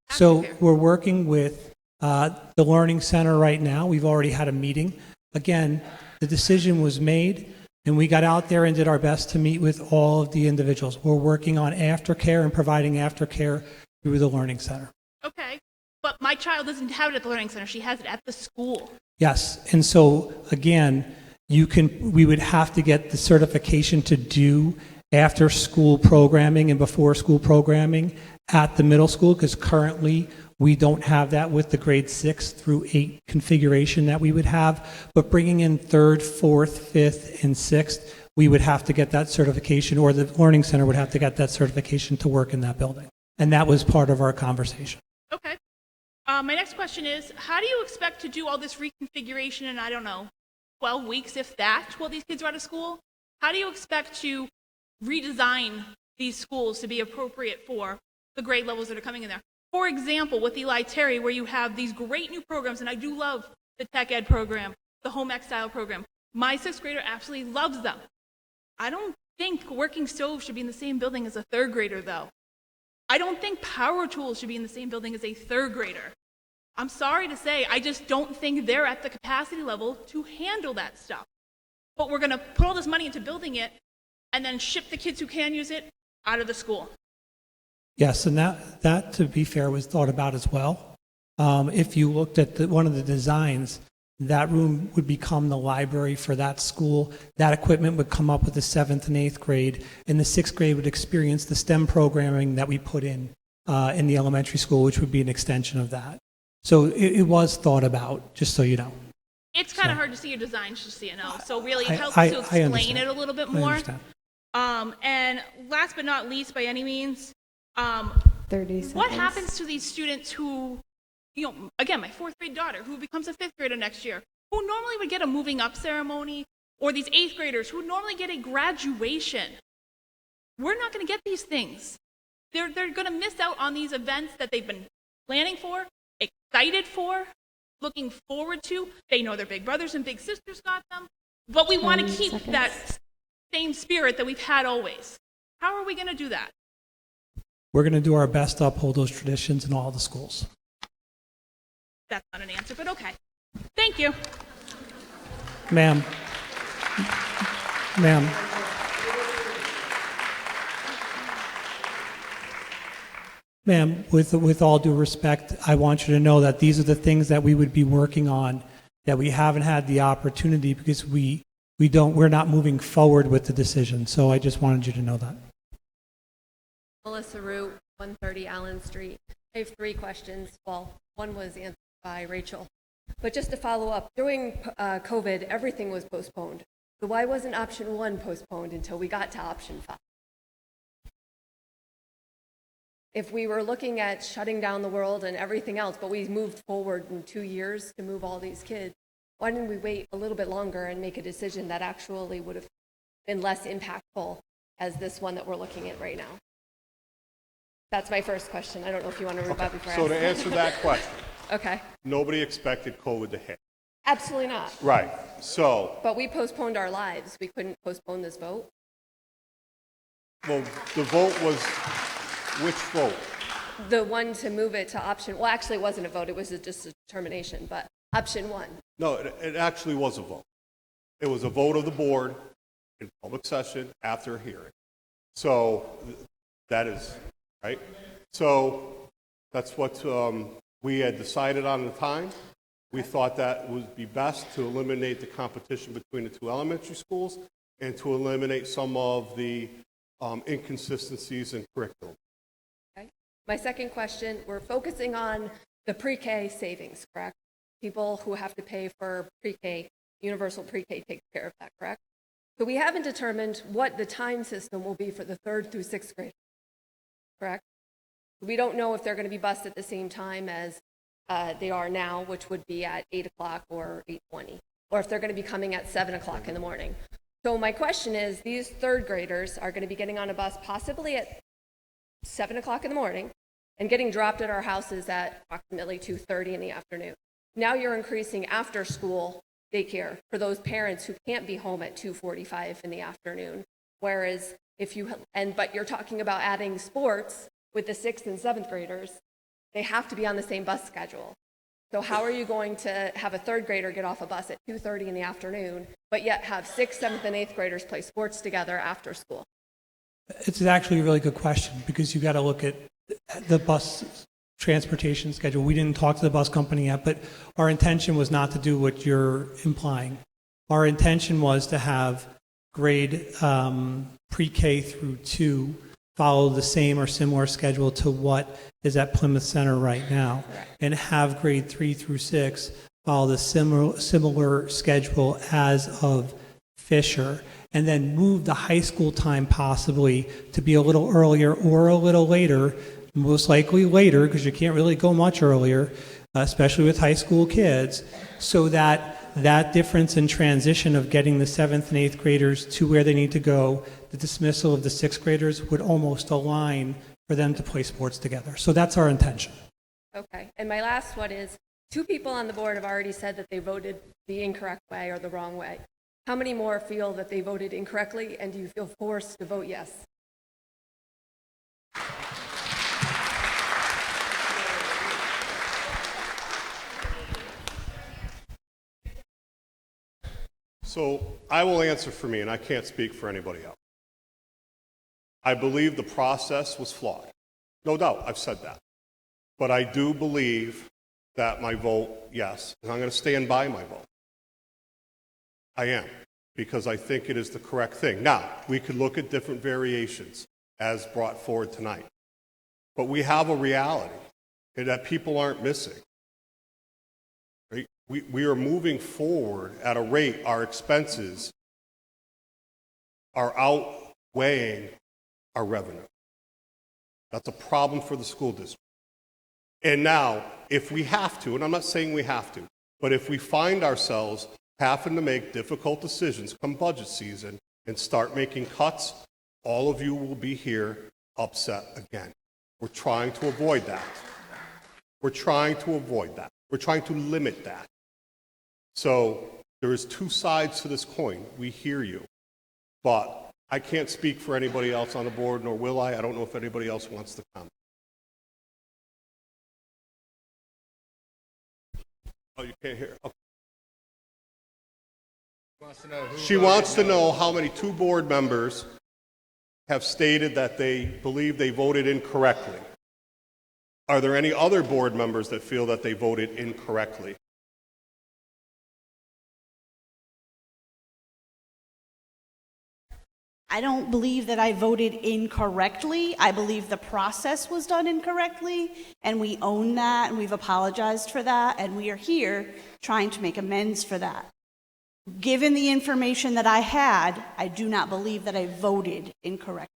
So we're working with the Learning Center right now. We've already had a meeting. Again, the decision was made, and we got out there and did our best to meet with all of the individuals. We're working on aftercare and providing aftercare through the Learning Center. Okay, but my child doesn't have it at the Learning Center. She has it at the school. Yes, and so again, we would have to get the certification to do after school programming and before school programming at the middle school, because currently we don't have that with the grade 6 through 8 configuration that we would have. But bringing in 3rd, 4th, 5th, and 6th, we would have to get that certification, or the Learning Center would have to get that certification to work in that building. And that was part of our conversation. Okay. My next question is, how do you expect to do all this reconfiguration in, I don't know, 12 weeks, if that, while these kids are out of school? How do you expect to redesign these schools to be appropriate for the grade levels that are coming in there? For example, with Eli Terry, where you have these great new programs, and I do love the tech ed program, the home ec style program. My 6th grader absolutely loves them. I don't think working stove should be in the same building as a 3rd grader, though. I don't think power tools should be in the same building as a 3rd grader. I'm sorry to say, I just don't think they're at the capacity level to handle that stuff. But we're going to put all this money into building it and then ship the kids who can use it out of the school. Yes, and that to be fair, was thought about as well. If you looked at one of the designs, that room would become the library for that school. That equipment would come up with the 7th and 8th grade, and the 6th grade would experience the STEM programming that we put in the elementary school, which would be an extension of that. So it was thought about, just so you know. It's kind of hard to see your designs, just so you know. So really, it helps to explain it a little bit more. And last but not least, by any means, 30 seconds. What happens to these students who, again, my 4th grade daughter, who becomes a 5th grader next year, who normally would get a moving up ceremony, or these 8th graders who normally get a graduation? We're not going to get these things. They're going to miss out on these events that they've been planning for, excited for, looking forward to. They know their big brothers and big sisters got them, but we want to keep that same spirit that we've had always. How are we going to do that? We're going to do our best to uphold those traditions in all the schools. That's not an answer, but okay. Thank you. Ma'am. Ma'am, with all due respect, I want you to know that these are the things that we would be working on, that we haven't had the opportunity because we're not moving forward with the decision. So I just wanted you to know that. Melissa Root, 130 Allen Street. I have 3 questions. Well, one was answered by Rachel. But just to follow up, during COVID, everything was postponed. So why wasn't option 1 postponed until we got to option 5? If we were looking at shutting down the world and everything else, but we moved forward in 2 years to move all these kids, why didn't we wait a little bit longer and make a decision that actually would have been less impactful as this one that we're looking at right now? That's my first question. I don't know if you want to rebut before I ask. So to answer that question, okay. Nobody expected COVID to hit. Absolutely not. Right. So. But we postponed our lives. We couldn't postpone this vote. Well, the vote was, which vote? The one to move it to option, well, actually it wasn't a vote. It was just a determination, but option 1. No, it actually was a vote. It was a vote of the board in public session after a hearing. So that is, right? So that's what we had decided on the time. We thought that would be best to eliminate the competition between the 2 elementary schools and to eliminate some of the inconsistencies in curriculum. Okay. My second question, we're focusing on the pre-K savings, correct? People who have to pay for pre-K, universal pre-K takes care of that, correct? So we haven't determined what the time system will be for the 3rd through 6th grade, correct? We don't know if they're going to be bused at the same time as they are now, which would be at 8 o'clock or 8:20, or if they're going to be coming at 7 o'clock in the morning. So my question is, these third graders are going to be getting on a bus possibly at 7 o'clock in the morning and getting dropped at our houses at approximately 2:30 in the afternoon. Now you're increasing after school daycare for those parents who can't be home at 2:45 in the afternoon. Whereas but you're talking about adding sports with the 6th and 7th graders, they have to be on the same bus schedule. So how are you going to have a third grader get off a bus at 2:30 in the afternoon, but yet have 6th, 7th, and 8th graders play sports together after school? It's actually a really good question because you got to look at the bus transportation schedule. We didn't talk to the bus company yet, but our intention was not to do what you're implying. Our intention was to have grade pre-K through 2 follow the same or similar schedule to what is at Plymouth Center right now, and have grade 3 through 6 follow the similar schedule as of Fisher, and then move the high school time possibly to be a little earlier or a little later, most likely later because you can't really go much earlier, especially with high school kids, so that that difference in transition of getting the 7th and 8th graders to where they need to go, the dismissal of the 6th graders would almost align for them to play sports together. So that's our intention. Okay. And my last one is, 2 people on the board have already said that they voted the incorrect way or the wrong way. How many more feel that they voted incorrectly, and do you feel forced to vote yes? So I will answer for me, and I can't speak for anybody else. I believe the process was flawed. No doubt, I've said that. But I do believe that my vote, yes, and I'm going to stand by my vote. I am, because I think it is the correct thing. Now, we could look at different variations as brought forward tonight. But we have a reality that people aren't missing. Right? We are moving forward at a rate, our expenses are outweighing our revenue. That's a problem for the school district. And now, if we have to, and I'm not saying we have to, but if we find ourselves having to make difficult decisions come budget season and start making cuts, all of you will be here upset again. We're trying to avoid that. We're trying to avoid that. We're trying to limit that. So there is 2 sides to this coin. We hear you. But I can't speak for anybody else on the board, nor will I. I don't know if anybody else wants to comment. Oh, you can't hear? Okay. She wants to know how many 2 board members have stated that they believe they voted incorrectly. Are there any other board members that feel that they voted incorrectly? I don't believe that I voted incorrectly. I believe the process was done incorrectly, and we own that, and we've apologized for that, and we are here trying to make amends for that. Given the information that I had, I do not believe that I voted incorrectly.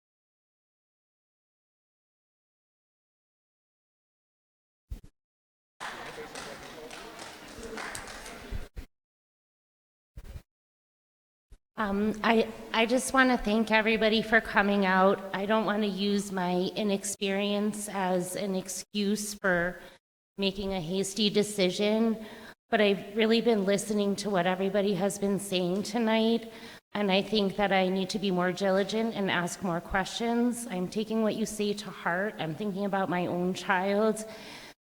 I just want to thank everybody for coming out. I don't want to use my inexperience as an excuse for making a hasty decision, but I've really been listening to what everybody has been saying tonight, and I think that I need to be more diligent and ask more questions. I'm taking what you say to heart. I'm thinking about my own child,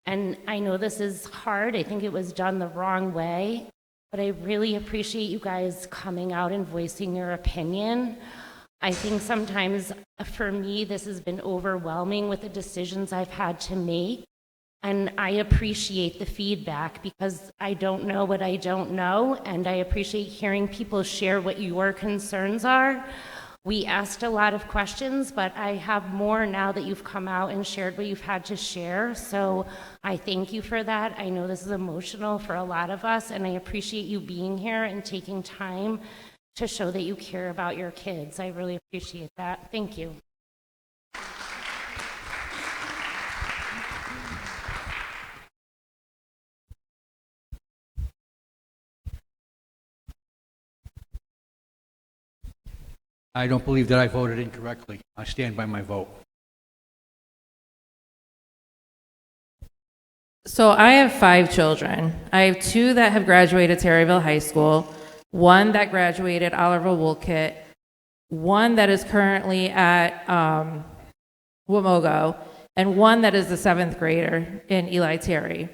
and I know this is hard. I think it was done the wrong way. But I really appreciate you guys coming out and voicing your opinion. I think sometimes for me, this has been overwhelming with the decisions I've had to make. And I appreciate the feedback because I don't know what I don't know. And I appreciate hearing people share what your concerns are. We asked a lot of questions, but I have more now that you've come out and shared what you've had to share. So I thank you for that. I know this is emotional for a lot of us, and I appreciate you being here and taking time to show that you care about your kids. I really appreciate that. Thank you. I don't believe that I voted incorrectly. I stand by my vote. So I have 5 children. I have 2 that have graduated Terryville High School, 1 that graduated Oliver Woolkit, 1 that is currently at Wamogo, and 1 that is the 7th grader in Eli Terry.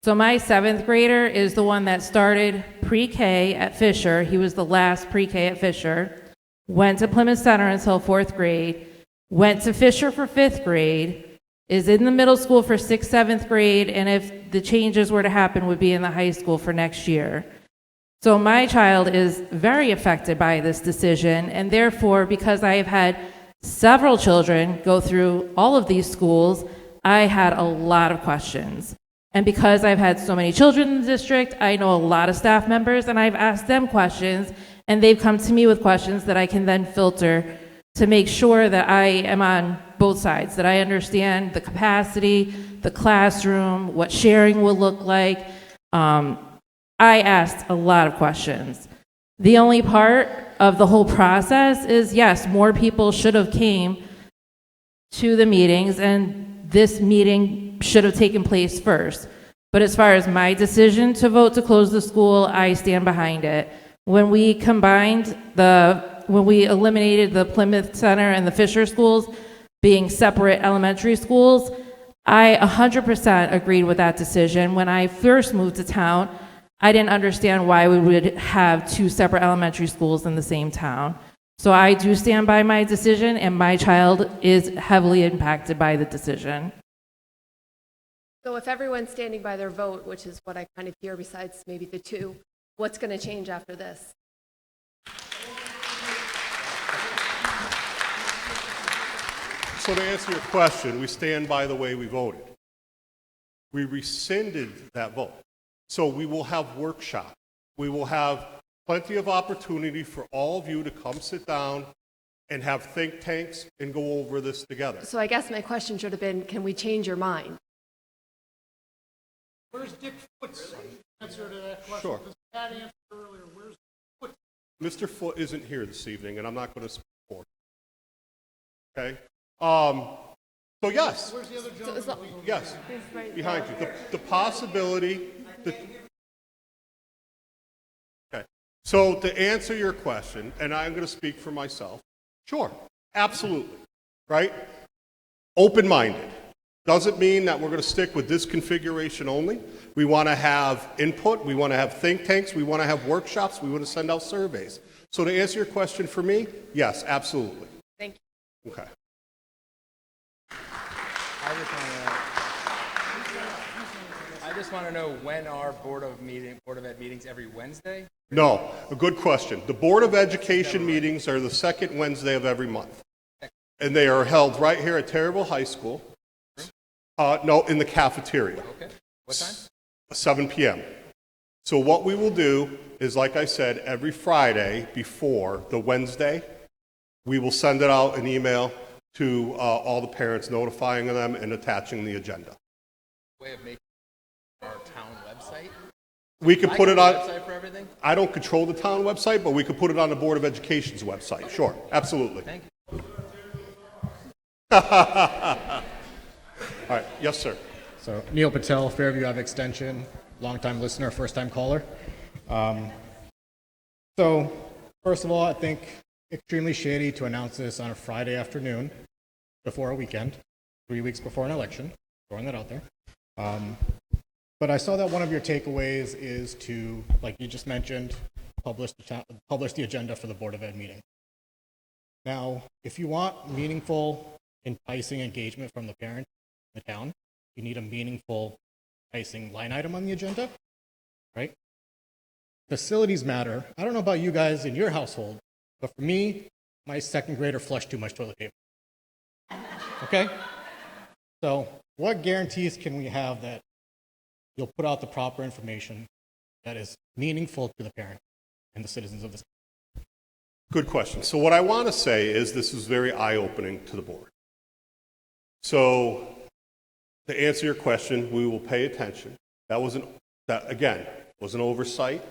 So my 7th grader is the one that started pre-K at Fisher. He was the last pre-K at Fisher, went to Plymouth Center until 4th grade, went to Fisher for 5th grade, is in the middle school for 6th, 7th grade, and if the changes were to happen, would be in the high school for next year. So my child is very affected by this decision, and therefore, because I have had several children go through all of these schools, I had a lot of questions. And because I've had so many children in the district, I know a lot of staff members, and I've asked them questions, and they've come to me with questions that I can then filter to make sure that I am on both sides, that I understand the capacity, the classroom, what sharing will look like. I asked a lot of questions. The only part of the whole process is, yes, more people should have came to the meetings, and this meeting should have taken place first. But as far as my decision to vote to close the school, I stand behind it. When we eliminated the Plymouth Center and the Fisher schools being separate elementary schools, I 100% agreed with that decision. When I first moved to town, I didn't understand why we would have 2 separate elementary schools in the same town. So I do stand by my decision, and my child is heavily impacted by the decision. So if everyone's standing by their vote, which is what I kind of hear besides maybe the 2, what's going to change after this? So to answer your question, we stand by the way we voted. We rescinded that vote. So we will have workshops. We will have plenty of opportunity for all of you to come sit down and have think tanks and go over this together. So I guess my question should have been, can we change your mind? Where's Dick Foot's answer to that question? Sure. Because Pat answered earlier, where's Foot? Mr. Foote isn't here this evening, and I'm not going to support him. Okay? So yes. Where's the other gentleman? Yes. Behind you. The possibility. Okay. So to answer your question, and I'm going to speak for myself, sure, absolutely, right? Open-minded. Doesn't mean that we're going to stick with this configuration only. We want to have input. We want to have think tanks. We want to have workshops. We want to send out surveys. So to answer your question for me, yes, absolutely. Thank you. Okay. I just want to know when our Board of Ed meetings every Wednesday? No, a good question. The Board of Education meetings are the second Wednesday of every month. And they are held right here at Terryville High School. No, in the cafeteria. Okay. What time? 7 p.m. So what we will do is, like I said, every Friday before the Wednesday, we will send it out an email to all the parents, notifying them and attaching the agenda. Way of making our town website? We could put it on. Website for everything? I don't control the town website, but we could put it on the Board of Education's website. Sure, absolutely. Thank you. All right, yes, sir. So Neil Patel, Fairview Ave Extension, longtime listener, first-time caller. So first of all, I think extremely shady to announce this on a Friday afternoon before a weekend, 3 weeks before an election. Throwing that out there. But I saw that one of your takeaways is to, like you just mentioned, publish the agenda for the Board of Ed meeting. Now, if you want meaningful, enticing engagement from the parents in the town, you need a meaningful, enticing line item on the agenda, right? Facilities matter. I don't know about you guys in your household, but for me, my second grader flushed too much toilet paper. Okay? So what guarantees can we have that you'll put out the proper information that is meaningful to the parent and the citizens of this country? Good question. So what I want to say is this is very eye-opening to the board. So to answer your question, we will pay attention. That was an oversight.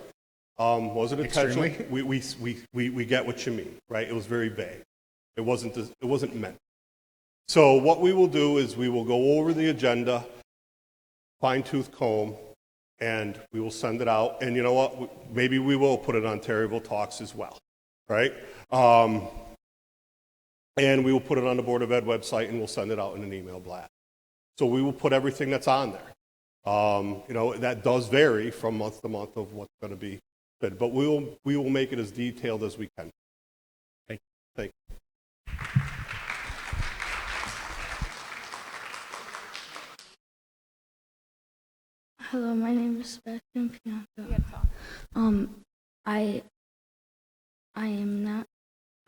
Was it intentional? Extremely. We get what you mean, right? It was very vague. It wasn't meant. So what we will do is we will go over the agenda, fine-tooth comb, and we will send it out. And you know what? Maybe we will put it on Terryville Talks as well, right? And we will put it on the Board of Ed website, and we'll send it out in an email blast. So we will put everything that's on there. That does vary from month to month of what's going to be good, but we will make it as detailed as we can. Thank you. Hello, my name is Sebastian Pianco.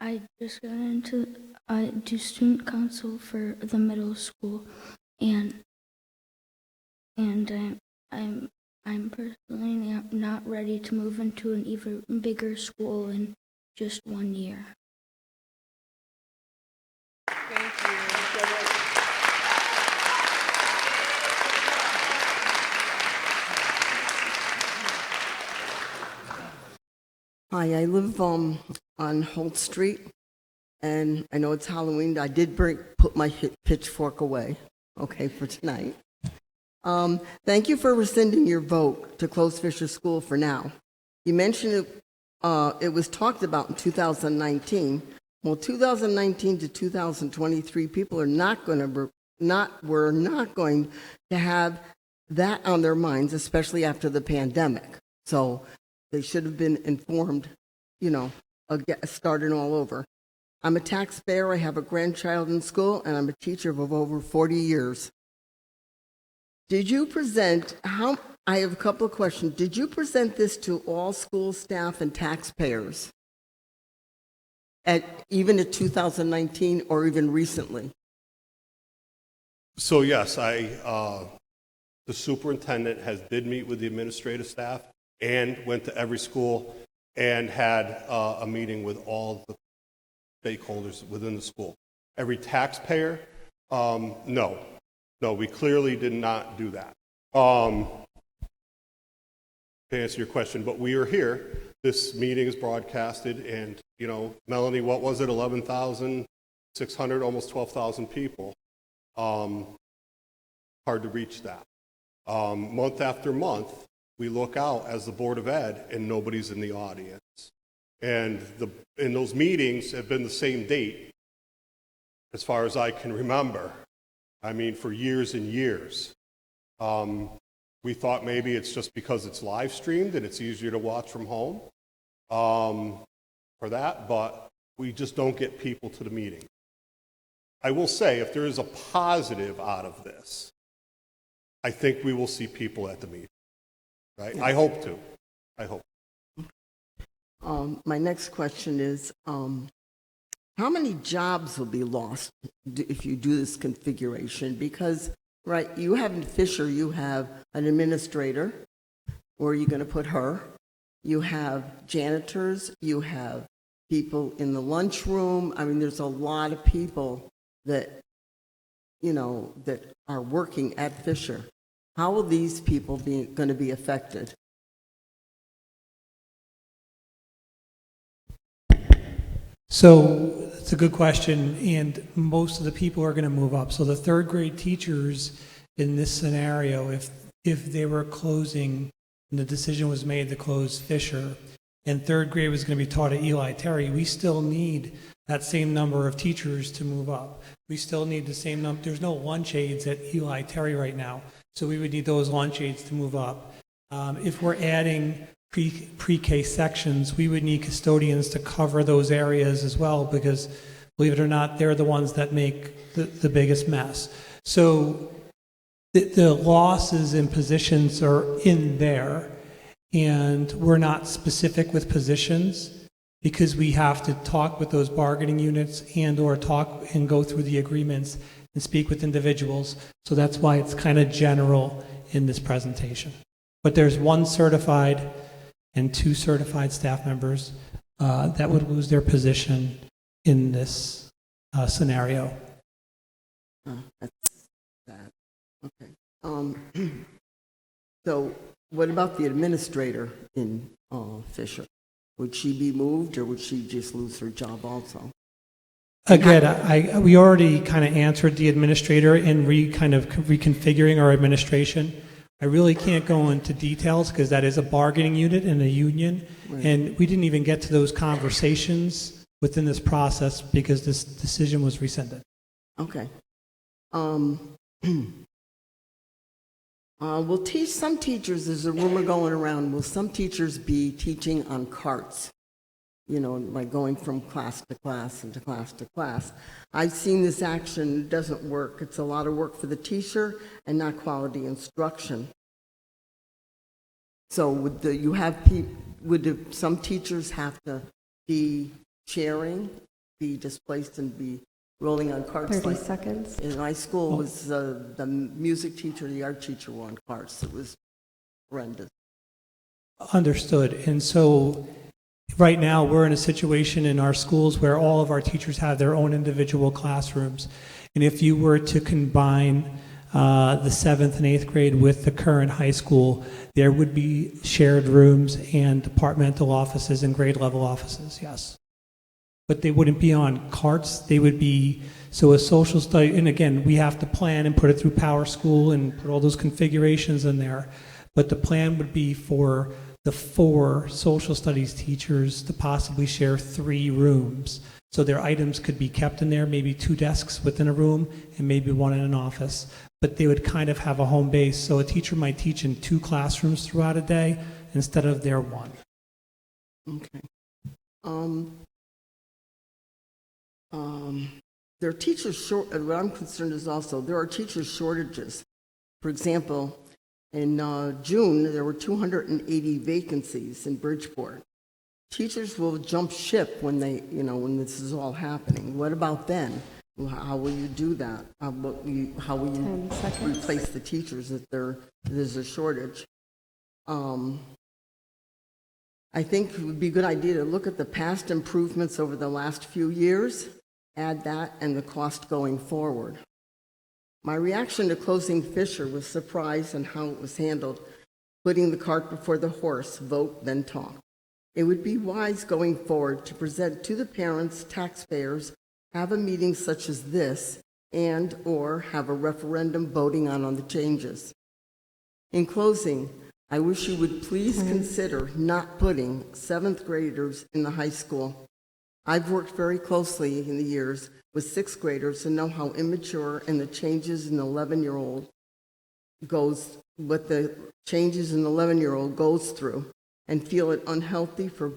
I just got into, I do student council for the middle school, and I'm personally not ready to move into an even bigger school in just 1 year. Hi, I live on Holt Street, and I know it's Halloween. I did put my pitchfork away, okay, for tonight. Thank you for rescinding your vote to close Fisher School for now. You mentioned it was talked about in 2019. Well, 2019 to 2023, people are we're not going to have that on their minds, especially after the pandemic. So they should have been informed, starting all over. I'm a taxpayer, I have a grandchild in school, and I'm a teacher of over 40 years. Did you present, I have a couple of questions. Did you present this to all school staff and taxpayers, even at 2019 or even recently? So yes, the superintendent did meet with the administrative staff and went to every school and had a meeting with all the stakeholders within the school. Every taxpayer, no, we clearly did not do that. To answer your question, but we are here. This meeting is broadcasted, and Melanie, what was it? 11,600, almost 12,000 people. Hard to reach that. Month after month, we look out as the Board of Ed, and nobody's in the audience. And those meetings have been the same date, as far as I can remember. I mean, for years and years. We thought maybe it's just because it's live streamed and it's easier to watch from home for that, but we just don't get people to the meeting. I will say, if there is a positive out of this, I think we will see people at the meeting. Right? Yes. I hope to. My next question is, how many jobs will be lost if you do this configuration? Because, right, you have in Fisher, you have an administrator. Where are you going to put her? You have janitors. You have people in the lunchroom. I mean, there's a lot of people that, that are working at Fisher. How will these people going to be affected? So it's a good question, and most of the people are going to move up. So the third grade teachers in this scenario, if they were closing, and the decision was made to close Fisher, and third grade was going to be taught at Eli Terry, we still need that same number of teachers to move up. We still need the same number. There's no lunch aides at Eli Terry right now, so we would need those lunch aides to move up. If we're adding pre-K sections, we would need custodians to cover those areas as well, because believe it or not, they're the ones that make the biggest mess. So the losses in positions are in there, and we're not specific with positions because we have to talk with those bargaining units and or talk and go through the agreements and speak with individuals. So that's why it's kind of general in this presentation. But there's 1 certified and 2 certified staff members that would lose their position in this scenario. That's that. Okay. So what about the administrator in Fisher? Would she be moved, or would she just lose her job also? Again, we already kind of answered the administrator in reconfiguring our administration. I really can't go into details because that is a bargaining unit in a union, Right. and we didn't even get to those conversations within this process because this decision was rescinded. Okay. Will some teachers, there's a rumor going around, will some teachers be teaching on carts? You know, like going from class to class and to class to class. I've seen this action, it doesn't work. It's a lot of work for the teacher and not quality instruction. So would some teachers have to be sharing, be displaced and be rolling on carts? 30 seconds. In my school, was the music teacher, the art teacher were on carts. It was horrendous. Understood. And so right now, we're in a situation in our schools where all of our teachers have their own individual classrooms. And if you were to combine the 7th and 8th grade with the current high school, there would be shared rooms and departmental offices and grade level offices, yes. But they wouldn't be on carts. They would be, so a social study, and again, we have to plan and put it through Power School and put all those configurations in there. But the plan would be for the 4 social studies teachers to possibly share 3 rooms. So their items could be kept in there, maybe 2 desks within a room and maybe 1 in an office. But they would kind of have a home base. So a teacher might teach in 2 classrooms throughout a day instead of their 1. Okay. There are teachers short. What I'm concerned is also there are teacher shortages. For example, in June there were 280 vacancies in Bridgeport. Teachers will jump ship when when this is all happening. What about then? How will you do that? How will you replace the teachers if there's a shortage? I think it would be a good idea to look at the past improvements over the last few years, add that, and the cost going forward. My reaction to closing Fisher was surprise in how it was handled, putting the cart before the horse, vote, then talk. It would be wise going forward to present to the parents, taxpayers, have a meeting such as this, and/or have a referendum voting on the changes. In closing, I wish you would please consider not putting 7th graders in the high school. I've worked very closely in the years with 6th graders and know how immature and the changes in the 11-year-old goes through, and feel it unhealthy for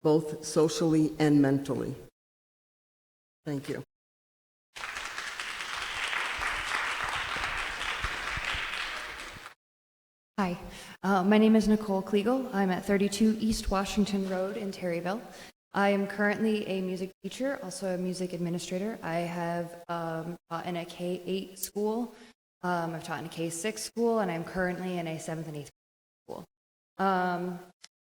both socially and mentally. Thank you. Hi, my name is Nicole Kliegel. I'm at 32 East Washington Road in Terryville. I am currently a music teacher, also a music administrator. I have taught in a K-8 school. I've taught in a K-6 school, and I'm currently in a 7th and 8th school.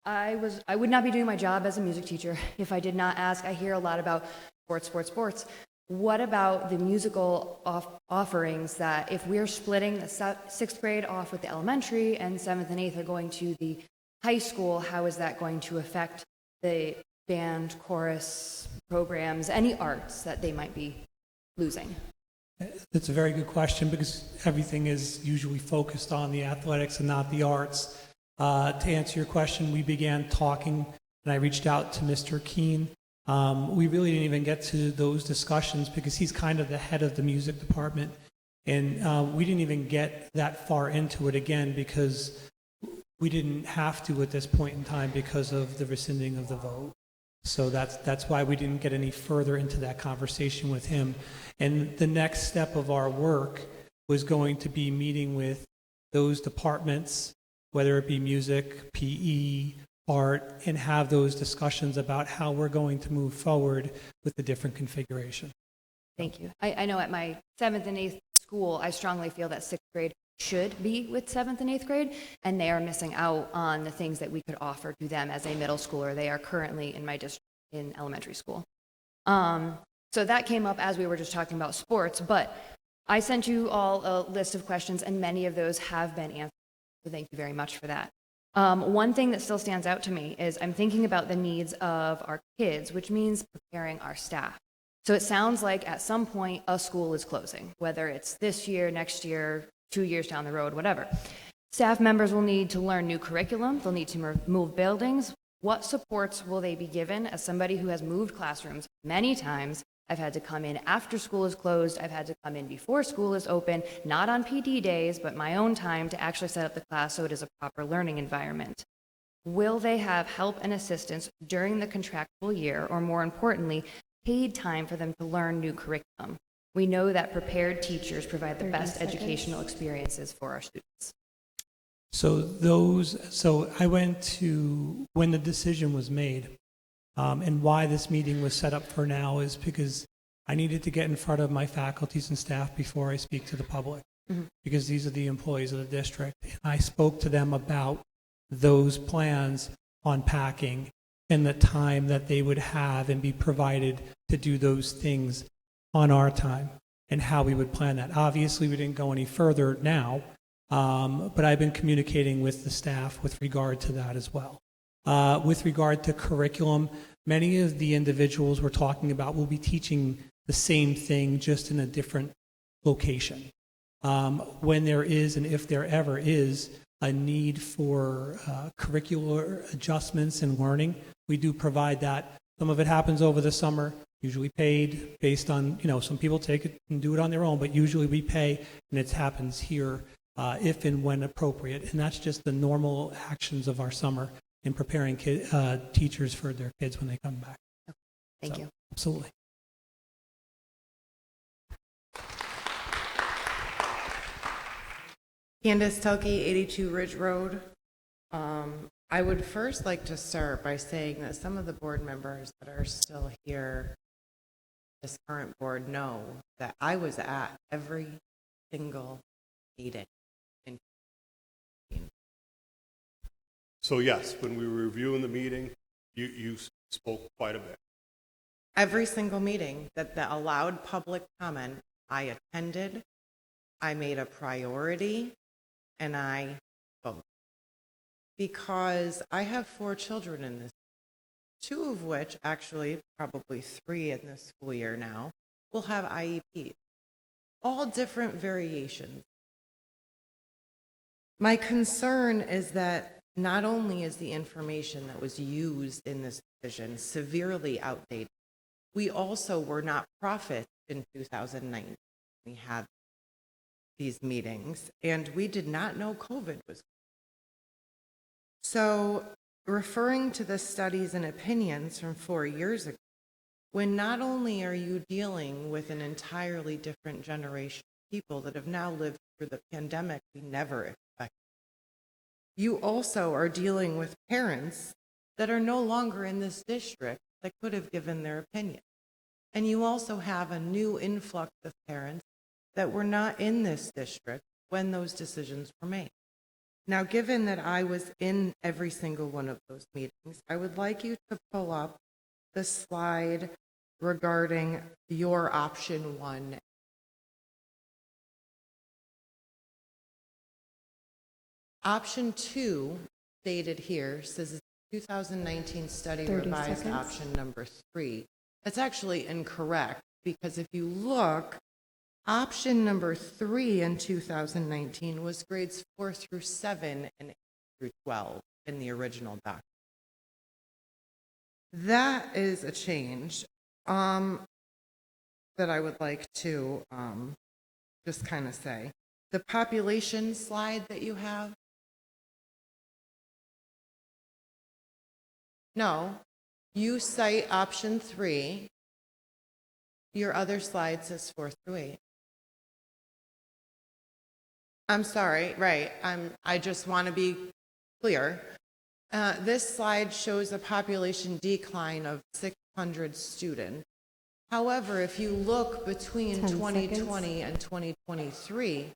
I would not be doing my job as a music teacher if I did not ask. I hear a lot about sports. What about the musical offerings that if we're splitting the 6th grade off with the elementary and 7th and 8th are going to the high school, how is that going to affect the band, chorus programs, any arts that they might be losing? That's a very good question because everything is usually focused on the athletics and not the arts. To answer your question, we began talking and I reached out to Mr. Keene. We really didn't even get to those discussions because he's kind of the head of the music department. And we didn't even get that far into it again because we didn't have to at this point in time because of the rescinding of the vote. So that's why we didn't get any further into that conversation with him. And the next step of our work was going to be meeting with those departments, whether it be music, PE, art, and have those discussions about how we're going to move forward with the different configuration. Thank you. I know at my 7th and 8th school, I strongly feel that 6th grade should be with 7th and 8th grade, and they are missing out on the things that we could offer to them as a middle schooler. They are currently in my district in elementary school. So that came up as we were just talking about sports, but I sent you all a list of questions, and many of those have been answered. So thank you very much for that. One thing that still stands out to me is I'm thinking about the needs of our kids, which means preparing our staff. So it sounds like at some point a school is closing, whether it's this year, next year, 2 years down the road, whatever. Staff members will need to learn new curriculum. They'll need to move buildings. What supports will they be given? As somebody who has moved classrooms many times, I've had to come in after school is closed. I've had to come in before school is open, not on PD days, but my own time to actually set up the class so it is a proper learning environment. Will they have help and assistance during the contractual year, or more importantly, paid time for them to learn new curriculum? We know that prepared teachers provide the best educational experiences for our students. So I went to, when the decision was made, and why this meeting was set up for now is because I needed to get in front of my faculties and staff before I speak to the public, because these are the employees of the district. And I spoke to them about those plans on packing and the time that they would have and be provided to do those things on our time and how we would plan that. Obviously, we didn't go any further now, but I've been communicating with the staff with regard to that as well. With regard to curriculum, many of the individuals we're talking about will be teaching the same thing, just in a different location. When there is, and if there ever is, a need for curricular adjustments and learning, we do provide that. Some of it happens over the summer, usually paid based on, some people take it and do it on their own, but usually we pay, and it happens here if and when appropriate. And that's just the normal actions of our summer in preparing teachers for their kids when they come back. Thank you. Absolutely. Candace Telke, 82 Ridge Road. I would first like to start by saying that some of the board members that are still here, this current board, know that I was at every single meeting. So yes, when we were reviewing the meeting, you spoke quite a bit. Every single meeting that allowed public comment, I attended, I made a priority, and I spoke. Because I have 4 children in this, 2 of which, actually probably 3 in this school year now, will have IEPs. All different variations. My concern is that not only is the information that was used in this decision severely outdated, we also were not profit in 2009. We had these meetings, and we did not know COVID was. So, referring to the studies and opinions from 4 years ago, when not only are you dealing with an entirely different generation of people that have now lived through the pandemic we never expected, you also are dealing with parents that are no longer in this district that could have given their opinion. And you also have a new influx of parents that were not in this district when those decisions were made. Now, given that I was in every single one of those meetings, I would like you to pull up the slide regarding your option 1. Option 2, stated here, says 2019 study 30 revised seconds. option number 3. That's actually incorrect, because if you look, option number 3 in 2019 was grades 4 through 7 and 8 through 12 in the original document. That is a change that I would like to just kind of say. The population slide that you have, no, you cite option 3. Your other slide says 4 through 8. I'm sorry, right. I just want to be clear. This slide shows a population decline of 600 students. However, if you look between 2020 and 2023,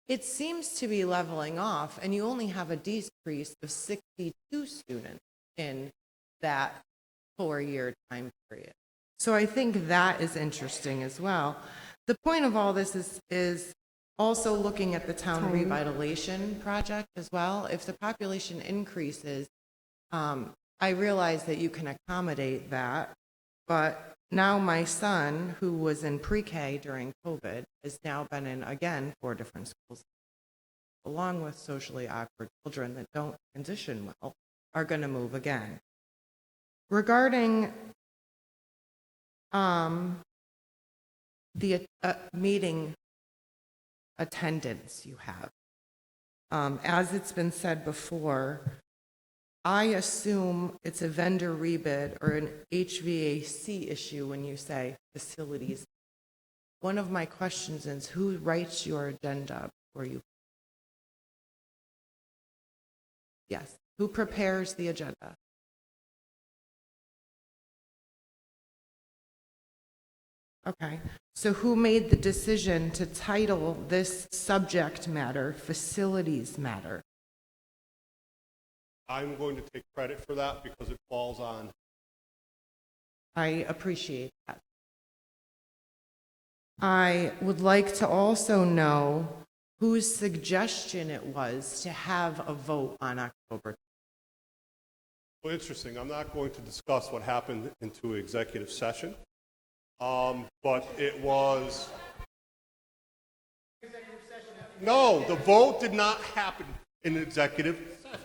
it seems to be leveling off, and you only have a decrease of 62 students in that 4-year time period. So I think that is interesting as well. The point of all this is Also looking at the town revitalization project as well, if the population increases, I realize that you can accommodate that, but now my son, who was in pre-K during COVID, has now been in, again, 4 different schools, along with socially awkward children that don't transition well, are going to move again. Regarding the meeting attendance you have, as it's been said before, I assume it's a vendor rebid or an HVAC issue when you say facilities. One of my questions is, who writes your agenda for you? Yes. Who prepares the agenda? Okay. So who made the decision to title this subject matter Facilities Matter? I'm going to take credit for that because it falls on. I appreciate that. I would like to also know whose suggestion it was to have a vote on October. Well, interesting. I'm not going to discuss what happened into executive session, but it was. No, the vote did not happen in executive session.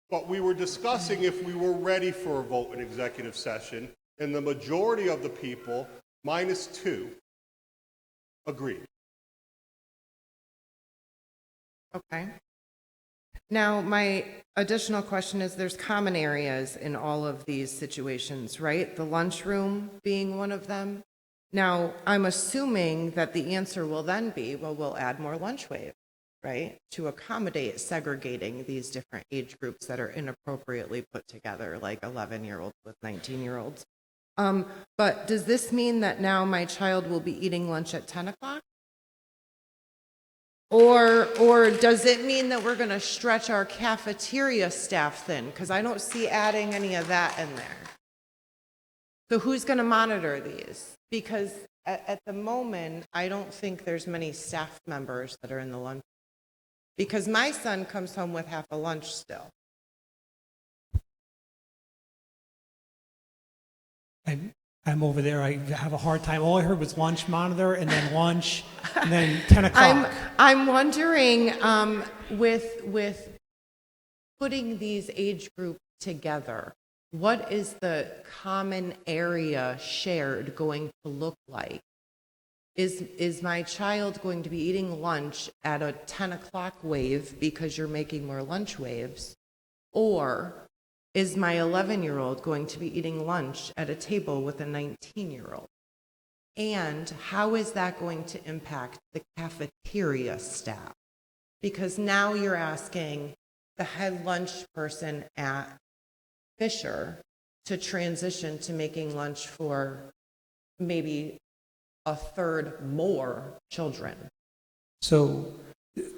But we were discussing if we were ready for a vote in executive session, and the majority of the people, -2, agreed. Okay. Now, my additional question is, there's common areas in all of these situations, right? The lunchroom being one of them. Now, I'm assuming that the answer will then be, well, we'll add more lunch wave, right? To accommodate segregating these different age groups that are inappropriately put together, like 11-year-olds with 19-year-olds. But does this mean that now my child will be eating lunch at 10 o'clock? Or does it mean that we're going to stretch our cafeteria staff thin? Because I don't see adding any of that in there. So who's going to monitor these? Because at the moment, I don't think there's many staff members that are in the lunch. Because my son comes home with half a lunch still. I'm over there. I have a hard time. All I heard was lunch monitor and then lunch and then 10 o'clock. I'm wondering, with putting these age groups together, what is the common area shared going to look like? Is my child going to be eating lunch at a 10 o'clock wave because you're making more lunch waves? Or is my 11-year-old going to be eating lunch at a table with a 19-year-old? And how is that going to impact the cafeteria staff? Because now you're asking the head lunch person at Fisher to transition to making lunch for maybe a third more children. So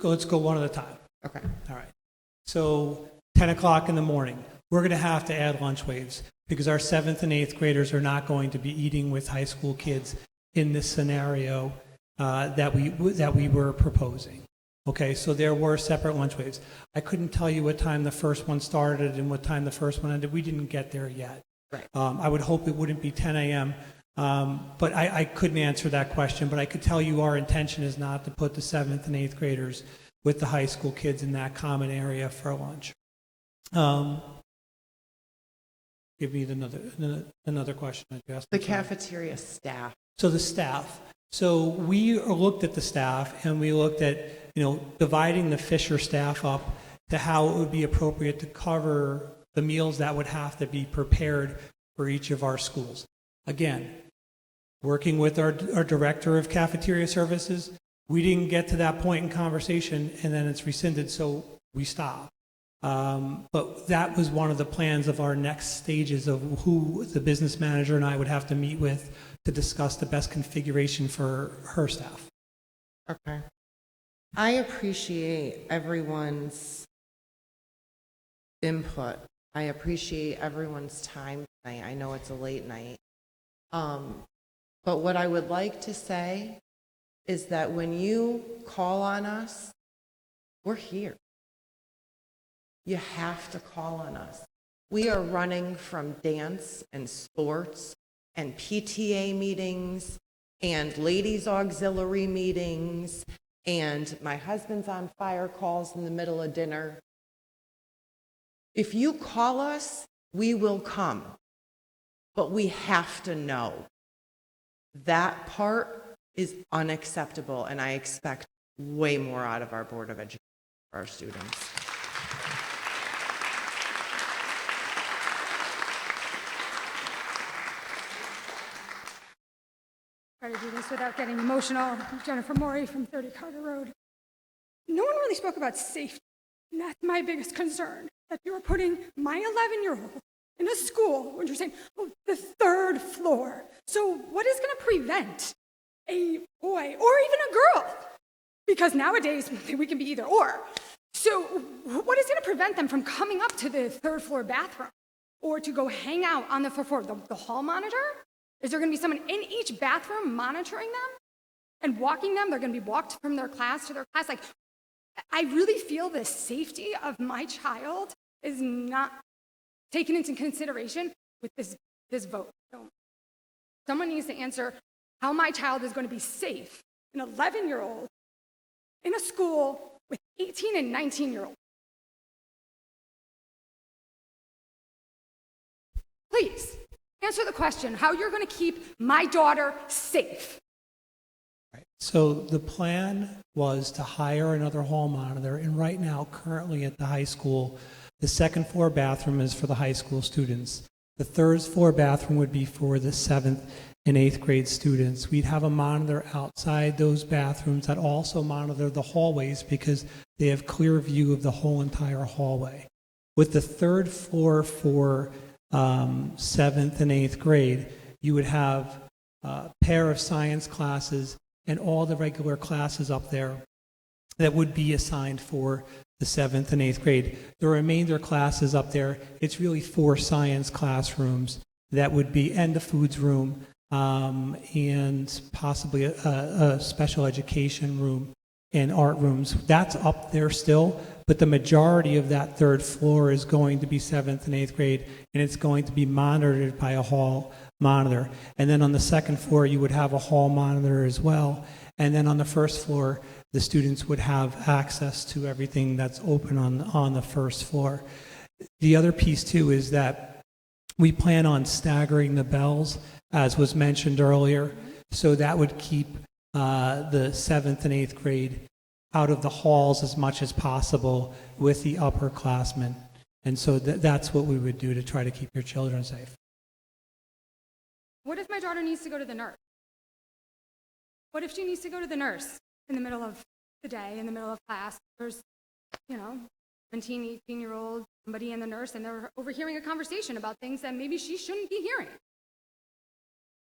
let's go one at a time. Okay. All right. So 10 o'clock in the morning, we're going to have to add lunch waves because our 7th and 8th graders are not going to be eating with high school kids in this scenario that we were proposing. Okay, so there were separate lunch waves. I couldn't tell you what time the first one started and what time the first one ended. We didn't get there yet. Right. I would hope it wouldn't be 10 a.m., but I couldn't answer that question. But I could tell you our intention is not to put the 7th and 8th graders with the high school kids in that common area for lunch. Give me another question. The cafeteria staff. So the staff. So we looked at the staff and we looked at, dividing the Fisher staff up to how it would be appropriate to cover the meals that would have to be prepared for each of our schools. Again, working with our director of cafeteria services, we didn't get to that point in conversation and then it's rescinded, so we stopped. But that was one of the plans of our next stages of who the business manager and I would have to meet with to discuss the best configuration for her staff. Okay. I appreciate everyone's input. I appreciate everyone's time tonight. I know it's a late night. But what I would like to say is that when you call on us, we're here. You have to call on us. We are running from dance and sports and PTA meetings and ladies' auxiliary meetings, and my husband's on fire calls in the middle of dinner. If you call us, we will come. But we have to know. That part is unacceptable, and I expect way more out of our Board of Education for our students. Try to do this without getting emotional. Jennifer Morey from 30 Carter Road. No one really spoke about safety, and that's my biggest concern, that you're putting my 11-year-old in a school when you're saying, oh, the 3rd floor. So what is going to prevent a boy or even a girl? Because nowadays we can be either or. So what is going to prevent them from coming up to the 3rd floor bathroom or to go hang out on the 4th floor? The hall monitor? Is there going to be someone in each bathroom monitoring them and walking them? They're going to be walked from their class to their class. Like, I really feel the safety of my child is not taken into consideration with this vote. So someone needs to answer how my child is going to be safe, an 11-year-old, in a school with 18 and 19-year-olds. Please. Answer the question, how you're going to keep my daughter safe. So the plan was to hire another hall monitor, and right now, currently at the high school, the 2nd floor bathroom is for the high school students. The 3rd floor bathroom would be for the 7th and 8th grade students. We'd have a monitor outside those bathrooms that also monitor the hallways because they have clear view of the whole entire hallway. With the 3rd floor for 7th and 8th grade, you would have a pair of science classes and all the regular classes up there that would be assigned for the 7th and 8th grade. The remainder classes up there, it's really 4 science classrooms that would be, and the foods room, and possibly a special education room and art rooms. That's up there still, but the majority of that 3rd floor is going to be 7th and 8th grade, and it's going to be monitored by a hall monitor. And then on the 2nd floor, you would have a hall monitor as well. And then on the 1st floor, the students would have access to everything that's open on the 1st floor. The other piece, too, is that we plan on staggering the bells, as was mentioned earlier, so that would keep the 7th and 8th grade out of the halls as much as possible with the upperclassmen. And so that's what we would do to try to keep your children safe. What if my daughter needs to go to the nurse? What if she needs to go to the nurse in the middle of the day, in the middle of class? There's, 17, 18-year-old, somebody and the nurse, and they're overhearing a conversation about things that maybe she shouldn't be hearing.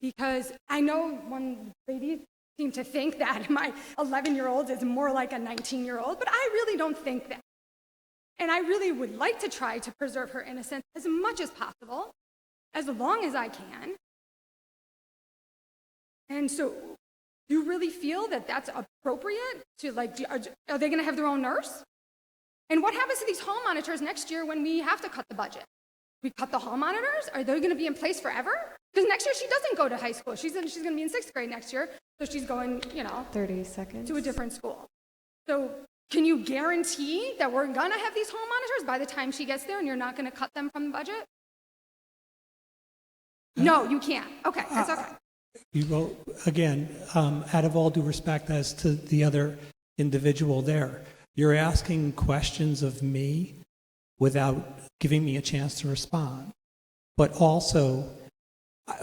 Because I know one lady seemed to think that my 11-year-old is more like a 19-year-old, but I really don't think that. And I really would like to try to preserve her innocence as much as possible, as long as I can. And so, do you really feel that that's appropriate? To are they going to have their own nurse? And what happens to these hall monitors next year when we have to cut the budget? We cut the hall monitors? Are they going to be in place forever? Because next year she doesn't go to high school. She's going to be in 6th grade next year, so she's going, 30 seconds. to a different school. So can you guarantee that we're going to have these hall monitors by the time she gets there and you're not going to cut them from the budget? No, you can't. Okay, that's okay. Well, again, out of all due respect as to the other individual there, you're asking questions of me without giving me a chance to respond. But also,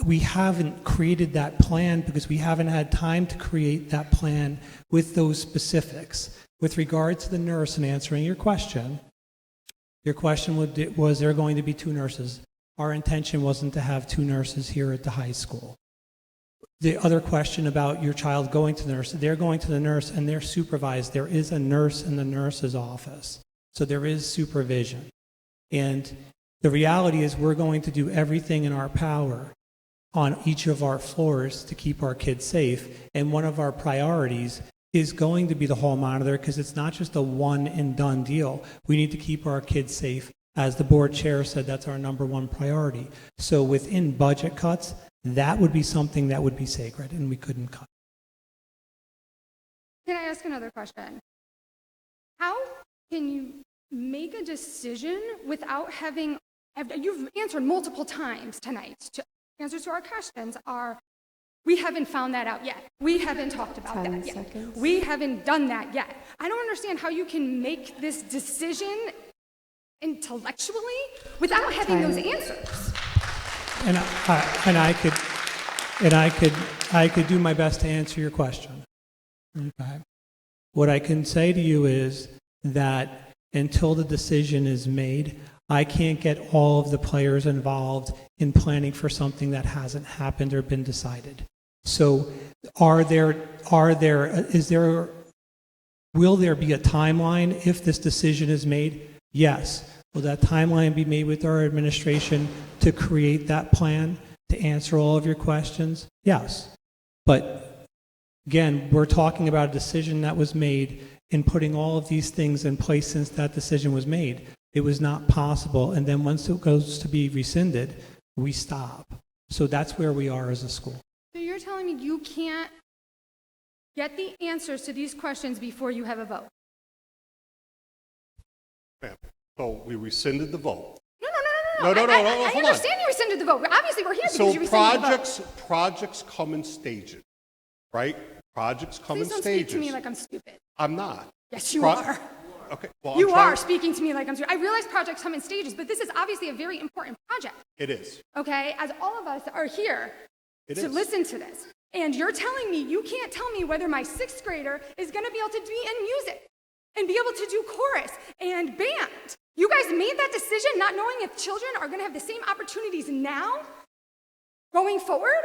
we haven't created that plan because we haven't had time to create that plan with those specifics. With regard to the nurse and answering your question was there going to be 2 nurses? Our intention wasn't to have 2 nurses here at the high school. The other question about your child going to the nurse, they're going to the nurse and they're supervised. There is a nurse in the nurse's office. So there is supervision. And the reality is we're going to do everything in our power on each of our floors to keep our kids safe. And one of our priorities is going to be the hall monitor, because it's not just a one and done deal. We need to keep our kids safe. As the board chair said, that's our number one priority. So within budget cuts, that would be something that would be sacred, and we couldn't cut. Can I ask another question? How can you make a decision without having, you've answered multiple times tonight, answers to our questions are, we haven't found that out yet. We haven't talked about that yet. Seconds. We haven't done that yet. I don't understand how you can make this decision intellectually without having those answers. And I could do my best to answer your question. Okay. What I can say to you is that until the decision is made, I can't get all of the players involved in planning for something that hasn't happened or been decided. So will there be a timeline if this decision is made? Yes. Will that timeline be made with our administration to create that plan to answer all of your questions? Yes. But again, we're talking about a decision that was made, and putting all of these things in place since that decision was made. It was not possible. And then once it goes to be rescinded, we stop. So that's where we are as a school. So you're telling me you can't get the answers to these questions before you have a vote? Ma'am, so we rescinded the vote. No. No, I hold on. understand you rescinded the vote. Obviously, we're here because you rescinded the vote. Projects come in stages, right? Projects come Please in don't stages. speak to me like I'm stupid. I'm not. Yes, you are. Okay. Well, You are speaking to me like I'm stupid. I realize projects come in stages, but this is obviously a very important project. It is. Okay, as all of us are here to listen to this, and you're telling me you can't tell me whether my sixth grader is going to be able to be in music and be able to do chorus and band. You guys made that decision not knowing if children are going to have the same opportunities now going forward?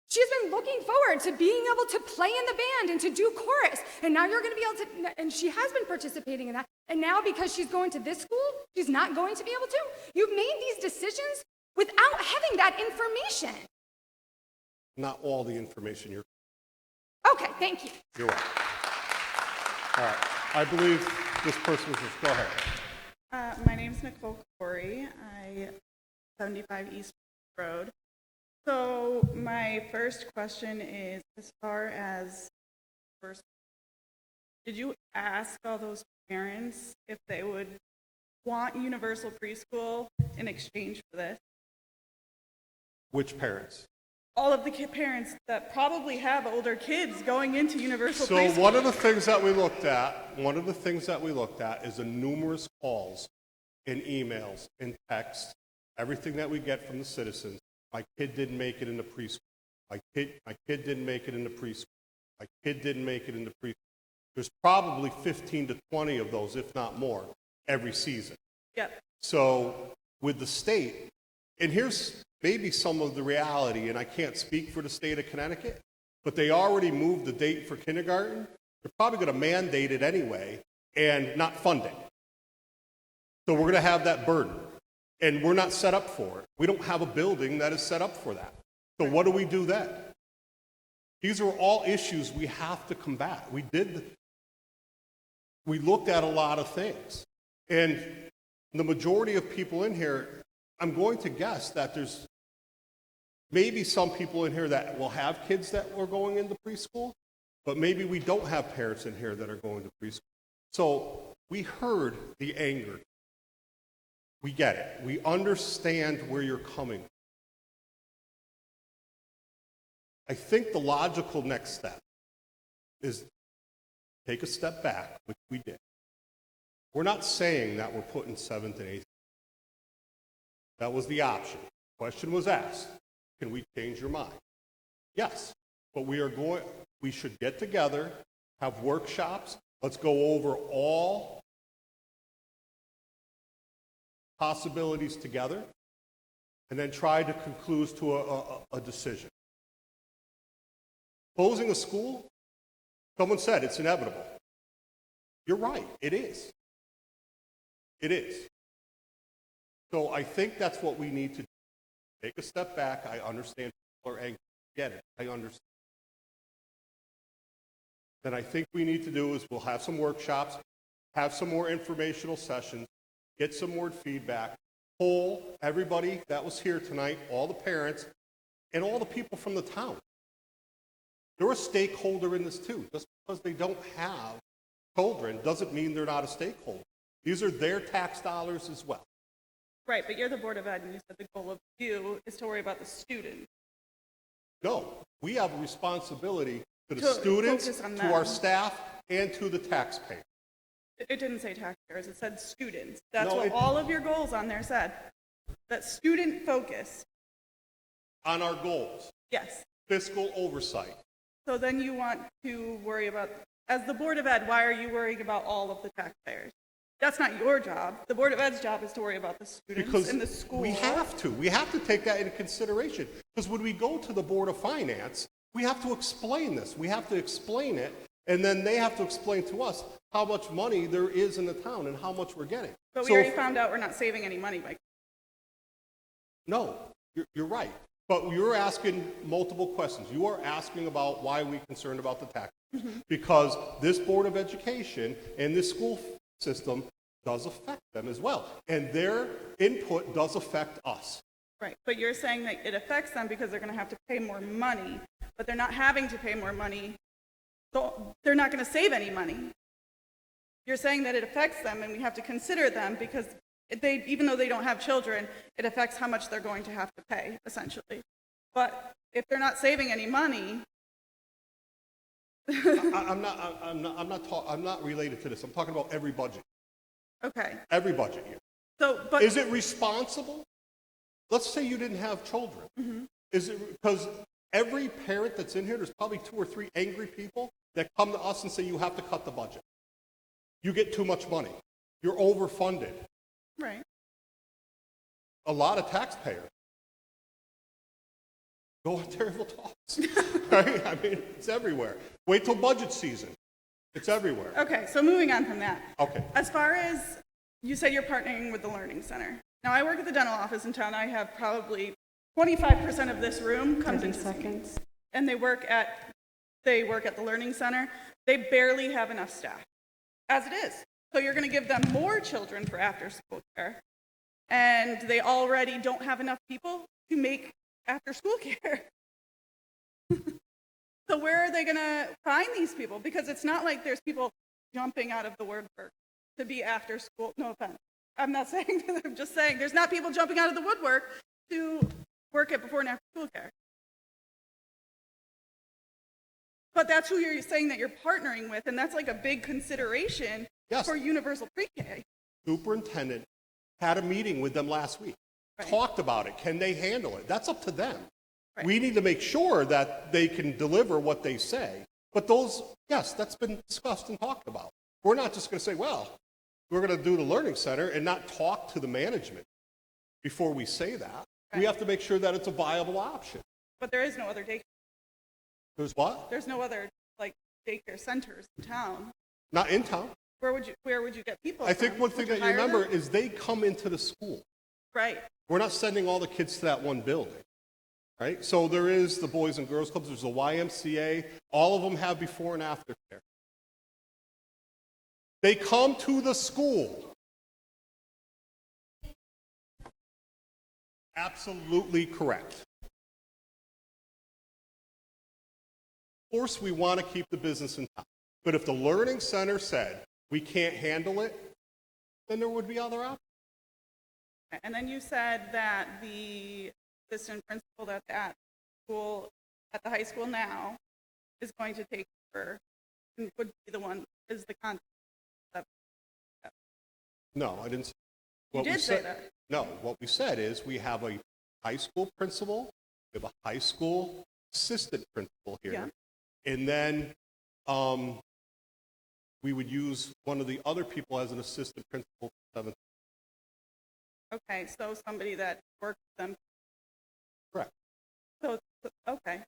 She's been looking forward to being able to play in the band and to do chorus. And now you're going to be able to, and she has been participating in that. And now because she's going to this school, she's not going to be able to. You've made these decisions without having that information. Not all the information you're. Okay, thank you. You're welcome. All right. I believe this person was just, go ahead. My name's Nicole Corey. I 75 East Road. So my first question is, as far as did you ask all those parents if they would want universal preschool in exchange for this? Which parents? All of the parents that probably have older kids going into universal preschool. So one of the things that we looked at is the numerous calls and emails and texts, everything that we get from the citizens. My kid didn't make it into preschool. My kid didn't make it into preschool. My kid didn't make it into preschool. There's probably 15 to 20 of those, if not more, every season. Yep. So with the state, and here's maybe some of the reality, and I can't speak for the state of Connecticut, but they already moved the date for kindergarten. They're probably going to mandate it anyway and not fund it. So we're going to have that burden. And we're not set up for it. We don't have a building that is set up for that. So what do we do then? These are all issues we have to combat. We looked at a lot of things. And the majority of people in here, I'm going to guess that there's maybe some people in here that will have kids that are going into preschool, but maybe we don't have parents in here that are going to preschool. So we heard the anger. We get it. We understand where you're coming from. I think the logical next step is take a step back, which we did. We're not saying that we're putting 7th and 8th. That was the option. The question was asked, can we change your mind? Yes, but we should get together, have workshops. Let's go over all possibilities together, and then try to conclude to a decision. Closing a school, someone said it's inevitable. You're right, it is. It is. So I think that's what we need to do. Take a step back. I understand people are angry. Get it. I understand. Then I think we need to do is we'll have some workshops, have some more informational sessions, get some more feedback, poll everybody that was here tonight, all the parents, and all the people from the town. They're a stakeholder in this too. Just because they don't have children doesn't mean they're not a stakeholder. These are their tax dollars as well. Right, but you're the Board of Ed, and you said the goal of you is to worry about the student. No, we have a responsibility to the To students, focus on to our them. staff, and to the taxpayer. It didn't say taxpayers, it said students. That's No, what it- all of your goals on there said. That student focus. On our goals, Yes. fiscal oversight. So then you want to worry about, as the Board of Ed, why are you worrying about all of the taxpayers? That's not your job. The Board of Ed's job is to worry about the students Because in the school. we have to take that into consideration. Because when we go to the Board of Finance, we have to explain this. We have to explain it, and then they have to explain to us how much money there is in the town and how much we're getting. But we So already if- found out we're not saving any money by. No, you're right. But you're asking multiple questions. You are asking about why we're concerned about the tax. Because this Board of Education and this school system does affect them as well. And their input does affect us. Right, but you're saying that it affects them because they're going to have to pay more money, but they're not having to pay more money, so they're not going to save any money. You're saying that it affects them and we have to consider them because they, even though they don't have children, it affects how much they're going to have to pay, essentially. But if they're not saving any money, I'm not related to this. I'm talking about every budget. okay. Every budget year. So, but Is it responsible? Let's say you didn't have children. Is it because every parent that's in here, there's probably 2 or 3 angry people that come to us and say you have to cut the budget. You get too much money. You're overfunded. right. A lot of taxpayers go on Terryville Talks. Right? I mean, it's everywhere. Wait till budget season. It's everywhere. Okay, so moving on from that. Okay. As far as you said you're partnering with the Learning Center. Now, I work at the dental office in town. I have probably 25% of this room comes in seconds. And they work at the Learning Center. They barely have enough staff, as it is. So you're going to give them more children for after-school care. And they already don't have enough people to make after-school care. So where are they going to find these people? Because it's not like there's people jumping out of the woodwork to be after school. No offense. I'm not saying that. I'm just saying there's not people jumping out of the woodwork to work at before and after school care. But that's who you're saying that you're partnering with, and that's like a big consideration for universal pre-K. Superintendent had a meeting with them last week. Talked about it. Can they handle it? That's up to them. We need to make sure that they can deliver what they say. But those, yes, that's been discussed and talked about. We're not just going to say, well, we're going to do the Learning Center and not talk to the management before we say that. We have to make sure that it's a viable option. But there is no other daycare. There's what? There's no other like daycare centers in town. Not in town. Where would you get people I from? think one thing Would you that you hire remember them? is they come into the school. Right. We're not sending all the kids to that one building, right? So there is the Boys and Girls Clubs, there's the YMCA, all of them have before and after care. They come to the school. Absolutely correct. Of course, we want to keep the business in town. But if the Learning Center said we can't handle it, then there would be other options. And then you said that the assistant principal that's at school, at the high school now, is going to take over and would be the one is the contact. No, I didn't. You did say that. No, what we said is we have a high school principal, we have a high school assistant principal here, and then we would use one of the other people as an assistant principal for 7th. Okay, so somebody that works with them. Correct. So okay,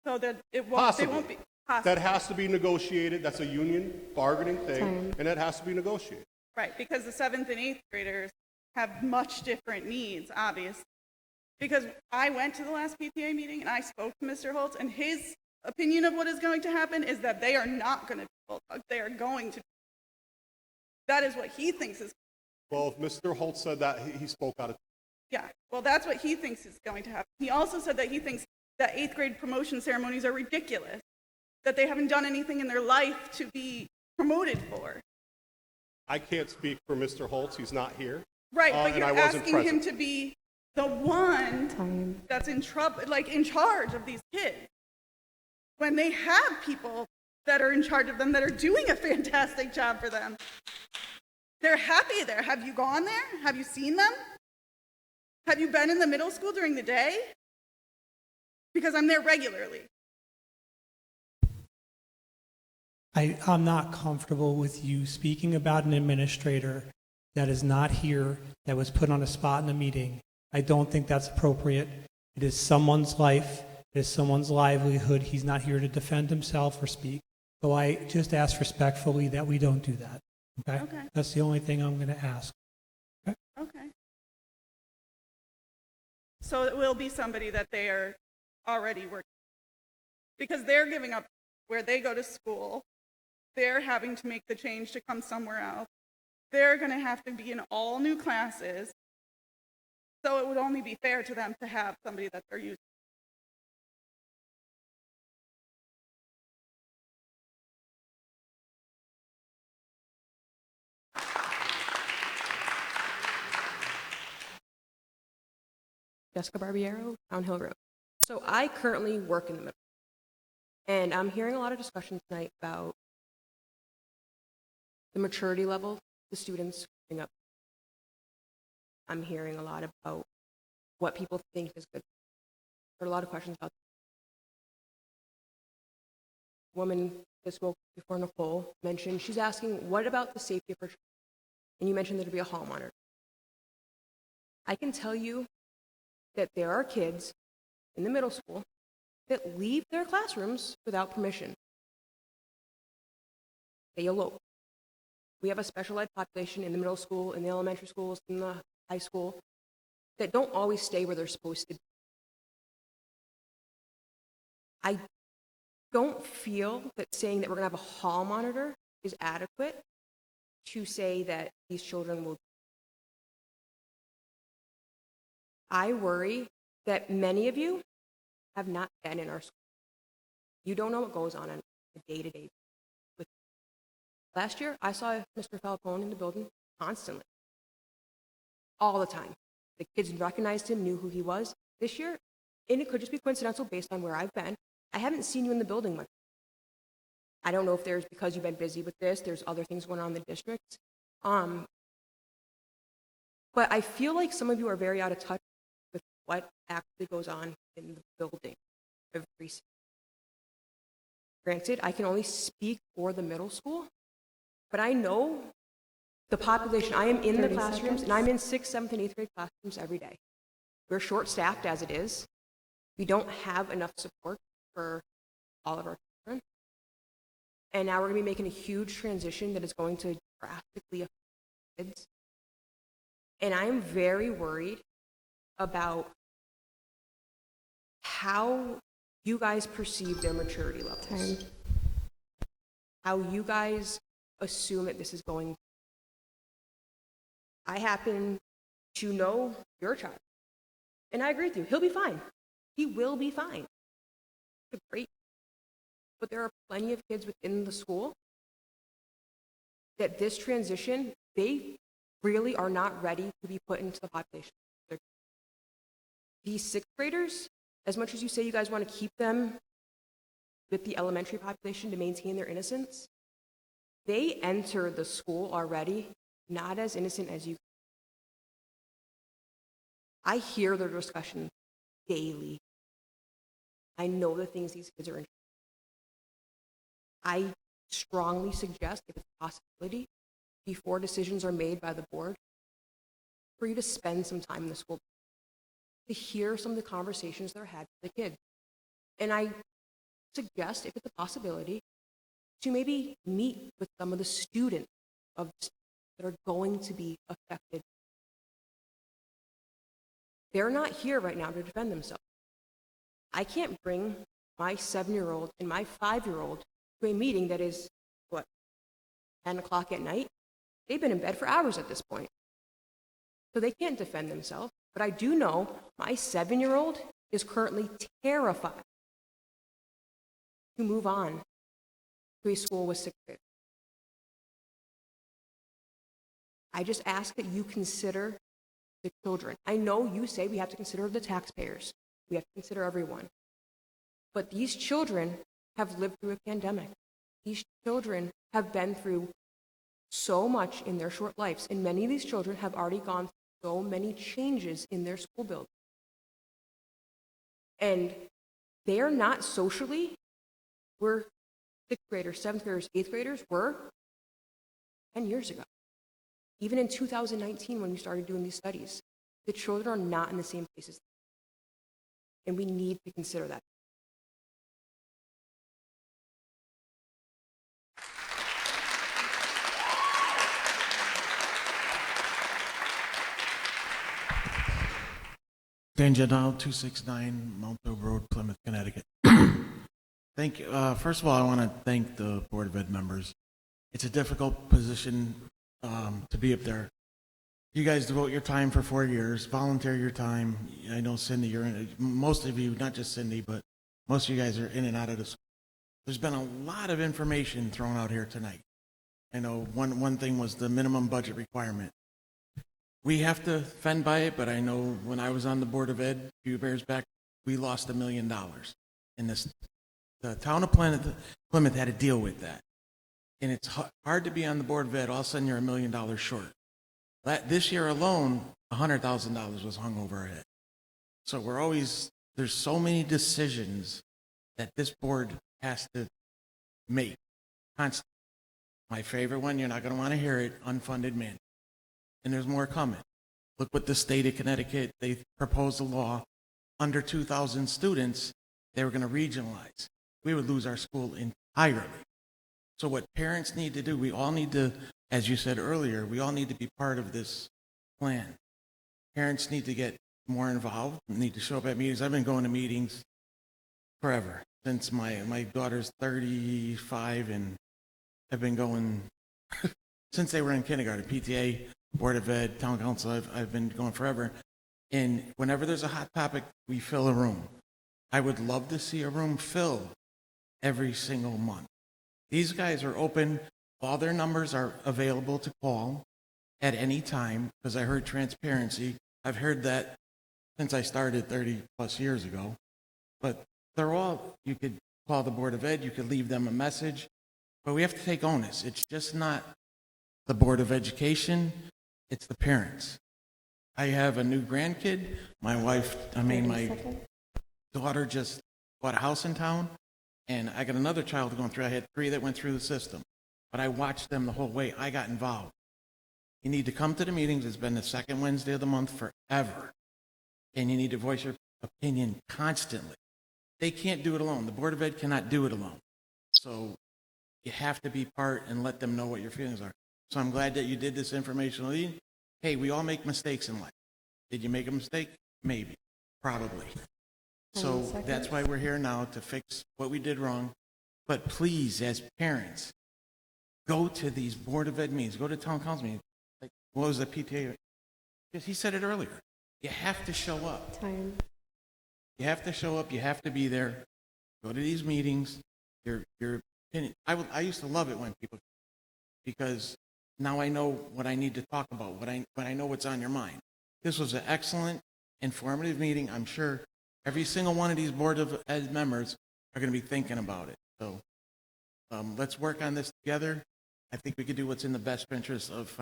so that it won't. They won't be. That has to be negotiated. That's a union bargaining thing, and that has to be negotiated. Right, because the 7th and 8th graders have much different needs, obviously. Because I went to the last PTA meeting and I spoke to Mr. Holtz, and his opinion of what is going to happen is that they are not going to be bulldogs. They are going to. That is what he thinks is. Well, if Mr. Holtz said that, he spoke out of. Yeah, well, that's what he thinks is going to happen. He also said that he thinks that 8th grade promotion ceremonies are ridiculous, that they haven't done anything in their life to be promoted for. I can't speak for Mr. Holtz. He's not here. Right, but and you're I wasn't asking him present. to be the one that's in trouble, like in charge of these kids, when they have people that are in charge of them that are doing a fantastic job for them. They're happy there. Have you gone there? Have you seen them? Have you been in the middle school during the day? Because I'm there regularly. I'm not comfortable with you speaking about an administrator that is not here, that was put on a spot in a meeting. I don't think that's appropriate. It is someone's life. It is someone's livelihood. He's not here to defend himself or speak. So I just ask respectfully that we don't do that. Okay? Okay. That's the only thing I'm going to ask. Okay. So it will be somebody that they are already working. Because they're giving up where they go to school. They're having to make the change to come somewhere else. They're going to have to be in all new classes. So it would only be fair to them to have somebody that they're using. Jessica Barbiero, Town Hill Road. So I currently work in the middle, and I'm hearing a lot of discussion tonight about the maturity level the students coming up. I'm hearing a lot about what people think is good. Heard a lot of questions about the woman that spoke before, Nicole, mentioned, she's asking, what about the safety of her children? And you mentioned there'd be a hall monitor. I can tell you that there are kids in the middle school that leave their classrooms without permission. They elope. We have a special ed population in the middle school, in the elementary schools, in the high school, that don't always stay where they're supposed to be. I don't feel that saying that we're going to have a hall monitor is adequate to say that these children will. I worry that many of you have not been in our school. You don't know what goes on a day-to-day. Last year, I saw Mr. Falcone in the building constantly, all the time. The kids recognized him, knew who he was. This year, and it could just be coincidental based on where I've been, I haven't seen you in the building much. I don't know if there's, because you've been busy with this, there's other things going on in the district. But I feel like some of you are very out of touch with what actually goes on in the building every season. Granted, I can only speak for the middle school, but I know the population. I am in the classrooms, and I'm in 6th, 7th, and 8th grade classrooms every day. We're short-staffed as it is. We don't have enough support for all of our children. And now we're going to be making a huge transition that is going to drastically affect kids. And I'm very worried about how you guys perceive their maturity levels. How you guys assume that this is going. I happen to know your child. And I agree with you. He'll be fine. He will be fine. Great. But there are plenty of kids within the school that this transition, they really are not ready to be put into the population. These 6th graders, as much as you say you guys want to keep them with the elementary population to maintain their innocence, they enter the school already not as innocent as you. I hear their discussion daily. I know the things these kids are interested in. I strongly suggest, if it's a possibility, before decisions are made by the board, for you to spend some time in the school to hear some of the conversations that are had with the kids. And I suggest, if it's a possibility, to maybe meet with some of the students that are going to be affected. They're not here right now to defend themselves. I can't bring my 7-year-old and my 5-year-old to a meeting that is, 10 o'clock at night? They've been in bed for hours at this point. So they can't defend themselves. But I do know my 7-year-old is currently terrified to move on to a school with 6th graders. I just ask that you consider the children. I know you say we have to consider the taxpayers. We have to consider everyone. But these children have lived through a pandemic. These children have been through so much in their short lives, and many of these children have already gone through so many changes in their school building. And they are not socially where 6th graders, 7th graders, 8th graders were 10 years ago. Even in 2019, when we started doing these studies, the children are not in the same places. And we need to consider that. Dan Jadal, 269 Mount Hope Road, Plymouth, Connecticut. Thank you. First of all, I want to thank the Board of Ed members. It's a difficult position to be up there. You guys devote your time for 4 years, volunteer your time. I know Cindy, you're in it. Most of you, not just Cindy, but most of you guys are in and out of the school. There's been a lot of information thrown out here tonight. I know one thing was the minimum budget requirement. We have to fend by it, but I know when I was on the Board of Ed a few years back, we lost $1 million. And the town of Plymouth had to deal with that. And it's hard to be on the Board of Ed, all of a sudden you're $1 million short. This year alone, $100,000 was hung over our head. So there's so many decisions that this board has to make constantly. My favorite one, you're not going to want to hear it, unfunded mandate. And there's more coming. Look what the state of Connecticut, they proposed a law, under 2,000 students, they were going to regionalize. We would lose our school entirely. So what parents need to do, we all need to, as you said earlier, we all need to be part of this plan. Parents need to get more involved, need to show up at meetings. I've been going to meetings forever, since my daughter's 35, and I've been going since they were in kindergarten, PTA, Board of Ed, Town Council, I've been going forever. And whenever there's a hot topic, we fill a room. I would love to see a room filled every single month. These guys are open. All their numbers are available to call at any time, because I heard transparency. I've heard that since I started 30 plus years ago. But you could call the Board of Ed, you could leave them a message, but we have to take onus. It's just not the Board of Education, it's the parents. I have a new grandkid. My daughter just bought a house in town, and I got another child going through. I had 3 that went through the system, but I watched them the whole way. I got involved. You need to come to the meetings. It's been the second Wednesday of the month forever, and you need to voice your opinion constantly. They can't do it alone. The Board of Ed cannot do it alone. So you have to be part and let them know what your feelings are. So I'm glad that you did this informational meeting. Hey, we all make mistakes in life. Did you make a mistake? Maybe. Probably. So that's why we're here now, to fix what we did wrong. But please, as parents, go to these Board of Ed meetings. Go to Town Council meetings. Like, what was the PTA? Because he said it earlier. You have to show up. You have to show up. You have to be there. Go to these meetings. Your opinion. I used to love it when people, because now I know what I need to talk about, when I know what's on your mind. This was an excellent, informative meeting. I'm sure every single one of these Board of Ed members are going to be thinking about it. So let's work on this together. I think we could do what's in the best interest of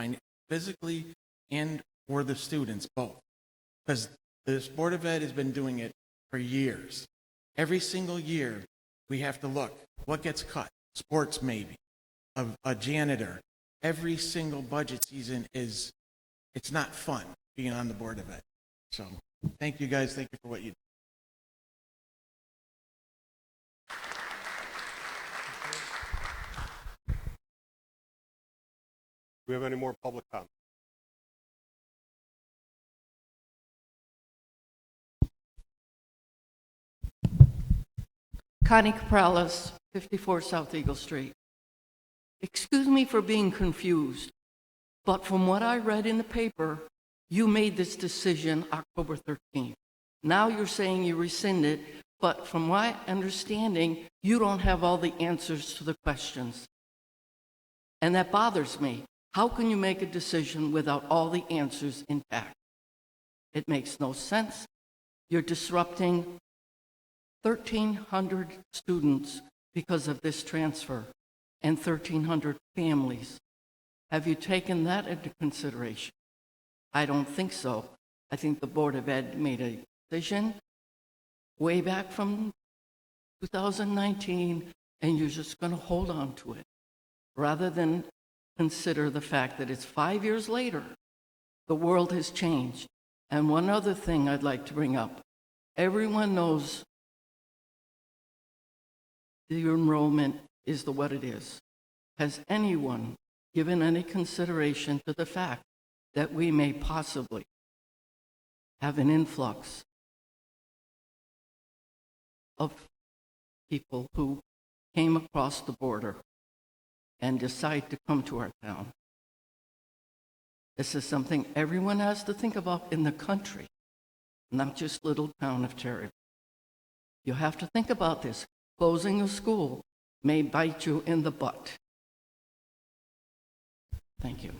physically and for the students, both. Because this Board of Ed has been doing it for years. Every single year, we have to look. What gets cut? Sports, maybe. A janitor. Every single budget season it's not fun being on the Board of Ed. So thank you guys. Thank you for what you do. Do we have any more public comment? Connie Capralis, 54 South Eagle Street. Excuse me for being confused, but from what I read in the paper, you made this decision October 13th. Now you're saying you rescinded, but from my understanding, you don't have all the answers to the questions. And that bothers me. How can you make a decision without all the answers intact? It makes no sense. You're disrupting 1,300 students because of this transfer and 1,300 families. Have you taken that into consideration? I don't think so. I think the Board of Ed made a decision way back from 2019, and you're just going to hold on to it rather than consider the fact that it's 5 years later. The world has changed. And one other thing I'd like to bring up. Everyone knows the enrollment is what it is. Has anyone given any consideration to the fact that we may possibly have an influx of people who came across the border and decide to come to our town? This is something everyone has to think about in the country, not just little town of Terryville. You have to think about this. Closing a school may bite you in the butt. Thank you.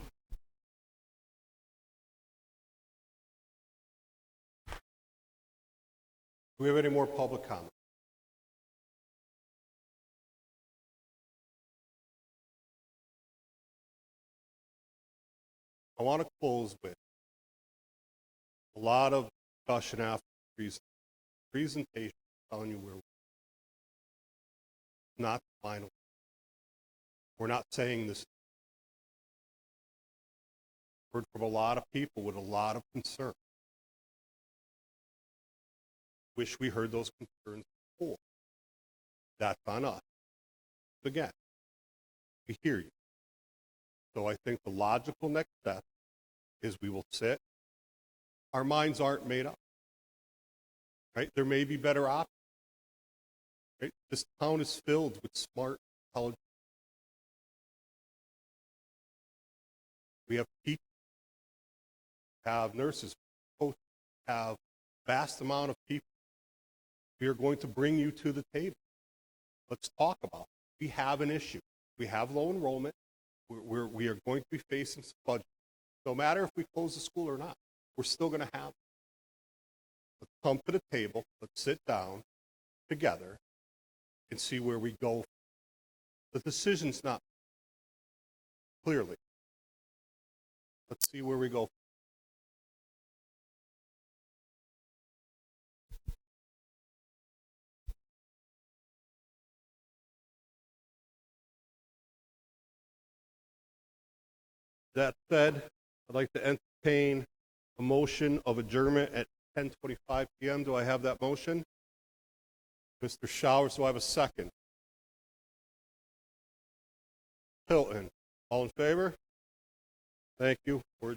Do we have any more public comment? I want to close with a lot of discussion after the presentation telling you where we're not final. We're not saying this. Heard from a lot of people with a lot of concern. Wish we heard those concerns before. That's on us. Again, we hear you. So I think the logical next step is we will sit. Our minds aren't made up. Right? There may be better options. Right? This town is filled with smart, intelligent. We have teachers, we have nurses, coaches, we have a vast amount of people. We are going to bring you to the table. Let's talk about it. We have an issue. We have low enrollment. We are going to be facing some budget. No matter if we close the school or not, we're still going to have it. Let's come to the table. Let's sit down together and see where we go. The decision's not clearly. Let's see where we go. That said, I'd like to entertain a motion of adjournment at 10:25 p.m. Do I have that motion? Mr. Showers, do I have a second? Hilton, all in favor? Thank you. We're